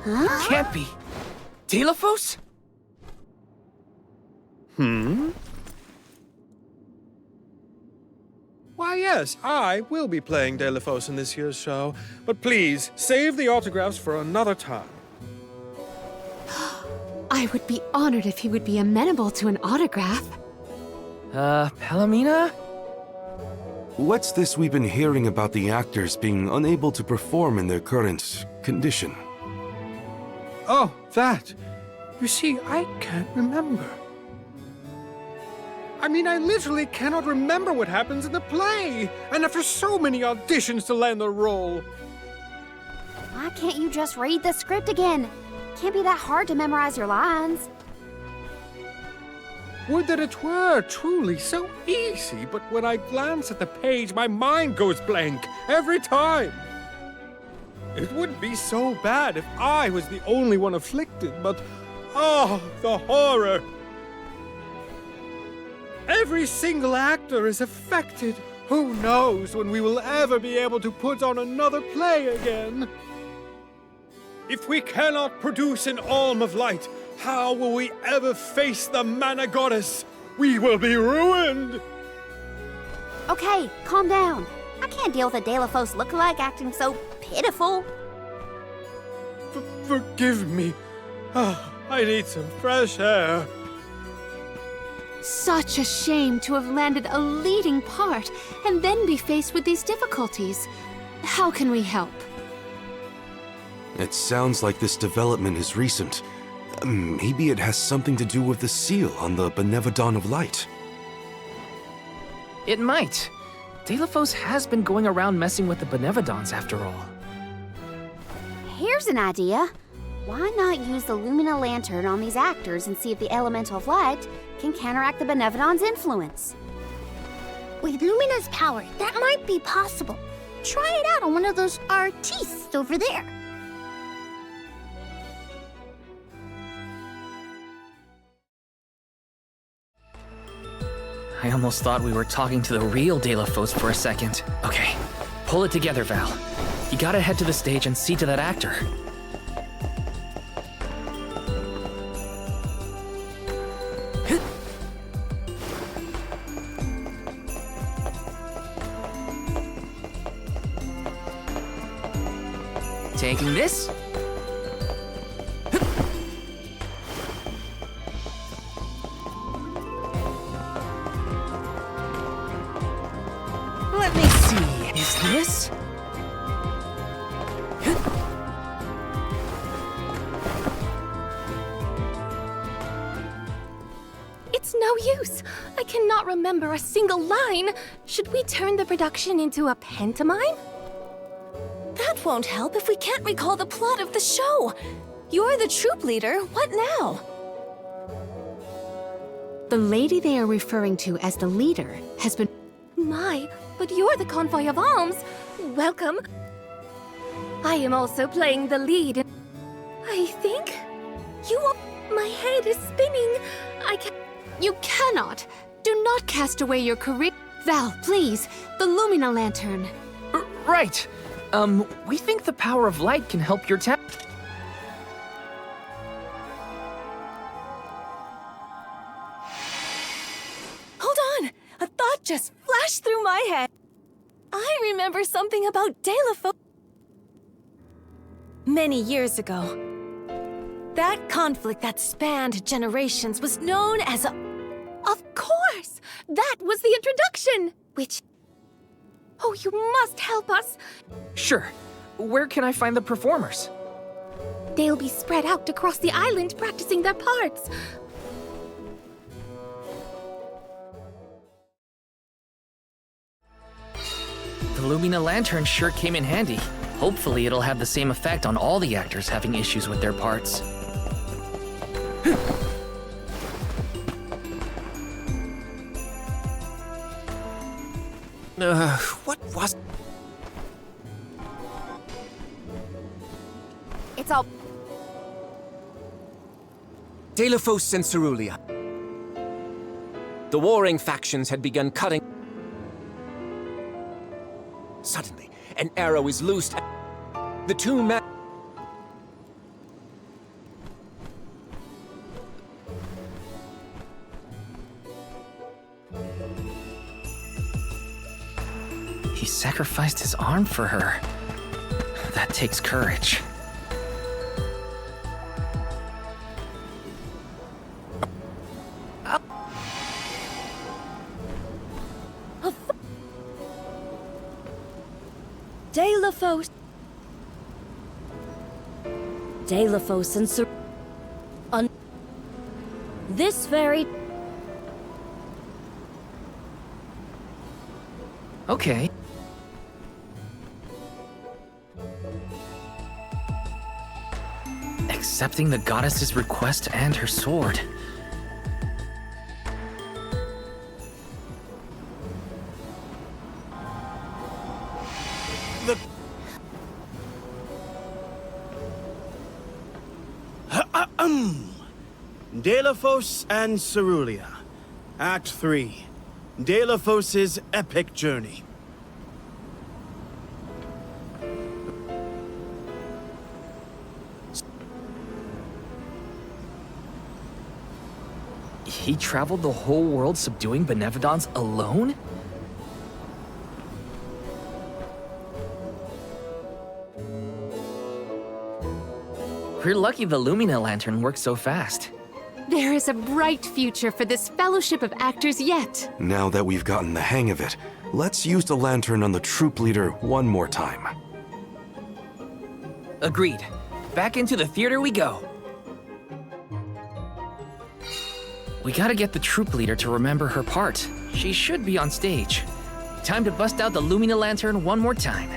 Huh? Can't be. Telephos? Why, yes, I will be playing Delphos in this year's show, but please, save the autographs for another time. I would be honored if he would be amenable to an autograph. Palomina? What's this we've been hearing about the actors being unable to perform in their current condition? Oh, that. You see, I can't remember. I mean, I literally cannot remember what happens in the play, and after so many auditions to land the role. Why can't you just read the script again? Can't be that hard to memorize your lines. Would that it were truly so easy, but when I glance at the page, my mind goes blank every time. It wouldn't be so bad if I was the only one afflicted, but oh, the horror! Every single actor is affected. Who knows when we will ever be able to put on another play again? If we cannot produce an Alm of Light, how will we ever face the Mana Goddess? We will be ruined! Okay, calm down. I can't deal with a Delphos lookalike acting so pitiful. Forgive me. I need some fresh air. Such a shame to have landed a leading part and then be faced with these difficulties. How can we help? It sounds like this development is recent. Maybe it has something to do with the seal on the Benevodon of Light. It might. Delphos has been going around messing with the Benevodons after all. Here's an idea. Why not use the Lumina Lantern on these actors and see if the Elemental of Light can counteract the Benevodon's influence? With Lumina's power, that might be possible. Try it out on one of those artistes over there. I almost thought we were talking to the real Delphos for a second. Okay, pull it together, Val. You gotta head to the stage and see to that actor. Taking this. Let me see. Is this? It's no use. I cannot remember a single line. Should we turn the production into a pantomime? That won't help if we can't recall the plot of the show. You're the troop leader. What now? The lady they are referring to as the leader has been... My, but you're the convoy of alms. Welcome. I am also playing the lead. I think my head is spinning. You cannot. Do not cast away your career. Val, please. The Lumina Lantern. Right. We think the power of light can help your Hold on! A thought just flashed through my head. I remember something about Delphos. Many years ago, that conflict that spanned generations was known as a... Of course! That was the introduction! Which... Oh, you must help us! Sure. Where can I find the performers? They'll be spread out across the island practicing their parts. The Lumina Lantern sure came in handy. Hopefully it'll have the same effect on all the actors having issues with their parts. What was... It's all... Delphos and Cerulia. The warring factions had begun cutting... Suddenly, an arrow is loosed. The two men... He sacrificed his arm for her. That takes courage. Delophos and Sir... This very... Okay. Accepting the goddess's request and her sword. Delophos and Cerulia. Act 3. Delophos' epic journey. He traveled the whole world subduing Benevodons alone? We're lucky the Lumina Lantern works so fast. There is a bright future for this Fellowship of Actors yet. Now that we've gotten the hang of it, let's use the lantern on the troop leader one more time. Agreed. Back into the theater we go. We gotta get the troop leader to remember her part. She should be on stage. Time to bust out the Lumina Lantern one more time.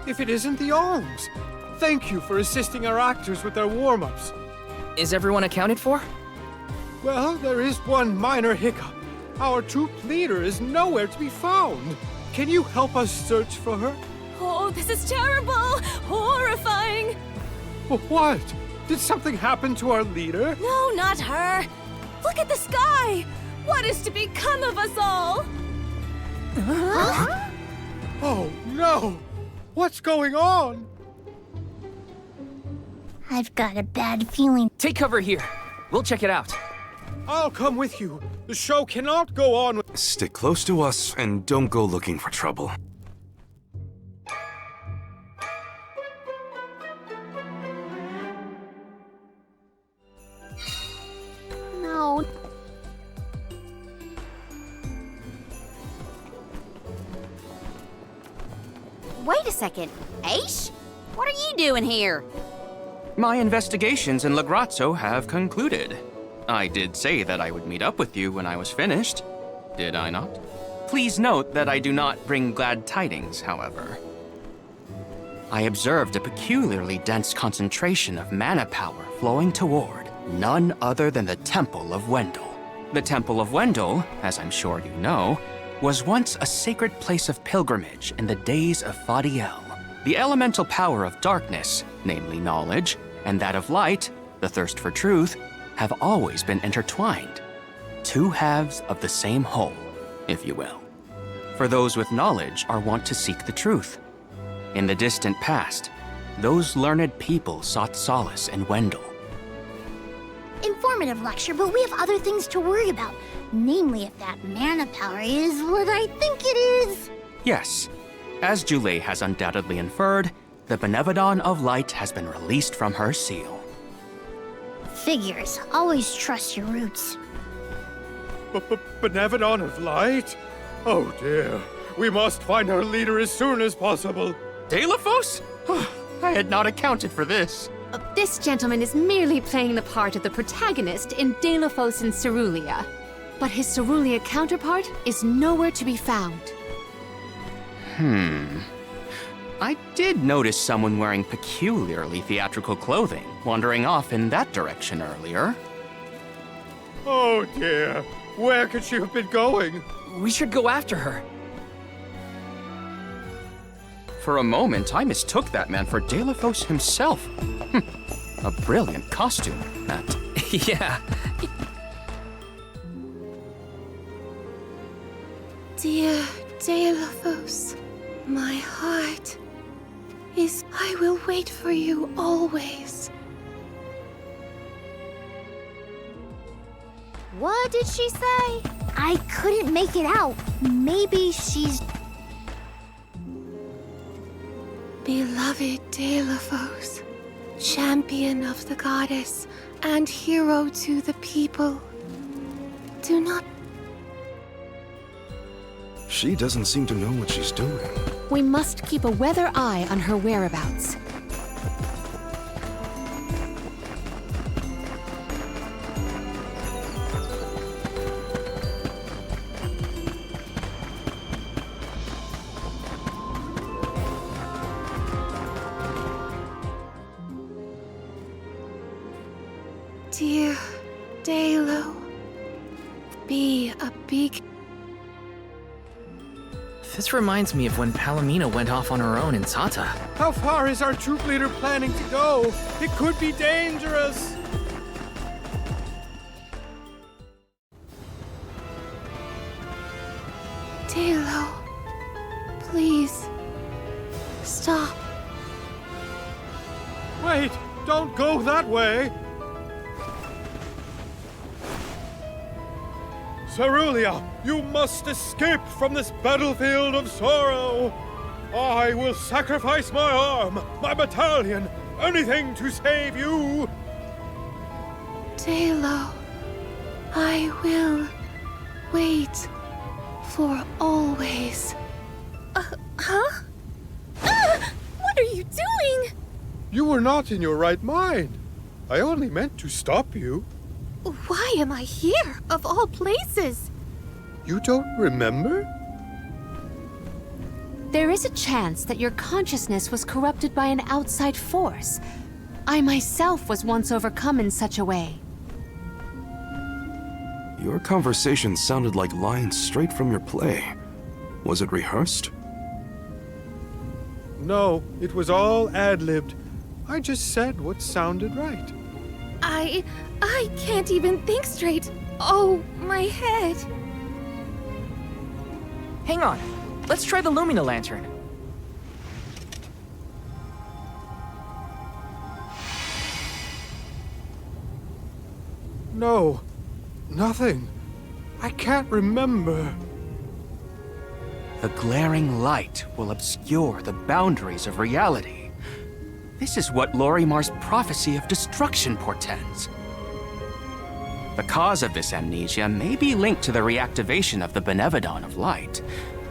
If it isn't the alms! Thank you for assisting our actors with their warm-ups. Is everyone accounted for? Well, there is one minor hiccup. Our troop leader is nowhere to be found. Can you help us search for her? Oh, this is terrible! Horrifying! What? Did something happen to our leader? No, not her! Look at the sky! What is to become of us all? Huh? Oh, no! What's going on? I've got a bad feeling. Take cover here. We'll check it out. I'll come with you. The show cannot go on with... Stick close to us and don't go looking for trouble. No. Wait a second. Aish? What are you doing here? My investigations in Lagrazzo have concluded. I did say that I would meet up with you when I was finished. Did I not? Please note that I do not bring glad tidings, however. I observed a peculiarly dense concentration of mana power flowing toward none other than the Temple of Wendel. The Temple of Wendel, as I'm sure you know, was once a sacred place of pilgrimage in the days of Fadiel. The elemental power of darkness, namely knowledge, and that of light, the thirst for truth, have always been intertwined. Two halves of the same whole, if you will. For those with knowledge are wont to seek the truth. In the distant past, those learned people sought solace in Wendel. Informative lecture, but we have other things to worry about. Namely, if that mana power is what I think it is. Yes, as Julie has undoubtedly inferred, the Benevodon of Light has been released from her seal. Figures. Always trust your roots. Benevodon of Light? Oh dear. We must find our leader as soon as possible. Delophos? I had not accounted for this. This gentleman is merely playing the part of the protagonist in Delophos and Cerulia. But his Cerulia counterpart is nowhere to be found. I did notice someone wearing peculiarly theatrical clothing, wandering off in that direction earlier. Oh dear. Where could she have been going? We should go after her. For a moment, I mistook that man for Delafos himself. A brilliant costume, that. Yeah. Dear Delafos, my heart is... I will wait for you always. What did she say? I couldn't make it out. Maybe she's... Beloved Delafos, champion of the goddess and hero to the people. Do not... She doesn't seem to know what she's doing. We must keep a weather eye on her whereabouts. Dear Dalo, be a big... This reminds me of when Palomino went off on her own in Sata. How far is our troop leader planning to go? It could be dangerous. Dalo, please, stop. Wait, don't go that way. Cerulia, you must escape from this battlefield of sorrow. I will sacrifice my arm, my battalion, anything to save you. Dalo, I will wait for always. Huh? What are you doing? You were not in your right mind. I only meant to stop you. Why am I here, of all places? You don't remember? There is a chance that your consciousness was corrupted by an outside force. I myself was once overcome in such a way. Your conversation sounded like lines straight from your play. Was it rehearsed? No, it was all ad-libbed. I just said what sounded right. I can't even think straight. Oh, my head. Hang on. Let's try the Lumina Lantern. No, nothing. I can't remember. The glaring light will obscure the boundaries of reality. This is what Lorimar's prophecy of destruction portends. The cause of this amnesia may be linked to the reactivation of the Benevodon of Light,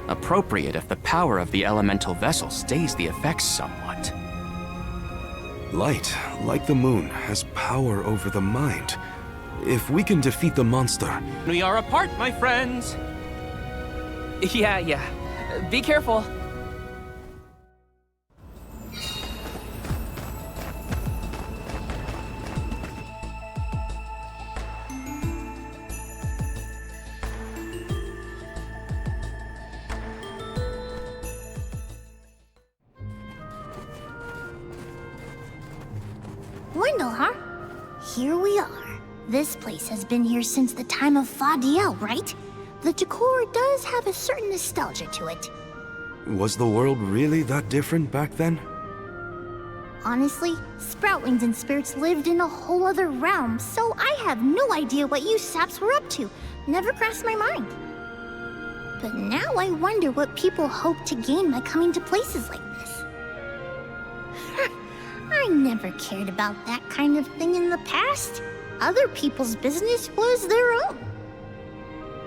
appropriate if the power of the elemental vessel stays the effects somewhat. Light, like the moon, has power over the mind. If we can defeat the monster... We are apart, my friends! Yeah. Be careful. Wendell, huh? Here we are. This place has been here since the time of Fadiel, right? The decor does have a certain nostalgia to it. Was the world really that different back then? Honestly, Sproutwings and spirits lived in a whole other realm, so I have no idea what you saps were up to. Never crossed my mind. But now I wonder what people hope to gain by coming to places like this. I never cared about that kind of thing in the past. Other people's business was their own.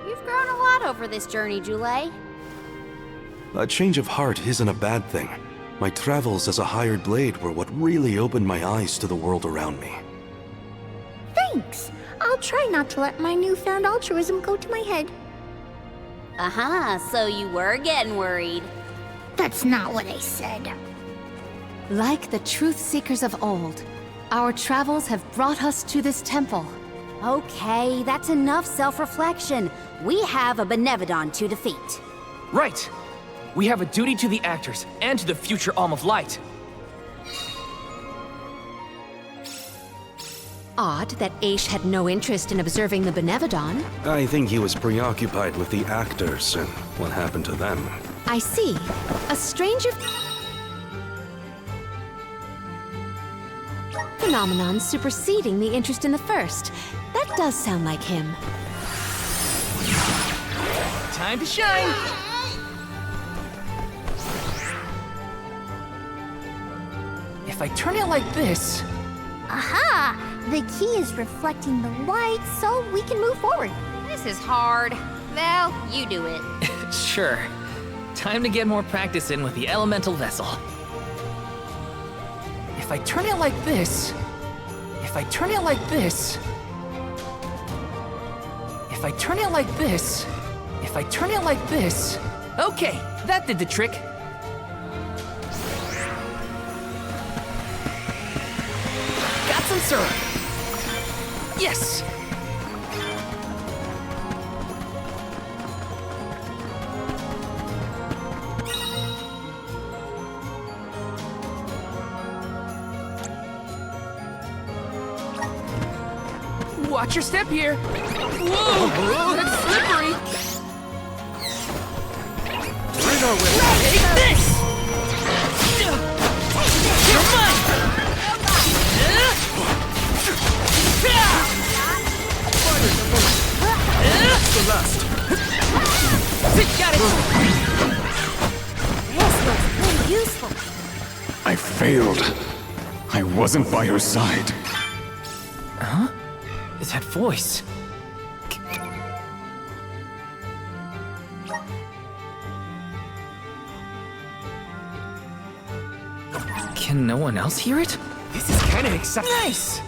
You've grown a lot over this journey, Jule. A change of heart isn't a bad thing. My travels as a hired blade were what really opened my eyes to the world around me. Thanks. I'll try not to let my newfound altruism go to my head. So you were getting worried. That's not what I said. Like the truth seekers of old, our travels have brought us to this temple. Okay, that's enough self-reflection. We have a Benevodon to defeat. Right! We have a duty to the actors and to the future Alm of Light. Odd that Aish had no interest in observing the Benevodon. I think he was preoccupied with the actors and what happened to them. I see. A stranger phenomenon superseding the interest in the first. That does sound like him. Time to shine! If I turn it like this... Aha! The key is reflecting the light, so we can move forward. This is hard. Well, you do it. Sure. Time to get more practice in with the elemental vessel. If I turn it like this... If I turn it like this... If I turn it like this... If I turn it like this... Okay, that did the trick. Got some syrup. Yes! Watch your step here. Whoa, that's slippery. Right our way. Take this! You're mine! Celeste. Got it! This looks pretty useful. I failed. I wasn't by her side. Huh? That voice. Can no one else hear it? This is kind of exciting. Nice!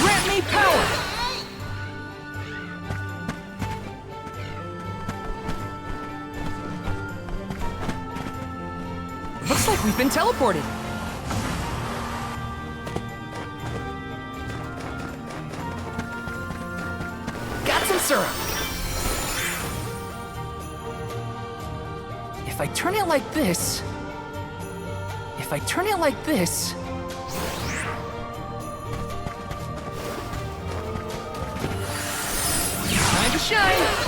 Grant me power! Looks like we've been teleported. Got some syrup. If I turn it like this... If I turn it like this... Time to shine!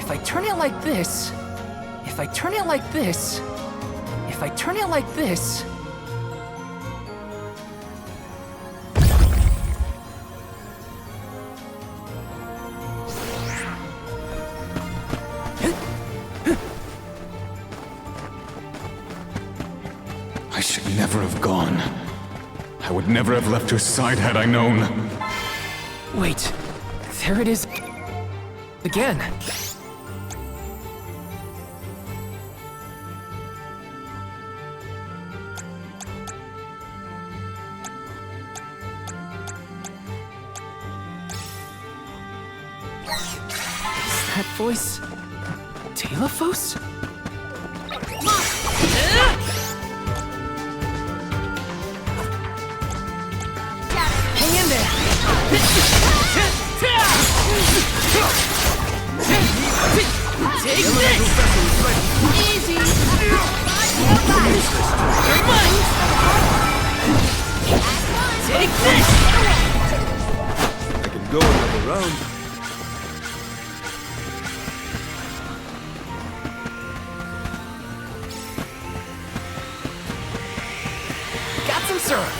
If I turn it like this... If I turn it like this... If I turn it like this... I should never have gone. I would never have left her side had I known. Wait, there it is... again. Is that voice... Telephos? Hang in there! Take this! Easy! You're mine! Take this! I can go another round. Got some syrup!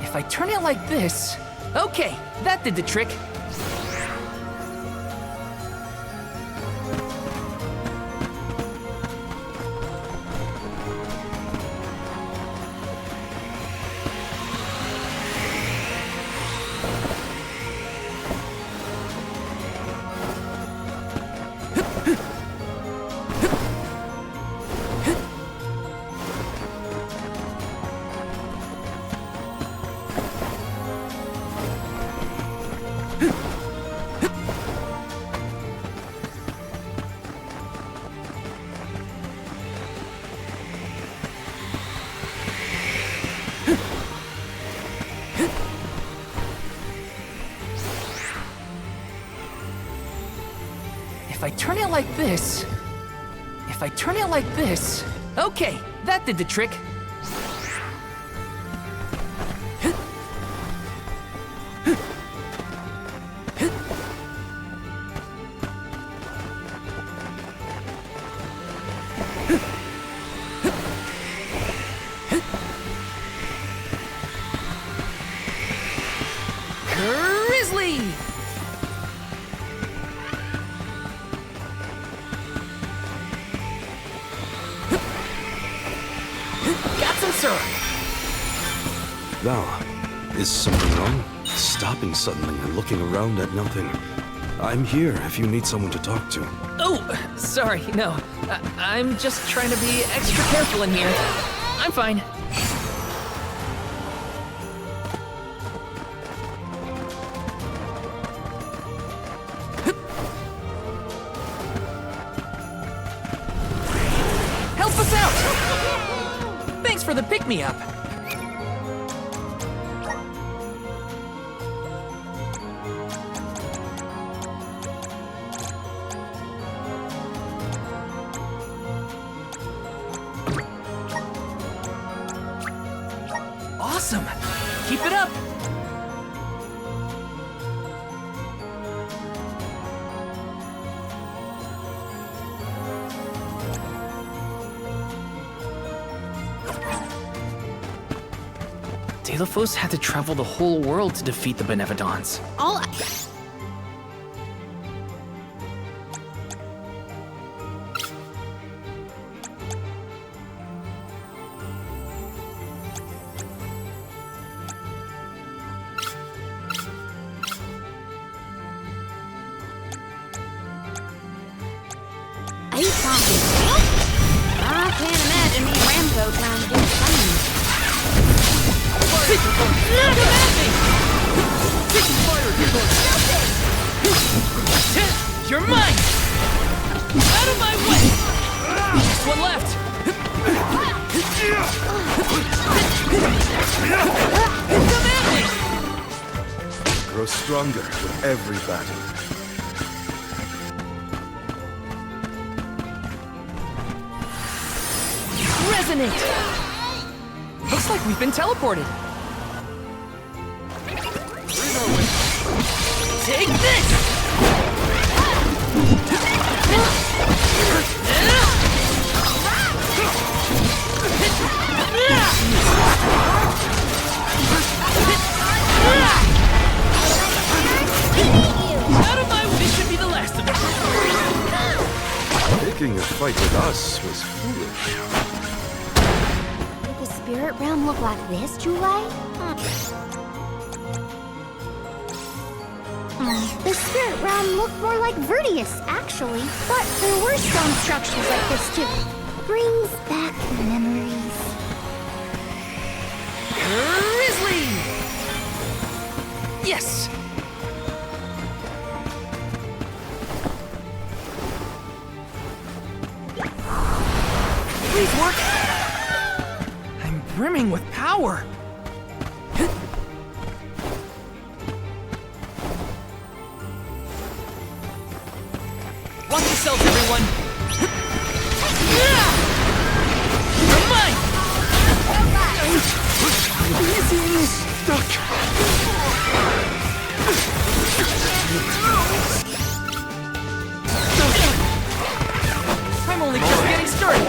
If I turn it like this... Okay, that did the trick. If I turn it like this... If I turn it like this... Okay, that did the trick. Grizzly! Got some syrup! Val, is something wrong? Stopping suddenly and looking around at nothing. I'm here if you need someone to talk to. Oh, sorry, no. I'm just trying to be extra careful in here. I'm fine. Help us out! Thanks for the pick-me-up. Awesome! Keep it up! Delphos had to travel the whole world to defeat the Benevodons. Are you talking? I can't imagine me and Rambo trying to do the same. You're mine! Out of my way! Just one left! Come at me! Grow stronger with every battle. Resonate! Looks like we've been teleported. Take this! Out of my way! This should be the last of it. Picking a fight with us was foolish. Did the spirit realm look like this, Julai? The spirit realm looked more like Vertius, actually. But there were stone structures like this, too. Brings back memories. Grizzly! Yes! Please work! I'm brimming with power! Watch yourselves, everyone! You're mine! I'm only just getting started!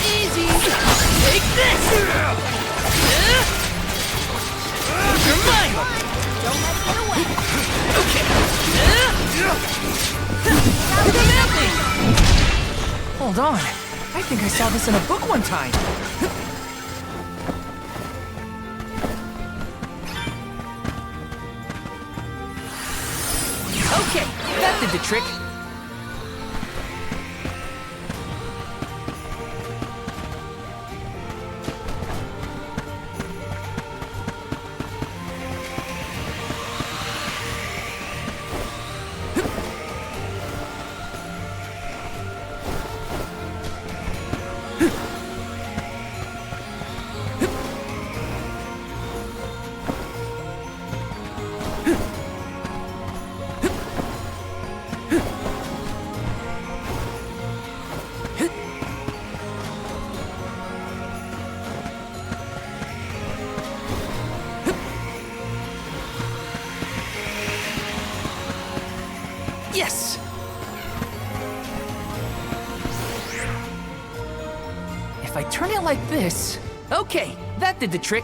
Easy! Take this! You're mine! Don't let me get away! Okay! Come at me! Hold on. I think I saw this in a book one time. Okay, that did the trick. Yes! If I turn it like this... Okay, that did the trick.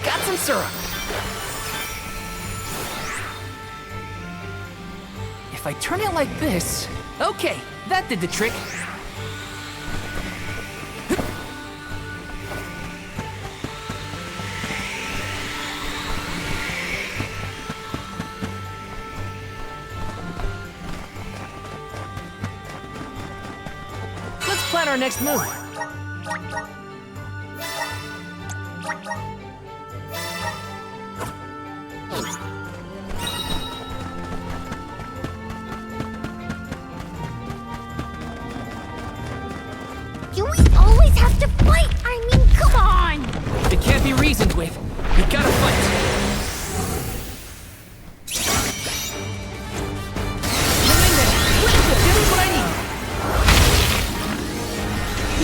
Got some syrup. If I turn it like this... Okay, that did the trick. Let's plan our next move. Do we always have to fight? I mean, come on! It can't be reasoned with. We gotta fight. Give me what I need.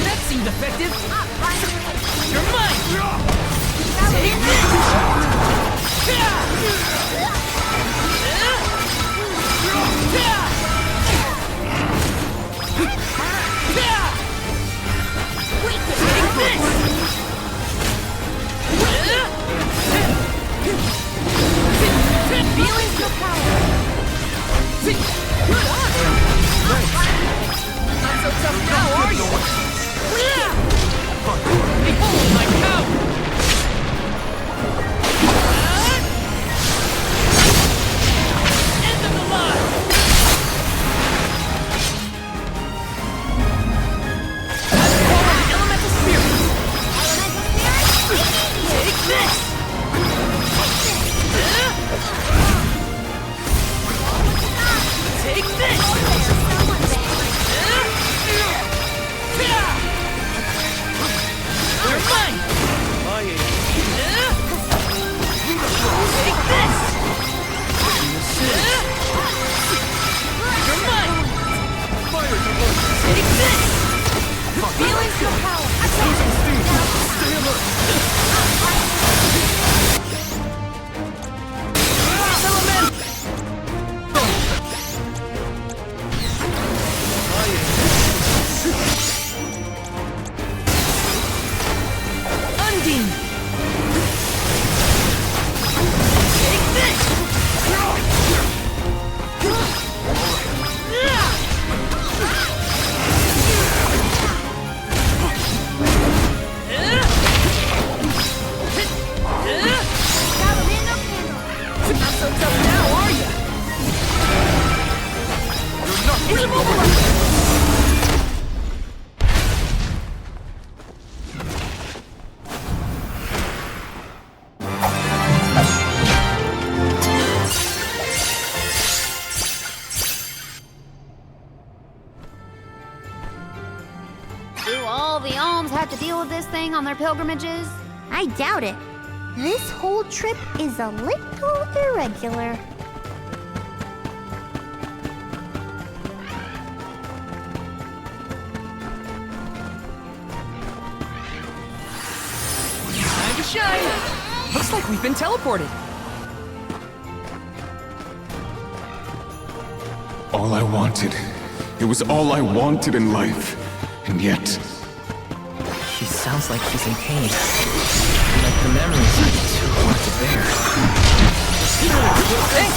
That seemed effective. You're mine! Take this! Feelings of power. Good on! Not so tough now, are you? Behold my power! End of the line! Elemental spirit! Take this! Take this! You're mine! Take this! You're mine! Take this! Feelings of power! Stay alert! Undine! Take this! Not so tough now, are ya? It's immobilized! Do all the alms have to deal with this thing on their pilgrimages? I doubt it. This whole trip is a little irregular. Time to shine! Looks like we've been teleported. All I wanted. It was all I wanted in life. And yet... She sounds like she's in pain. Like the memories are too hard to bear. Okay.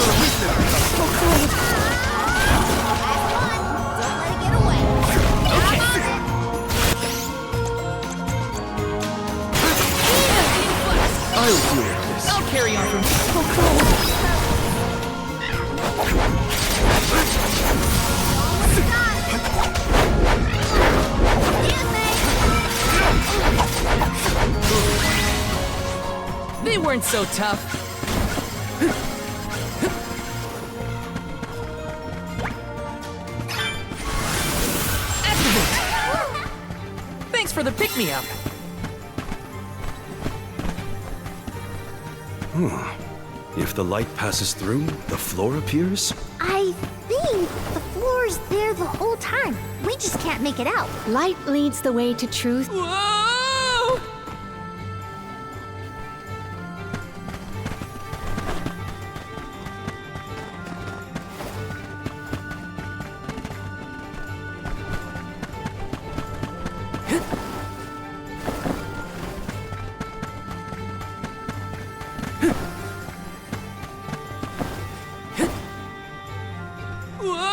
I'll deal with this. I'll carry on from here. They weren't so tough. Activate! Thanks for the pick-me-up. If the light passes through, the floor appears? I think the floor's there the whole time. We just can't make it out. Light leads the way to truth. Whoa! Whoa!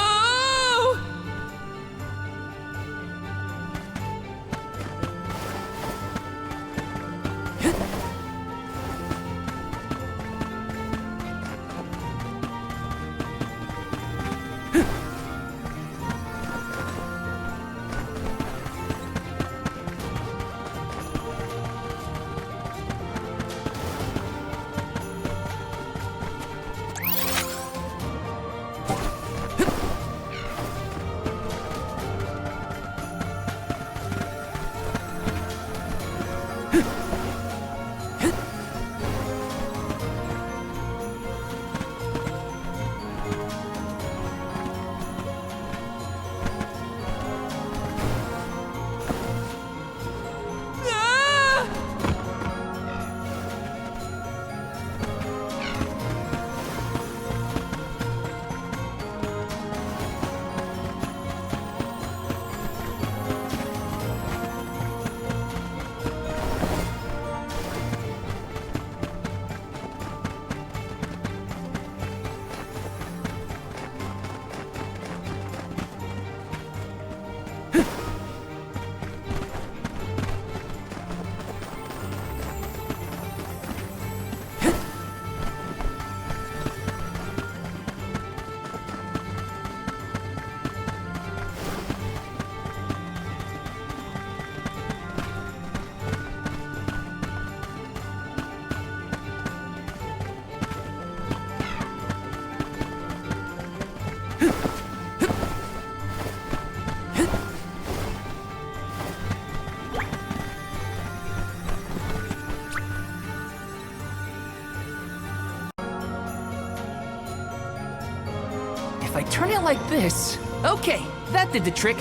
If I turn it like this... Okay, that did the trick.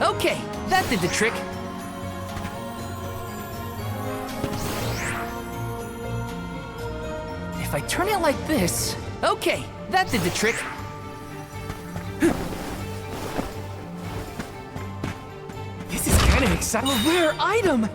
Okay, that did the trick. If I turn it like this... Okay, that did the trick. This is kind of exciting. A rare item!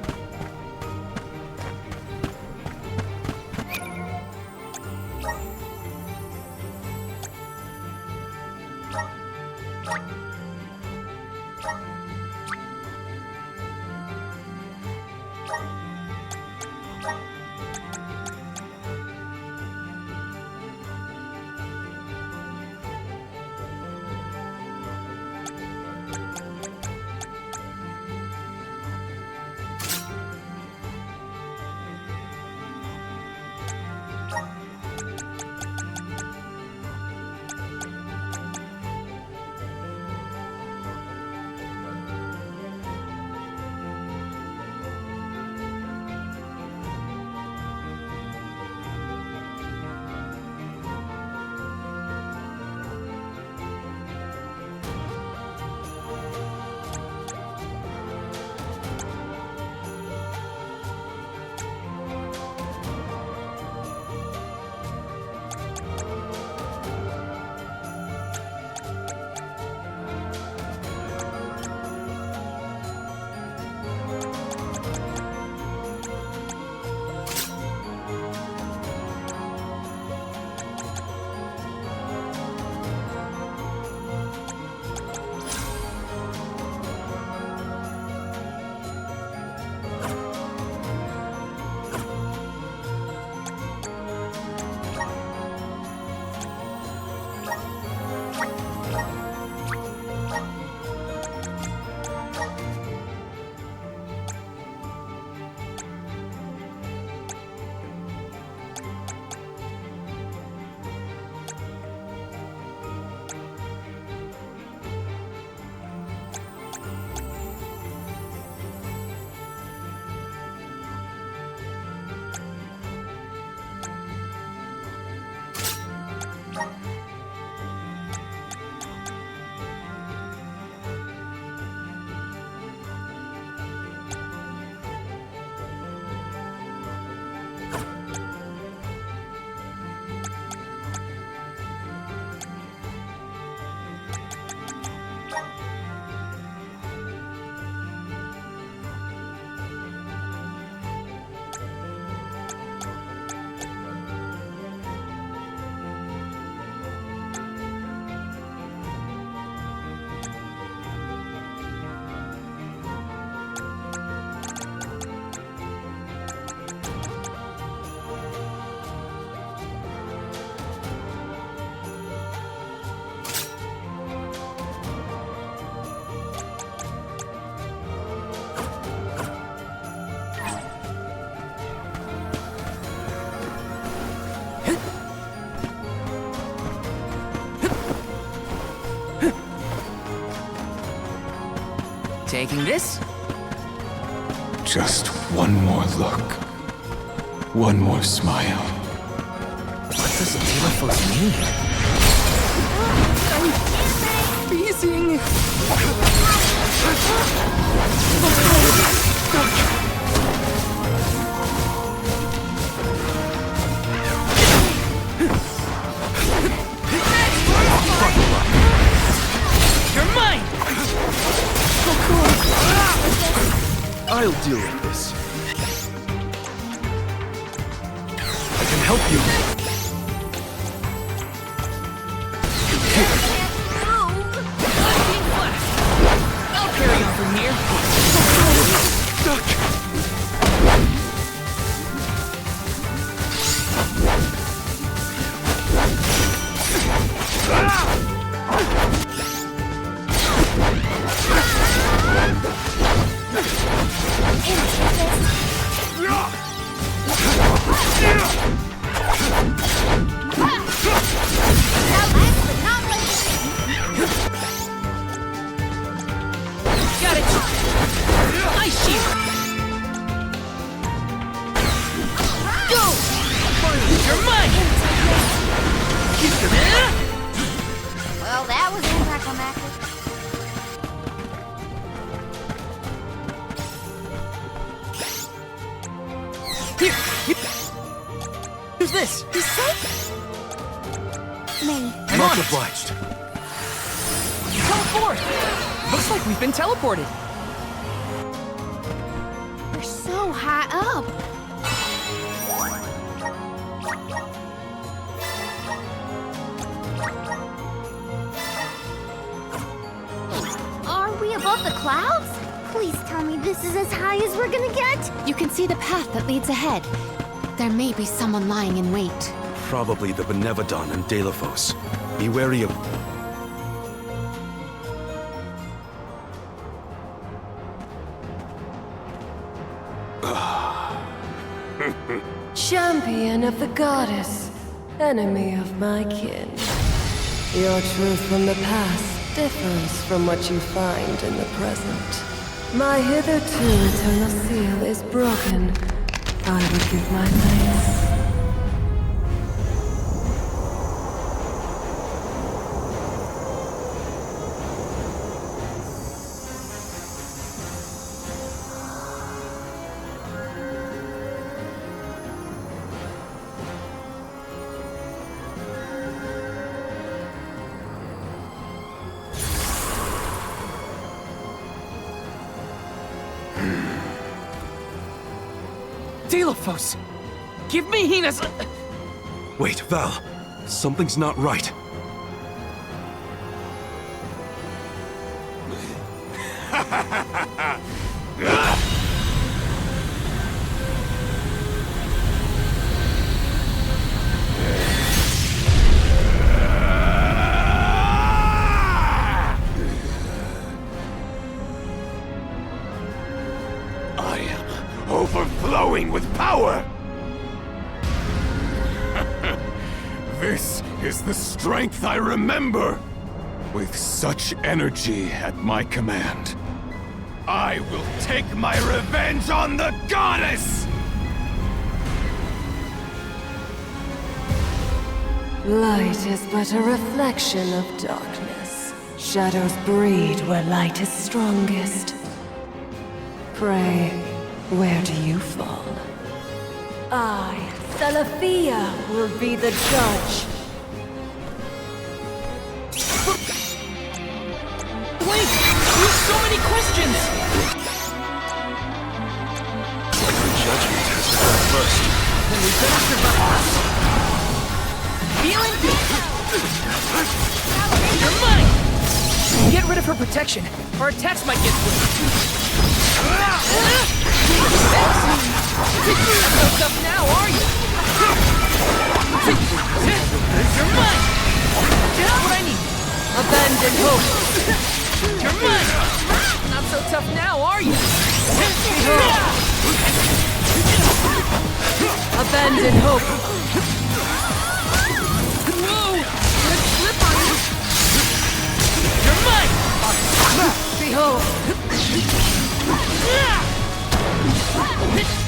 Taking this? Just one more look. One more smile. What does Delophos mean? I'm freezing! You're mine! So cool! I'll deal with this. I can help you. I'll carry on from here. Got it! Ice shield! Go! You're mine! Well, that was anticlimactic. Here! Who's this? He's safe? Me. Much obliged. Teleport! Looks like we've been teleported. We're so high up. Are we above the clouds? Please tell me this is as high as we're gonna get. You can see the path that leads ahead. There may be someone lying in wait. Probably the Benevodon and Delophos. Be wary of... Champion of the goddess, enemy of my kin. Your truth from the past differs from what you find in the present. My hitherto eternal seal is broken. I would give my thanks. Delophos! Give me Hina's... Wait, Val. Something's not right. Overflowing with power! This is the strength I remember! With such energy at my command, I will take my revenge on the goddess! Light is but a reflection of darkness. Shadows breed where light is strongest. Pray, where do you fall? I, Thalaphia, will be the judge. Wait! You have so many questions! The judgment has to come first. Then we better survive. Feeling good! You're mine! Get rid of her protection. Our attacks might get through. Not so tough now, are you? You're mine! Just what I need. Abandon hope. You're mine! Not so tough now, are you? Abandon hope. Whoa! Good slip on you. You're mine! Behold!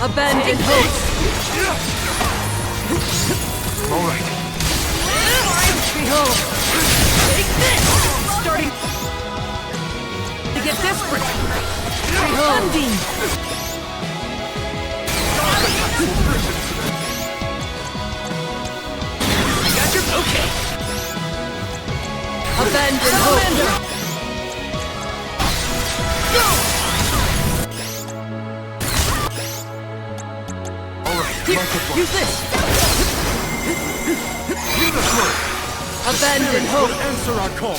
Abandon hope! All right. Behold! Take this! Starting to get desperate! Undine! Got your... Okay! Abandon hope! Here, use this! Abandon hope! Answer our call!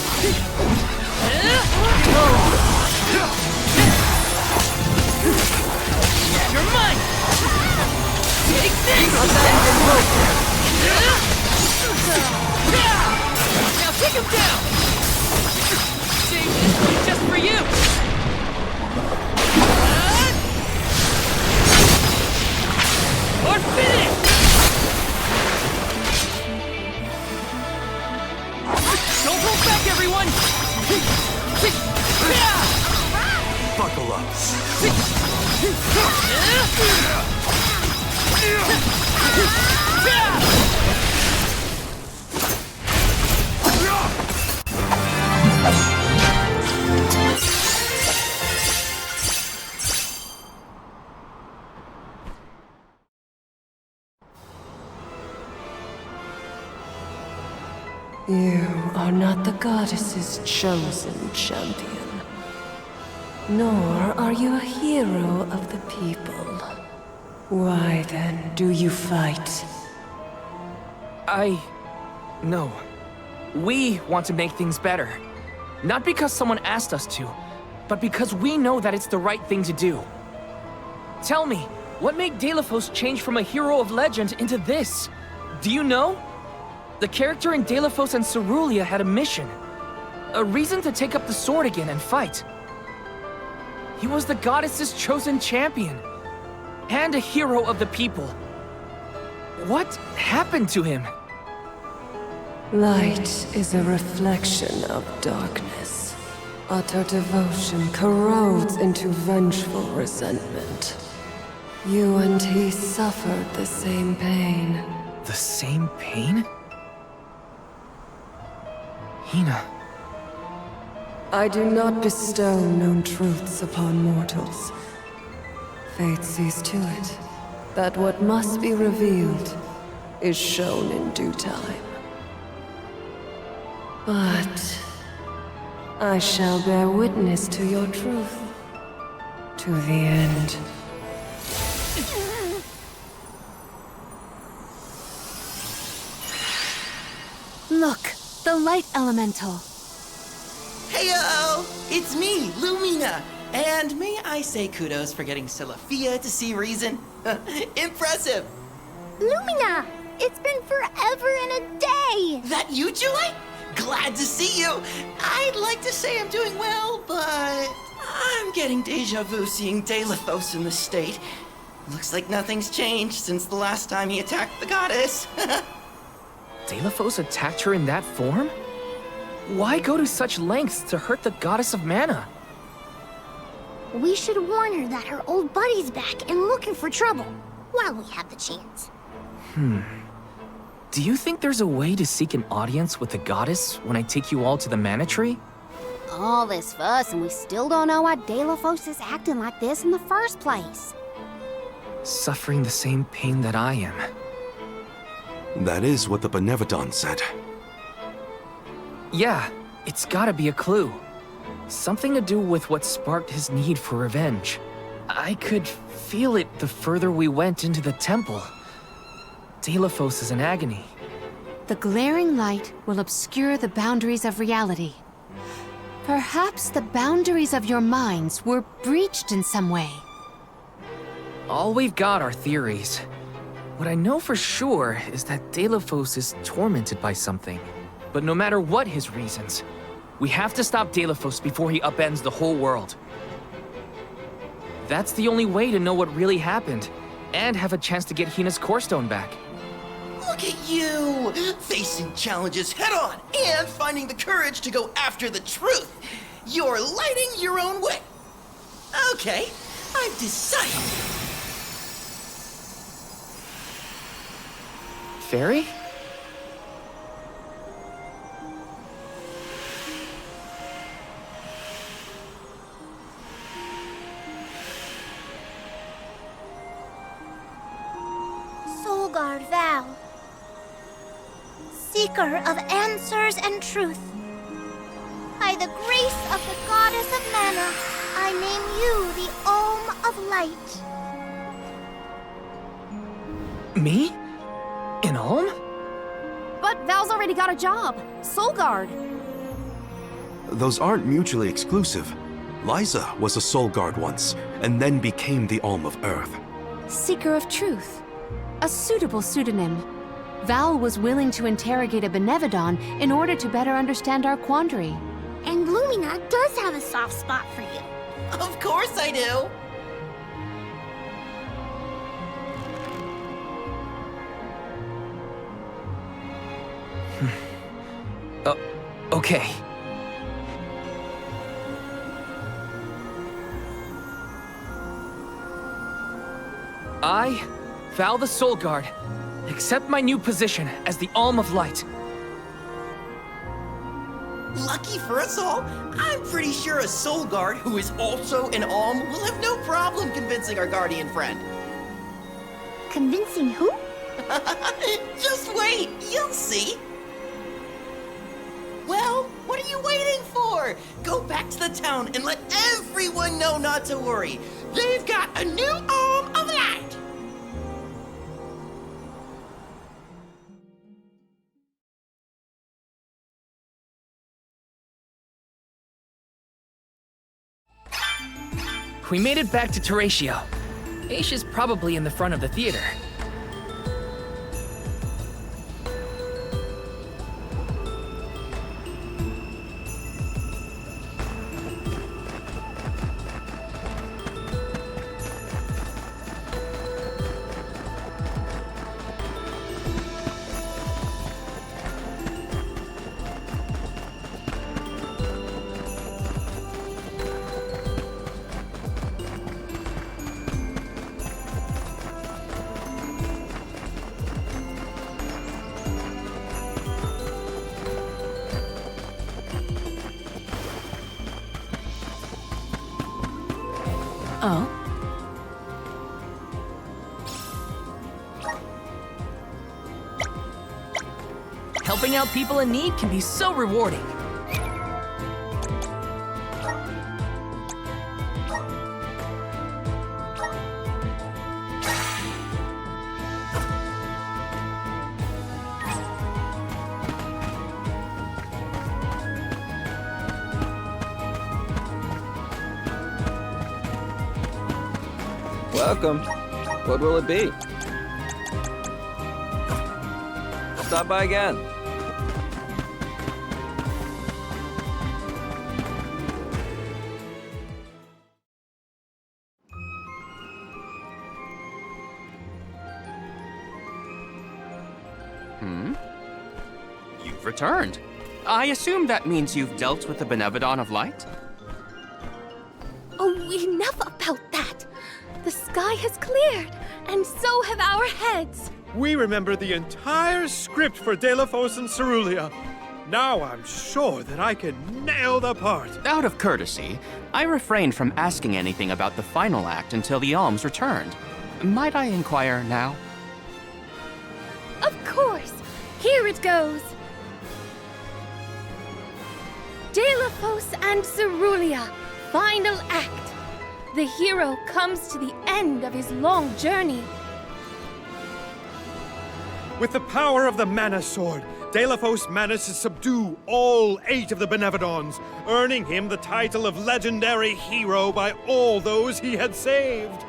You're mine! Take this! Abandon hope! Now take him down! Save this just for you! Or finish! Don't hold back, everyone! Buckle up. You are not the goddess's chosen champion. Nor are you a hero of the people. Why then do you fight? No. We want to make things better. Not because someone asked us to, but because we know that it's the right thing to do. Tell me, what made Delafos change from a hero of legend into this? Do you know? The character in Delafos and Cerulia had a mission. A reason to take up the sword again and fight. He was the goddess's chosen champion. And a hero of the people. What happened to him? Light is a reflection of darkness. Utter devotion corrodes into vengeful resentment. You and he suffered the same pain. The same pain? Hina. I do not bestow known truths upon mortals. Fate sees to it that what must be revealed is shown in due time. But I shall bear witness to your truth. To the end. Look, the light elemental. Heyo! It's me, Lumina! And may I say kudos for getting Silafia to see reason? Impressive! Lumina! It's been forever and a day! That you, Julie? Glad to see you! I'd like to say I'm doing well, but I'm getting deja vu seeing Delafos in the state. Looks like nothing's changed since the last time he attacked the goddess. Delafos attacked her in that form? Why go to such lengths to hurt the goddess of mana? We should warn her that her old buddy's back and looking for trouble, while we have the chance. Do you think there's a way to seek an audience with the goddess when I take you all to the Mana Tree? All this fuss and we still don't know why Delafos is acting like this in the first place. Suffering the same pain that I am. That is what the Benevodon said. Yeah, it's gotta be a clue. Something to do with what sparked his need for revenge. I could feel it the further we went into the temple. Delafos is in agony. The glaring light will obscure the boundaries of reality. Perhaps the boundaries of your minds were breached in some way. All we've got are theories. What I know for sure is that Delafos is tormented by something. But no matter what his reasons, we have to stop Delafos before he upends the whole world. That's the only way to know what really happened, and have a chance to get Hina's Core Stone back. Look at you! Facing challenges head-on and finding the courage to go after the truth! You're lighting your own way! Okay, I've decided. Fairy? Solgard Val, seeker of answers and truth. By the grace of the goddess of mana, I name you the Alm of Light. Me? An Alm? But Val's already got a job. Solgard. Those aren't mutually exclusive. Liza was a Soul Guard once, and then became the Alm of Earth. Seeker of Truth. A suitable pseudonym. Val was willing to interrogate a Benevodon in order to better understand our quandary. And Lumina does have a soft spot for you. Of course I do. Okay. I, Val the Soul Guard, accept my new position as the Alm of Light. Lucky for us all, I'm pretty sure a Soul Guard who is also an Alm will have no problem convincing our guardian friend. Convincing who? Just wait, you'll see. Well, what are you waiting for? Go back to the town and let everyone know not to worry. They've got a new Alm of Light. We made it back to Teratio. Aisha's probably in the front of the theater. Oh? Helping out people in need can be so rewarding. Welcome. What will it be? Stop by again. You've returned. I assume that means you've dealt with the Benevodon of Light? Oh, enough about that! The sky has cleared, and so have our heads. We remember the entire script for Delafos and Cerulia. Now I'm sure that I can nail the part. Out of courtesy, I refrained from asking anything about the final act until the alms returned. Might I inquire now? Of course! Here it goes! Delafos and Cerulia, final act. The hero comes to the end of his long journey. With the power of the Mana Sword, Delafos managed to subdue all 8 of the Benevodons, earning him the title of legendary hero by all those he had saved.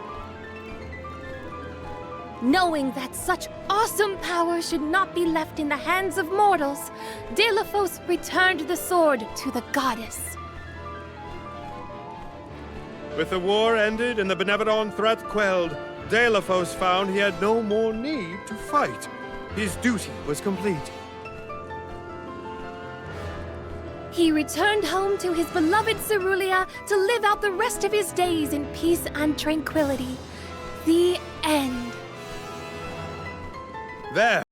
Knowing that such awesome power should not be left in the hands of mortals, Delafos returned the sword to the goddess. With the war ended and the Benevodon threat quelled, Delafos found he had no more need to fight. His duty was complete. He returned home to his beloved Cerulia to live out the rest of his days in peace and tranquility. The end. There.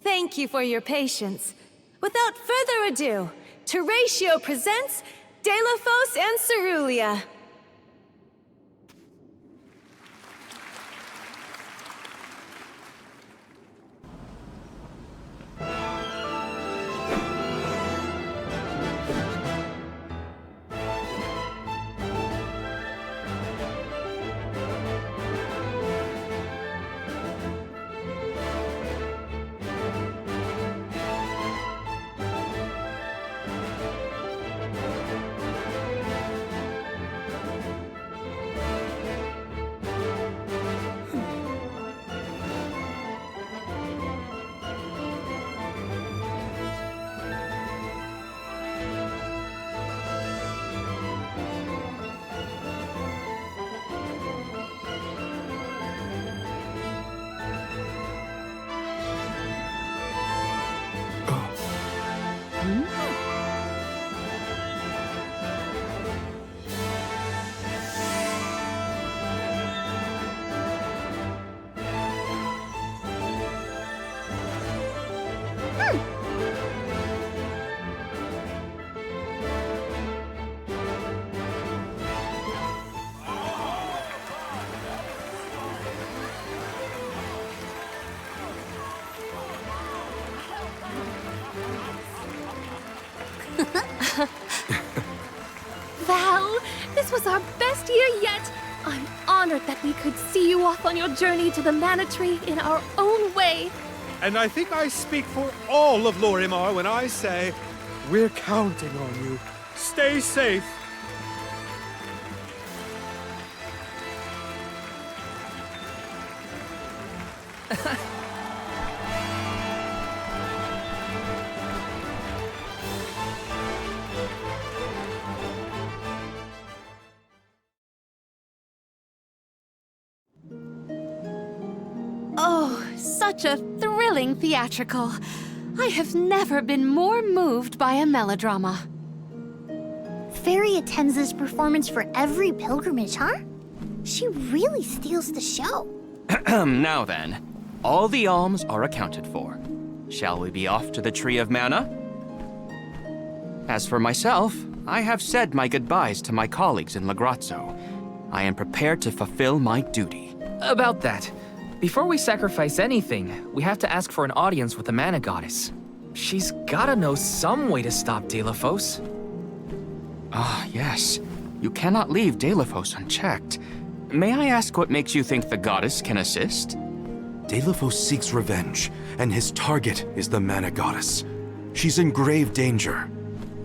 Thank you for your patience. Without further ado, Teratio presents Deilophos and Cerulia. Val, this was our best year yet. I'm honored that we could see you off on your journey to the Mana Tree in our own way. And I think I speak for all of Lorimar when I say, we're counting on you. Stay safe. Oh, such a thrilling theatrical. I have never been more moved by a melodrama. Fairy attends this performance for every pilgrimage, huh? She really steals the show. Now then, all the alms are accounted for. shall we be off to the Tree of Mana? As for myself, I have said my goodbyes to my colleagues in Lagrazzo. I am prepared to fulfill my duty. About that, before we sacrifice anything, we have to ask for an audience with the Mana Goddess. She's gotta know some way to stop Deilephos. Ah, yes. You cannot leave Deilephos unchecked. May I ask what makes you think the goddess can assist? Deilephos seeks revenge, and his target is the Mana Goddess. She's in grave danger.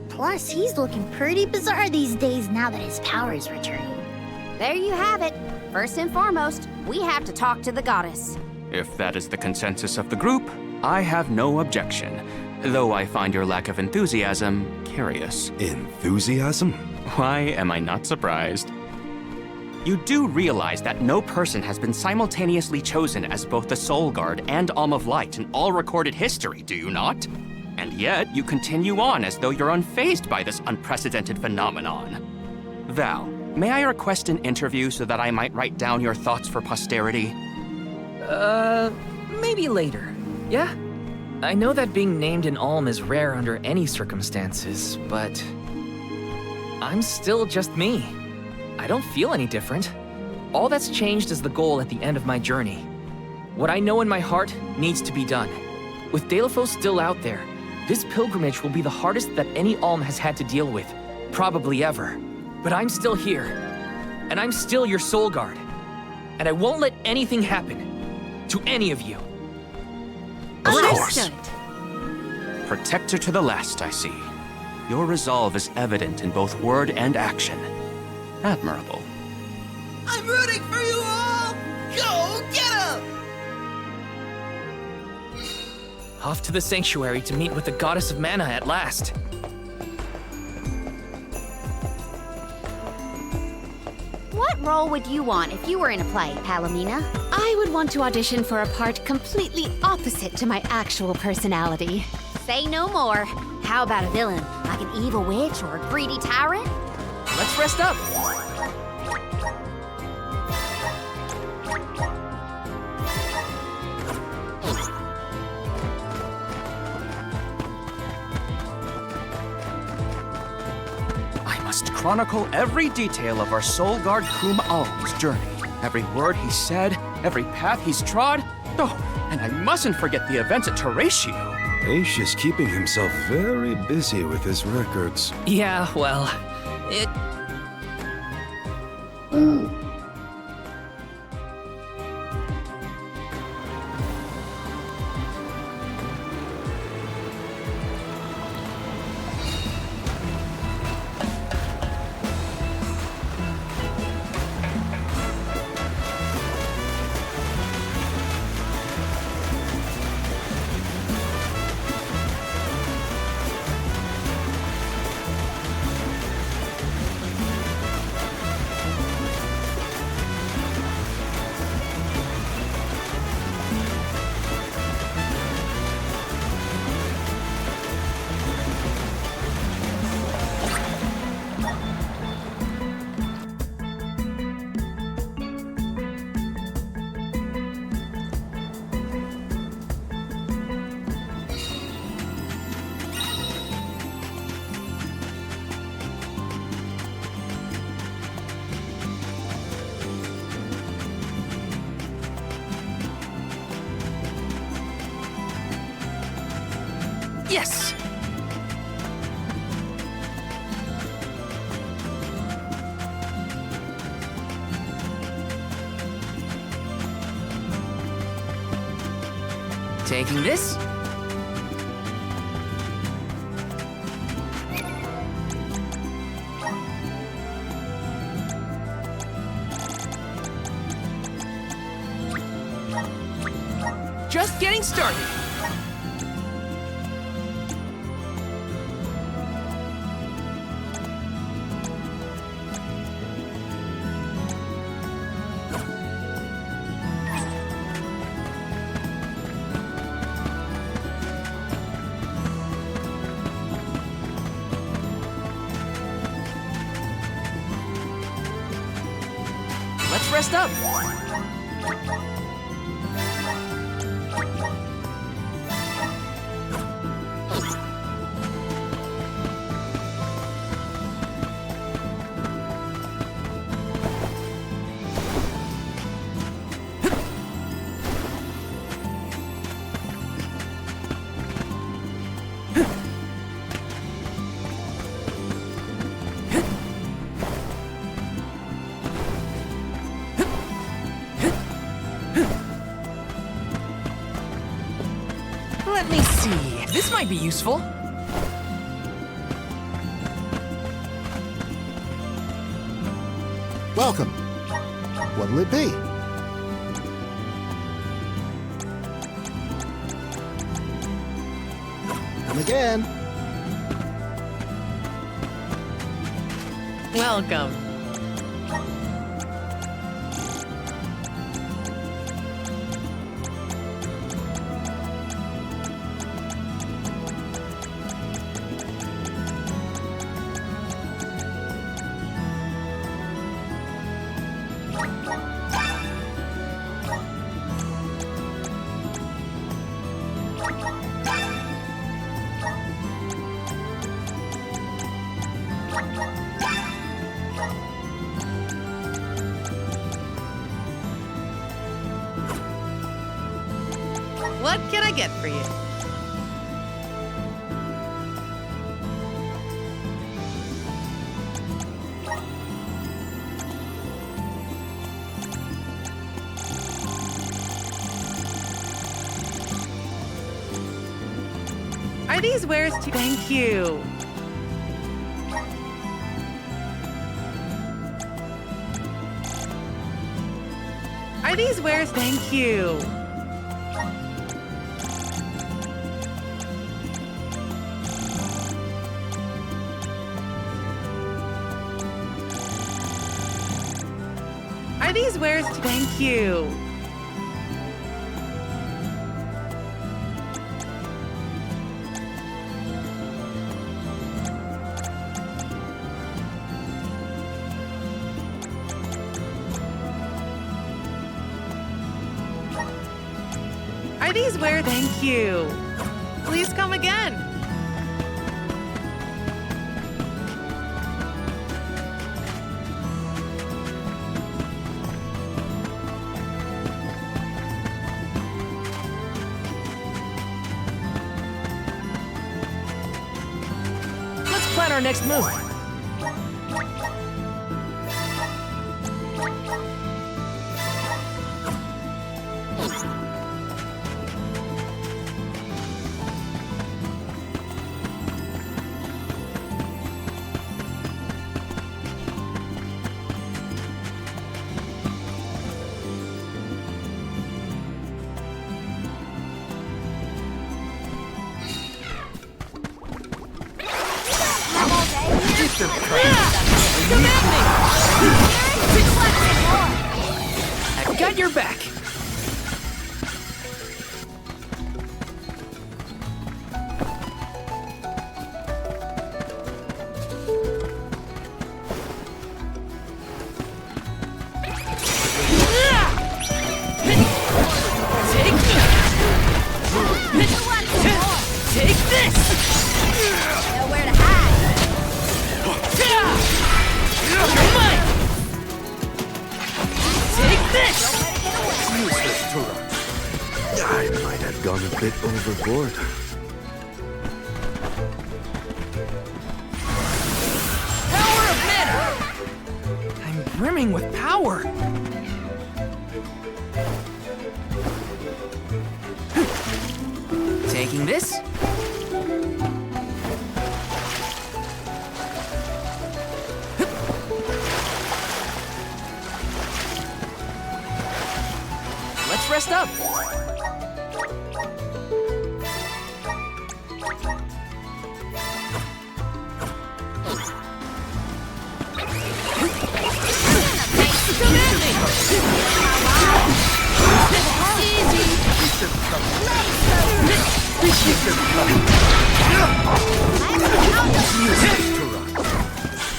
Plus, he's looking pretty bizarre these days now that his power is returning. There you have it. First and foremost, we have to talk to the goddess. If that is the consensus of the group, I have no objection. Though I find your lack of enthusiasm curious. Enthusiasm? Why am I not surprised? You do realize that no person has been simultaneously chosen as both the Soul Guard and Alm of Light in all recorded history, do you not? And yet, you continue on as though you're unfazed by this unprecedented phenomenon. Val, may I request an interview so that I might write down your thoughts for posterity? Maybe later, yeah? I know that being named an Alm is rare under any circumstances, but I'm still just me. I don't feel any different. All that's changed is the goal at the end of my journey. What I know in my heart needs to be done. With Deilephos still out there, this pilgrimage will be the hardest that any Alm has had to deal with, probably ever. But I'm still here, and I'm still your Soul Guard. And I won't let anything happen to any of you. Of course. Protector to the last, I see. Your resolve is evident in both word and action. Admirable. I'm rooting for you all! Go get 'em! Off to the sanctuary to meet with the Goddess of Mana at last. What role would you want if you were in a play, Palomina? I would want to audition for a part completely opposite to my actual personality. Say no more. How about a villain, like an evil witch or a greedy tyrant? Let's rest up. I must chronicle every detail of our Soul Guard Kum Alm's journey. Every word he said, every path he's trod. Oh, and I mustn't forget the events at Teratio. Aish is keeping himself very busy with his records. Yeah, well, it... Yes! Taking this. Just getting started. Let's rest up. Let me see. This might be useful. Welcome. What'll it be? Come again. Welcome. What can I get for you? Are these wares to... Thank you. Are these wares... Thank you. Are these wares to... Thank you. Are these wares... Thank you. Please come again. Plan our next move. I've got your back. Take this! Nowhere to hide. You're mine! Take this! Useless, Turok. I might have gone a bit overboard. Power of mana! I'm brimming with power. Taking this. Let's rest up.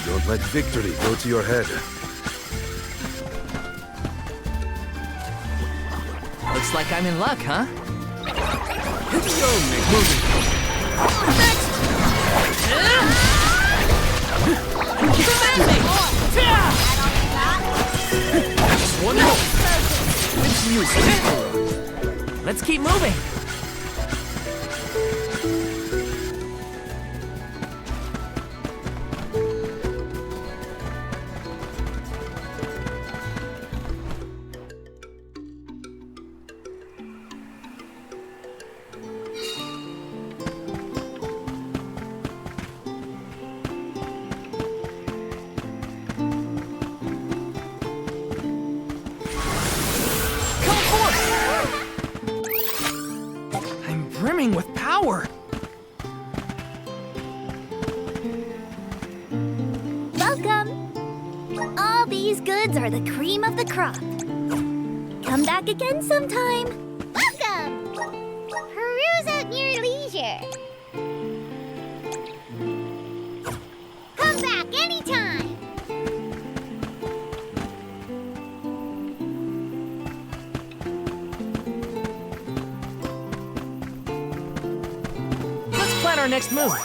Don't let victory go to your head. Looks like I'm in luck, huh? Let's keep moving. brimming with power. Welcome! All these goods are the cream of the crop. Come back again sometime. Welcome! Peruse at your leisure. Come back anytime. Let's plan our next move.